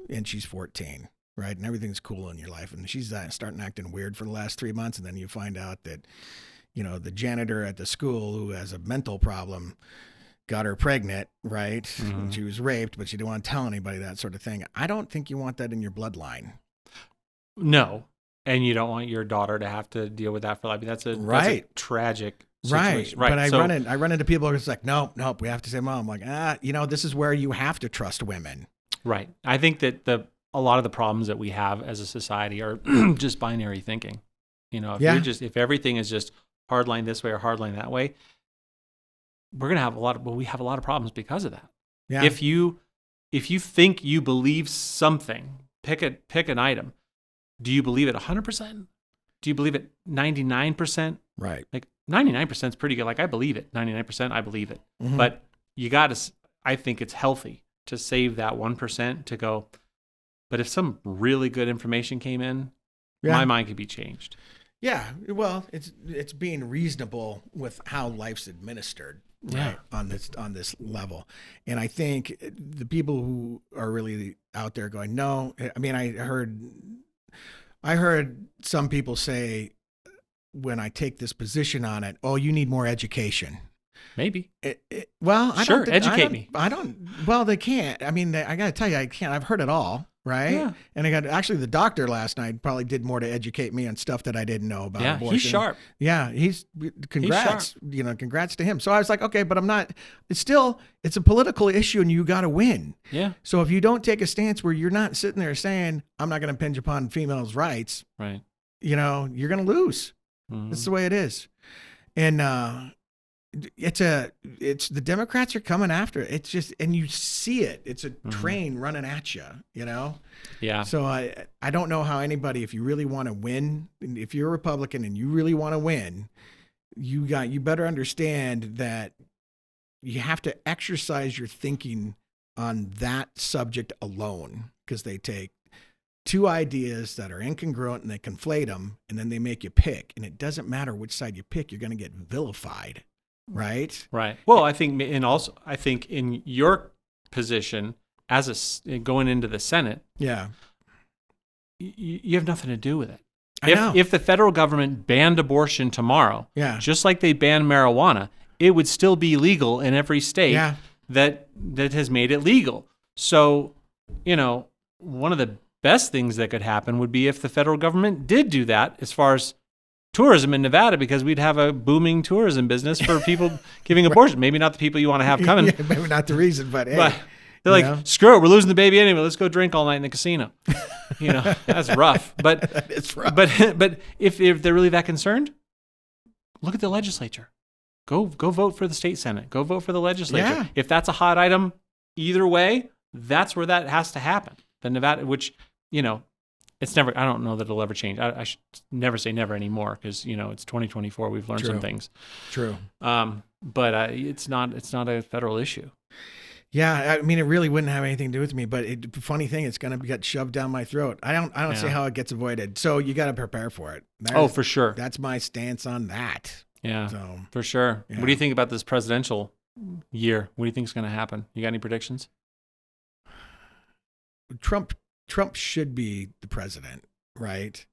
and she's 14, right, and everything's cool in your life, and she's starting acting weird for the last 3 months, and then you find out that, you know, the janitor at the school who has a mental problem got her pregnant, right? Mhm. And she was raped, but she didn't want to tell anybody, that sort of thing. I don't think you want that in your bloodline. No. And you don't want your daughter to have to deal with that for life. That's a Right. tragic Right. situation. But I So- run into people who's like, nope, we have to say mom. I'm like, you know, this is where you have to trust women. Right. I think that a lot of the problems that we have as a society are just binary thinking. You know, if everything is just hardline this way or hardline that way, we're going to have we have a lot of problems because of that. Yeah. If you think you believe something, pick an item. Do you believe it 100%? Do you believe it 99%? Right. Like 99% is pretty good. Like I believe it. 99% I believe it. Mhm. But you got to, I think it's healthy to save that 1% to go, but if some really good information came in, my mind could be changed. Yeah. Well, it's being reasonable with how life's administered. Yeah. Right, on this level. And I think the people who are really out there going, no, I mean, I heard some people say when I take this position on it, oh, you need more education. Maybe. Well, I Sure, don't think, educate me. Well, they can't. I mean, I got to tell you, I can't. I've heard it all, right? Yeah. And actually the doctor last night probably did more to educate me on stuff that I didn't know about abortion. He's sharp. Yeah, congrats. sharp. You know, congrats to him. So I was like, okay, but it's a political issue and you got to win. Yeah. So if you don't take a stance where you're not sitting there saying, I'm not going to impinge upon females' rights, Right. you know, you're going to lose. Mhm. That's the way it is. And it's the Democrats are coming after it. It's just, and you see it. It's a train running at you, you know? Yeah. So I don't know how anybody, if you really want to win, if you're a Republican and you really want to win, you better understand that you have to exercise your thinking on that subject alone, because they take two ideas that are incongruent and they conflate them, and then they make you pick. And it doesn't matter which side you pick, you're going to get vilified, right? Right. Well, I think in your position going into the Senate, Yeah. you have nothing to do with it. I know. If the federal government banned abortion tomorrow, Yeah. just like they banned marijuana, it would still be legal in every state Yeah. that has made it legal. So, you know, one of the best things that could happen would be if the federal government did do that as far as tourism in Nevada, because we'd have a booming tourism business for people giving abortion. Maybe not the people you want to have coming. Yeah, maybe not the reason, but hey. But they're like, know? screw it, we're losing the baby anyway. Let's go drink all night in the casino. You know, that's rough. But It's rough. But if they're really that concerned, look at the legislature. Go vote for the state senate. Go vote for the legislature. Yeah. If that's a hot item, either way, that's where that has to happen. The Nevada, which, you know, it's never. I don't know that it'll ever change. I should never say never anymore, because, you know, it's 2024. We've learned some True. things. True. But it's not a federal issue. Yeah, I mean, it really wouldn't have anything to do with me, but funny thing, it's going to get shoved down my throat. I don't see how it gets avoided. So you got to prepare for it. For sure. That's my stance on that. Yeah, so, for sure. Yeah. What do you think about this presidential year? What do you think is going to happen? You got any predictions? Trump should be the president, right?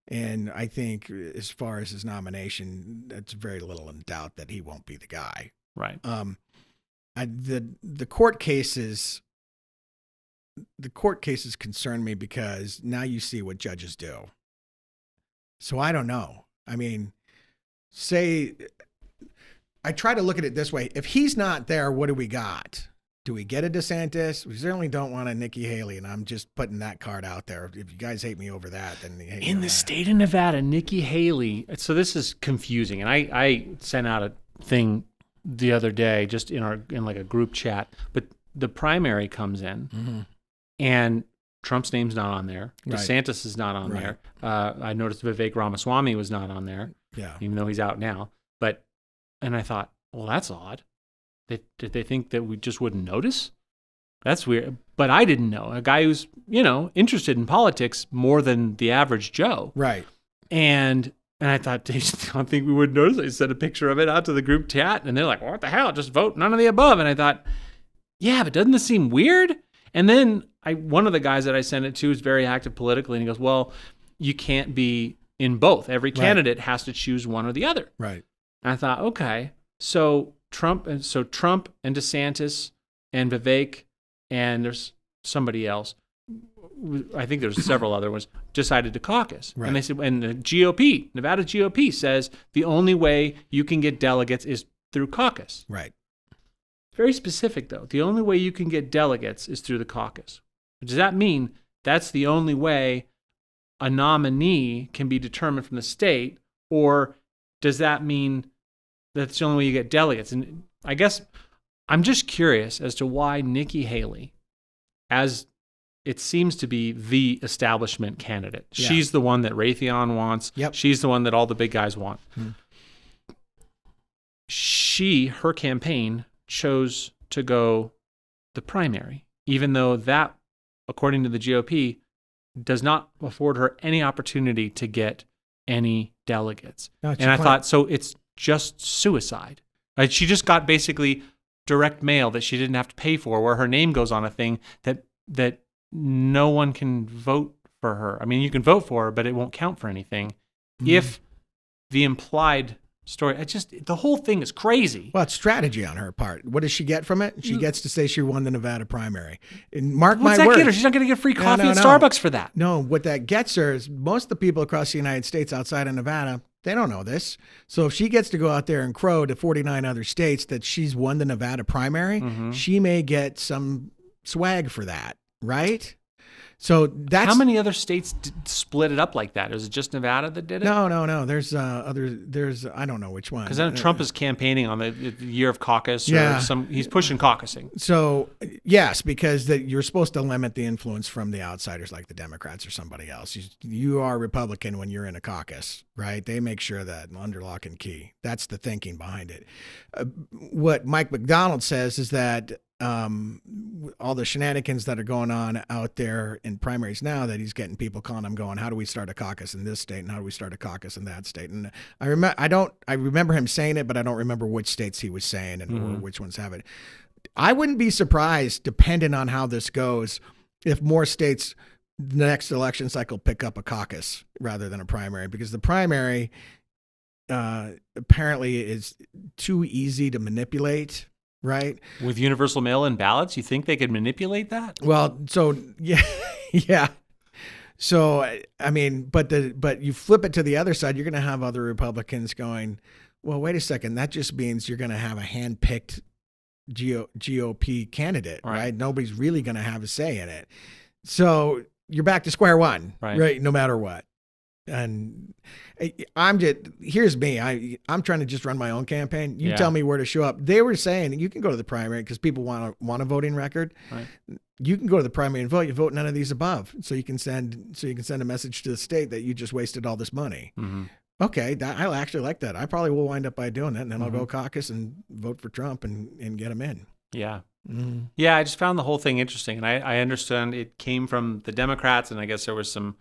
And I think as far as his nomination, that's very little in doubt that he won't be the guy. Right. The court cases concern me because now you see what judges do. So I don't know. I mean, I try to look at it this way. If he's not there, what do we got? Do we get a DeSantis? We certainly don't want a Nikki Haley, and I'm just putting that card out there. If you guys hate me over that, then you hate me in over the that. state of Nevada, Nikki Haley. So this is confusing, and I sent out a thing the other day just in like a group chat. But the primary comes in, and Trump's name's not on there. Right. DeSantis is not on there. I noticed Vivek Ramaswamy was not on there. Yeah. Even though he's out now. And I thought, well, that's odd. Did they think that we just wouldn't notice? That's weird. But I didn't know. A guy who's, interested in politics more than the average Joe. Right. And I thought, I don't think we would notice. I sent a picture of it out to the group chat, and they're like, what the hell? Just vote none of the above. And I thought, yeah, but doesn't this seem weird? And then one of the guys that I sent it to is very active politically, and he goes, well, you can't be in both. Every candidate has to choose one or the other. Right. And I thought, okay, so Trump and DeSantis and Vivek, and there's somebody else. I think there's several other ones, decided to caucus. Right. And they said, and the GOP, Nevada GOP says the only way you can get delegates is through caucus. Right. Very specific, though. The only way you can get delegates is through the caucus. Does that mean that's the only way a nominee can be determined from the state, or does that mean that's the only way you get delegates? And I guess I'm just curious as to why Nikki Haley, as it seems to be the establishment candidate, she's the one that Raytheon wants. Yep. She's the one that all the big guys want. Her campaign chose to go the primary, even though that, according to the GOP, does not afford her any opportunity to get any delegates. And I thought, so it's just suicide. Right? She just got basically direct mail that she didn't have to pay for, where her name goes on a thing that no one can vote for her. I mean, you can vote for her, but it won't count for anything. If the implied story, the whole thing is crazy. Well, it's strategy on her part. What does she get from it? She gets to say she won the Nevada primary. And mark my What's that words. get her? She's not going to get free coffee at Starbucks for that. No, what that gets her is most of the people across the United States outside of Nevada, they don't know this. So if she gets to go out there and crow to 49 other states that she's won the Nevada primary, she may get some swag for that, right? So that's how many other states split it up like that? Is it just Nevada that did it? No. There's There's I don't know which one. Because then Trump is campaigning on the year of caucus. Yeah. Or he's pushing caucusing. So yes, because you're supposed to limit the influence from the outsiders like the Democrats or somebody else. You are Republican when you're in a caucus, right? They make sure that under lock and key. That's the thinking behind it. What Mike McDonald says is that all the shenanigans that are going on out there in primaries now, that he's getting people calling him going, how do we start a caucus in this state and how do we start a caucus in that state? And I remember him saying it, but I don't remember which states he was saying and or which ones have it. I wouldn't be surprised, depending on how this goes, if more states the next election cycle pick up a caucus rather than a primary, because the primary apparently is too easy to manipulate. Right. With universal mail-in ballots, you think they could manipulate that? Well, so yeah. So I mean, but you flip it to the other side, you're going to have other Republicans going, well, wait a second, that just means you're going to have a hand-picked GOP candidate, right? Nobody's really going to have a say in it. So you're back to square one, right? No matter what. And here's me. I'm trying to just run my own campaign. You tell me where to show up. They were saying you can go to the primary because people want a voting record. Right. You can go to the primary and vote. You vote none of these above, so you can send a message to the state that you just wasted all this money. Okay, I actually like that. I probably will wind up by doing that, and then I'll go caucus and vote for Trump and get him in. Yeah. Mm. Yeah, I just found the whole thing interesting, and I understand it came from the Democrats, and I guess there was some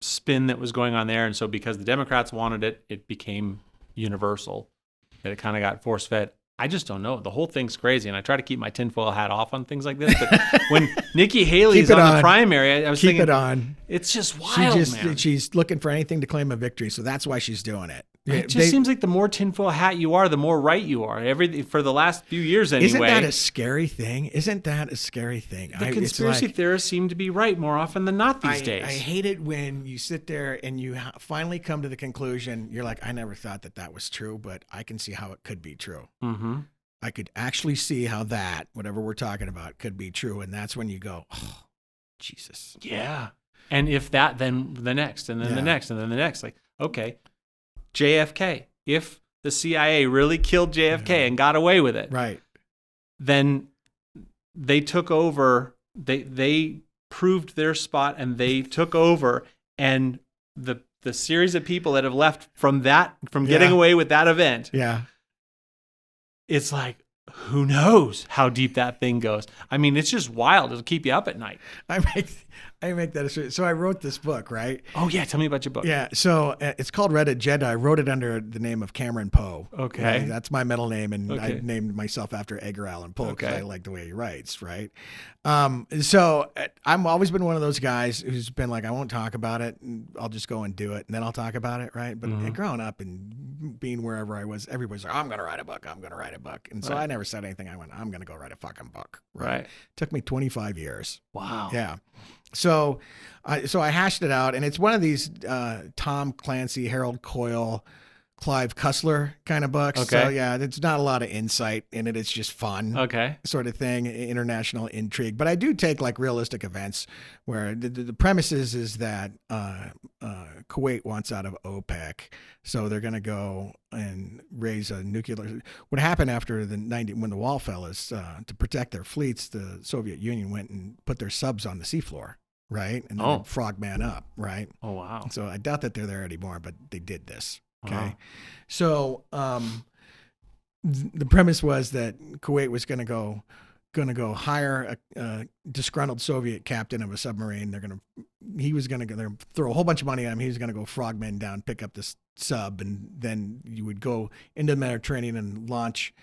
spin that was going on there, and so because the Democrats wanted it, it became universal. That it kind of got force fed. I just don't know. The whole thing's crazy, and I try to keep my tinfoil hat off on things like this. But when Nikki Haley's on the primary, I was thinking, keep it on. It's just wild, man. She's looking for anything to claim a victory, so that's why she's doing it. It just seems like the more tinfoil hat you are, the more right you are. For the last few years, anyway. Isn't that a scary thing? The conspiracy theorists seem to be right more often than not these days. I hate it when you sit there and you finally come to the conclusion. You're like, I never thought that was true, but I can see how it could be true. Mm-hmm. I could actually see how that, whatever we're talking about, could be true. And that's when you go, oh, Jesus. Yeah. And if that, then the next, and then the next, and then the next. Like, okay, JFK. If the CIA really killed JFK and got away with it, right, then they took over. They proved their spot, and they took over. And the series of people that have left from getting away with that event, it's like, who knows how deep that thing goes? I mean, it's just wild. It'll keep you up at night. I make that. So I wrote this book, right? Oh yeah, tell me about your book. Yeah, so it's called Red Agenda. I wrote it under the name of Cameron Poe. Okay, right? That's my middle name, and I named myself after Edgar Allan Poe because I like the way he writes, right? So I've always been one of those guys who's been like, I won't talk about it, and I'll just go and do it, and then I'll talk about it, right? But growing up and being wherever I was, everybody's like, I'm going to write a book. And so I never said anything. I went, I'm going to go write a fucking book. Right. Took me 25 years. Wow. Yeah. So I hashed it out, and it's one of these Tom Clancy, Harold Coyle, Clive Cussler kind of books. Okay. So yeah, it's not a lot of insight in it. It's just fun. Okay. Sort of thing, international intrigue. But I do take like realistic events where the premise is that Kuwait wants out of OPEC. So they're going to go and raise a nuclear. What happened after when the wall fell is to protect their fleets, the Soviet Union went and put their subs on the seafloor. Right. And then frogman up. Right. Oh, wow. So I doubt that they're there anymore, but they did this. Okay. Wow. So the premise was that Kuwait was going to go hire a disgruntled Soviet captain of a submarine. He was going to throw a whole bunch of money at him. He was going to go frogmen down, pick up this sub, and then you would go into the Mediterranean and launch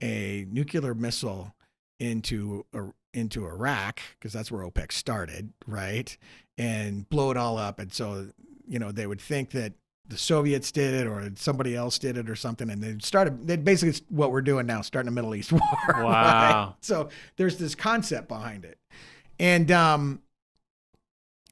a nuclear missile into Iraq, because that's where OPEC started, right? And blow it all up. And so, they would think that the Soviets did it or somebody else did it or something. And they basically what we're doing now, starting a Middle East war. Wow. Right? So there's this concept behind it. And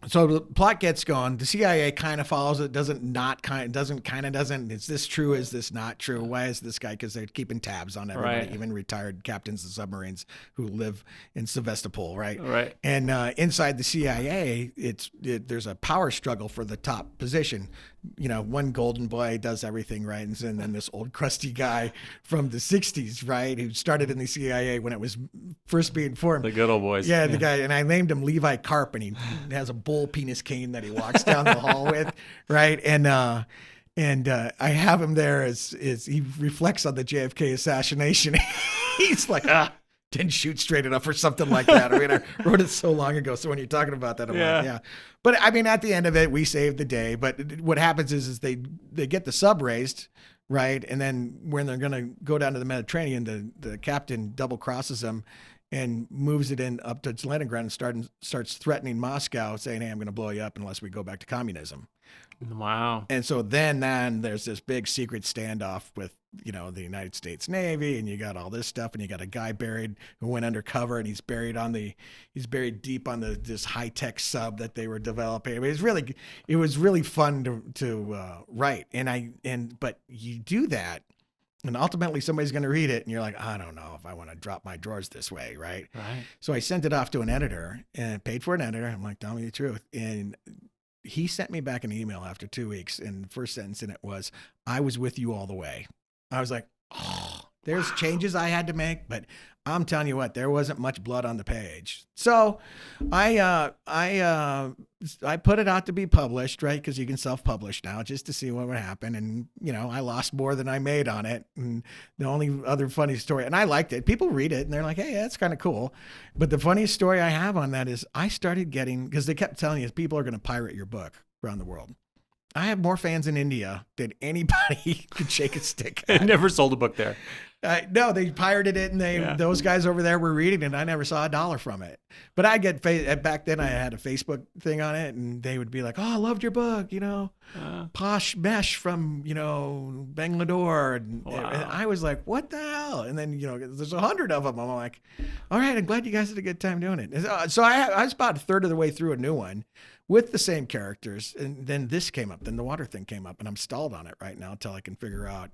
so the plot gets going. The CIA kind of follows it, doesn't. Is this true? Is this not true? Why is this guy? Because they're keeping tabs on everybody, Right. even retired captains of submarines who live in Sevastopol, right? Right. And inside the CIA, there's a power struggle for the top position. One golden boy does everything right, and then this old crusty guy from the 60s, right, who started in the CIA when it was first being formed. The good old boys. Yeah, the guy, and I named him Levi Karp, and he has a bull penis cane that he walks down the hall with, right? And I have him there as he reflects on the JFK assassination. He's like, didn't shoot straight enough or something like that. I mean, I wrote it so long ago. So when you're talking about that, I'm like, yeah. But I mean, at the end of it, we saved the day. But what happens is they get the sub raised, right? And then when they're going to go down to the Mediterranean, the captain double crosses them and moves it in up to its landing ground and starts threatening Moscow, saying, hey, I'm going to blow you up unless we go back to communism. Wow. And so then there's this big secret standoff with, the United States Navy, and you got all this stuff, and you got a guy buried who went undercover, and he's buried deep on this high-tech sub that they were developing. I mean, it was really fun to write. But you do that, and ultimately somebody's going to read it, and you're like, I don't know if I want to drop my drawers this way, right? Right. So I sent it off to an editor and paid for an editor. I'm like, tell me the truth. And he sent me back an email after 2 weeks, and the first sentence in it was, I was with you all the way. I was like, oh, There's changes I had to make, but I'm telling you what, there wasn't much blood on the page. So I put it out to be published, right? Because you can self-publish now, just to see what would happen. And, I lost more than I made on it. And the only other funny story, and I liked it. People read it and they're like, hey, that's kind of cool. But the funniest story I have on that is I started getting, because they kept telling you people are going to pirate your book around the world. I have more fans in India than anybody could shake a stick at. I never sold a book there. No, they pirated it, and those guys over there were reading it. I never saw a dollar from it. But I get back then. I had a Facebook thing on it, and they would be like, "Oh, I loved your book," Posh Mesh from Bangalore, and I was like, "What the hell?" And then there's 100 of them. I'm like, "All right, I'm glad you guys had a good time doing it." So I was about a third of the way through a new one with the same characters, and then this came up. Then the water thing came up, and I'm stalled on it right now until I can figure out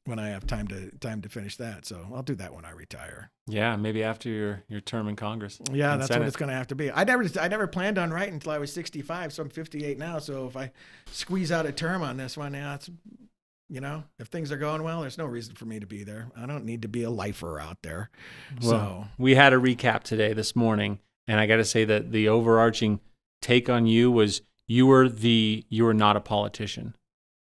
when I have time to finish that. So I'll do that when I retire. Yeah, maybe after your term in Congress. Yeah, that's what it's going to have to be. I never planned on writing until I was 65, so I'm 58 now. So if I squeeze out a term on this one, it's if things are going well, there's no reason for me to be there. I don't need to be a lifer out there. Well, we had a recap today this morning, and I got to say that the overarching take on you was you were not a politician,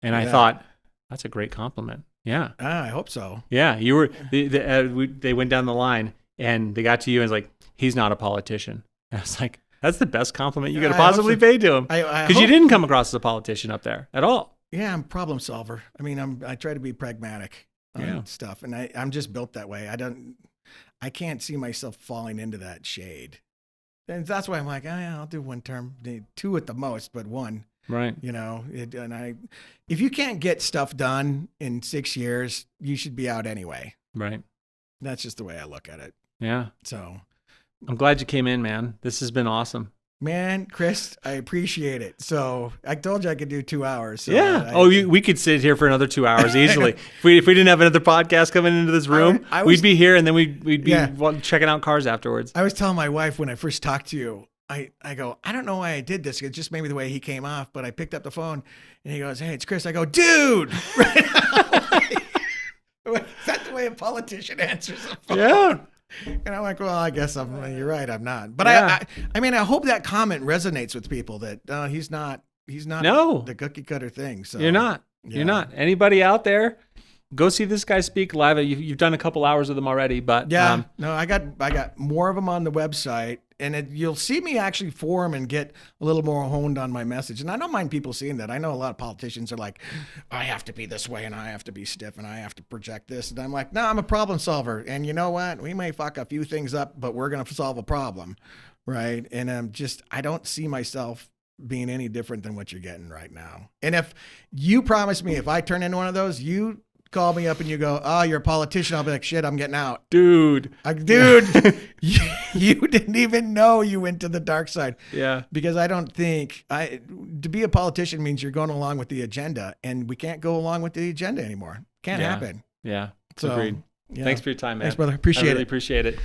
and I thought that's a great compliment. Yeah. I hope so. Yeah. You were, they went down the line and they got to you and was like, he's not a politician. And I was like, that's the best compliment you could have possibly paid to him. Because you didn't come across as a politician up there at all. Yeah. I'm a problem solver. I mean, I try to be pragmatic on stuff, and I'm just built that way. I can't see myself falling into that shade. And that's why I'm like, I'll do one term, 2 at the most, but 1. Right. If you can't get stuff done in 6 years, you should be out anyway. Right. That's just the way I look at it. Yeah. So I'm glad you came in, man. This has been awesome. Man, Chris, I appreciate it. So I told you I could do 2 hours. So yeah. We could sit here for another 2 hours easily. if we didn't have another podcast coming into this room, we'd be here and then we'd be checking out cars afterwards. I was telling my wife when I first talked to you, I go, I don't know why I did this. It's just maybe the way he came off, but I picked up the phone and he goes, hey, it's Chris. I go, dude. Right? Is that the way a politician answers the phone? Yeah. And I'm like, well, I guess you're right. I'm not. But I mean, I hope that comment resonates with people that he's not the cookie cutter thing. So You're not. Yeah. You're not. Anybody out there, go see this guy speak live. You've done a couple hours with him already, but no, I got more of them on the website. And you'll see me actually form and get a little more honed on my message. And I don't mind people seeing that. I know a lot of politicians are like, I have to be this way and I have to be stiff and I have to project this. And I'm like, no, I'm a problem solver. And you know what? We may fuck a few things up, but we're going to solve a problem. Right. And I don't see myself being any different than what you're getting right now. And if you promise me, if I turn into one of those, you call me up and you go, oh, you're a politician. I'll be like, shit, I'm getting out. Dude, you didn't even know you went to the dark side. Yeah. Because I don't think to be a politician means you're going along with the agenda, and we can't go along with the agenda anymore. Can't happen. Yeah. So, agreed. Yeah. Thanks for your time, man. Thanks, brother. Appreciate it. I really appreciate it.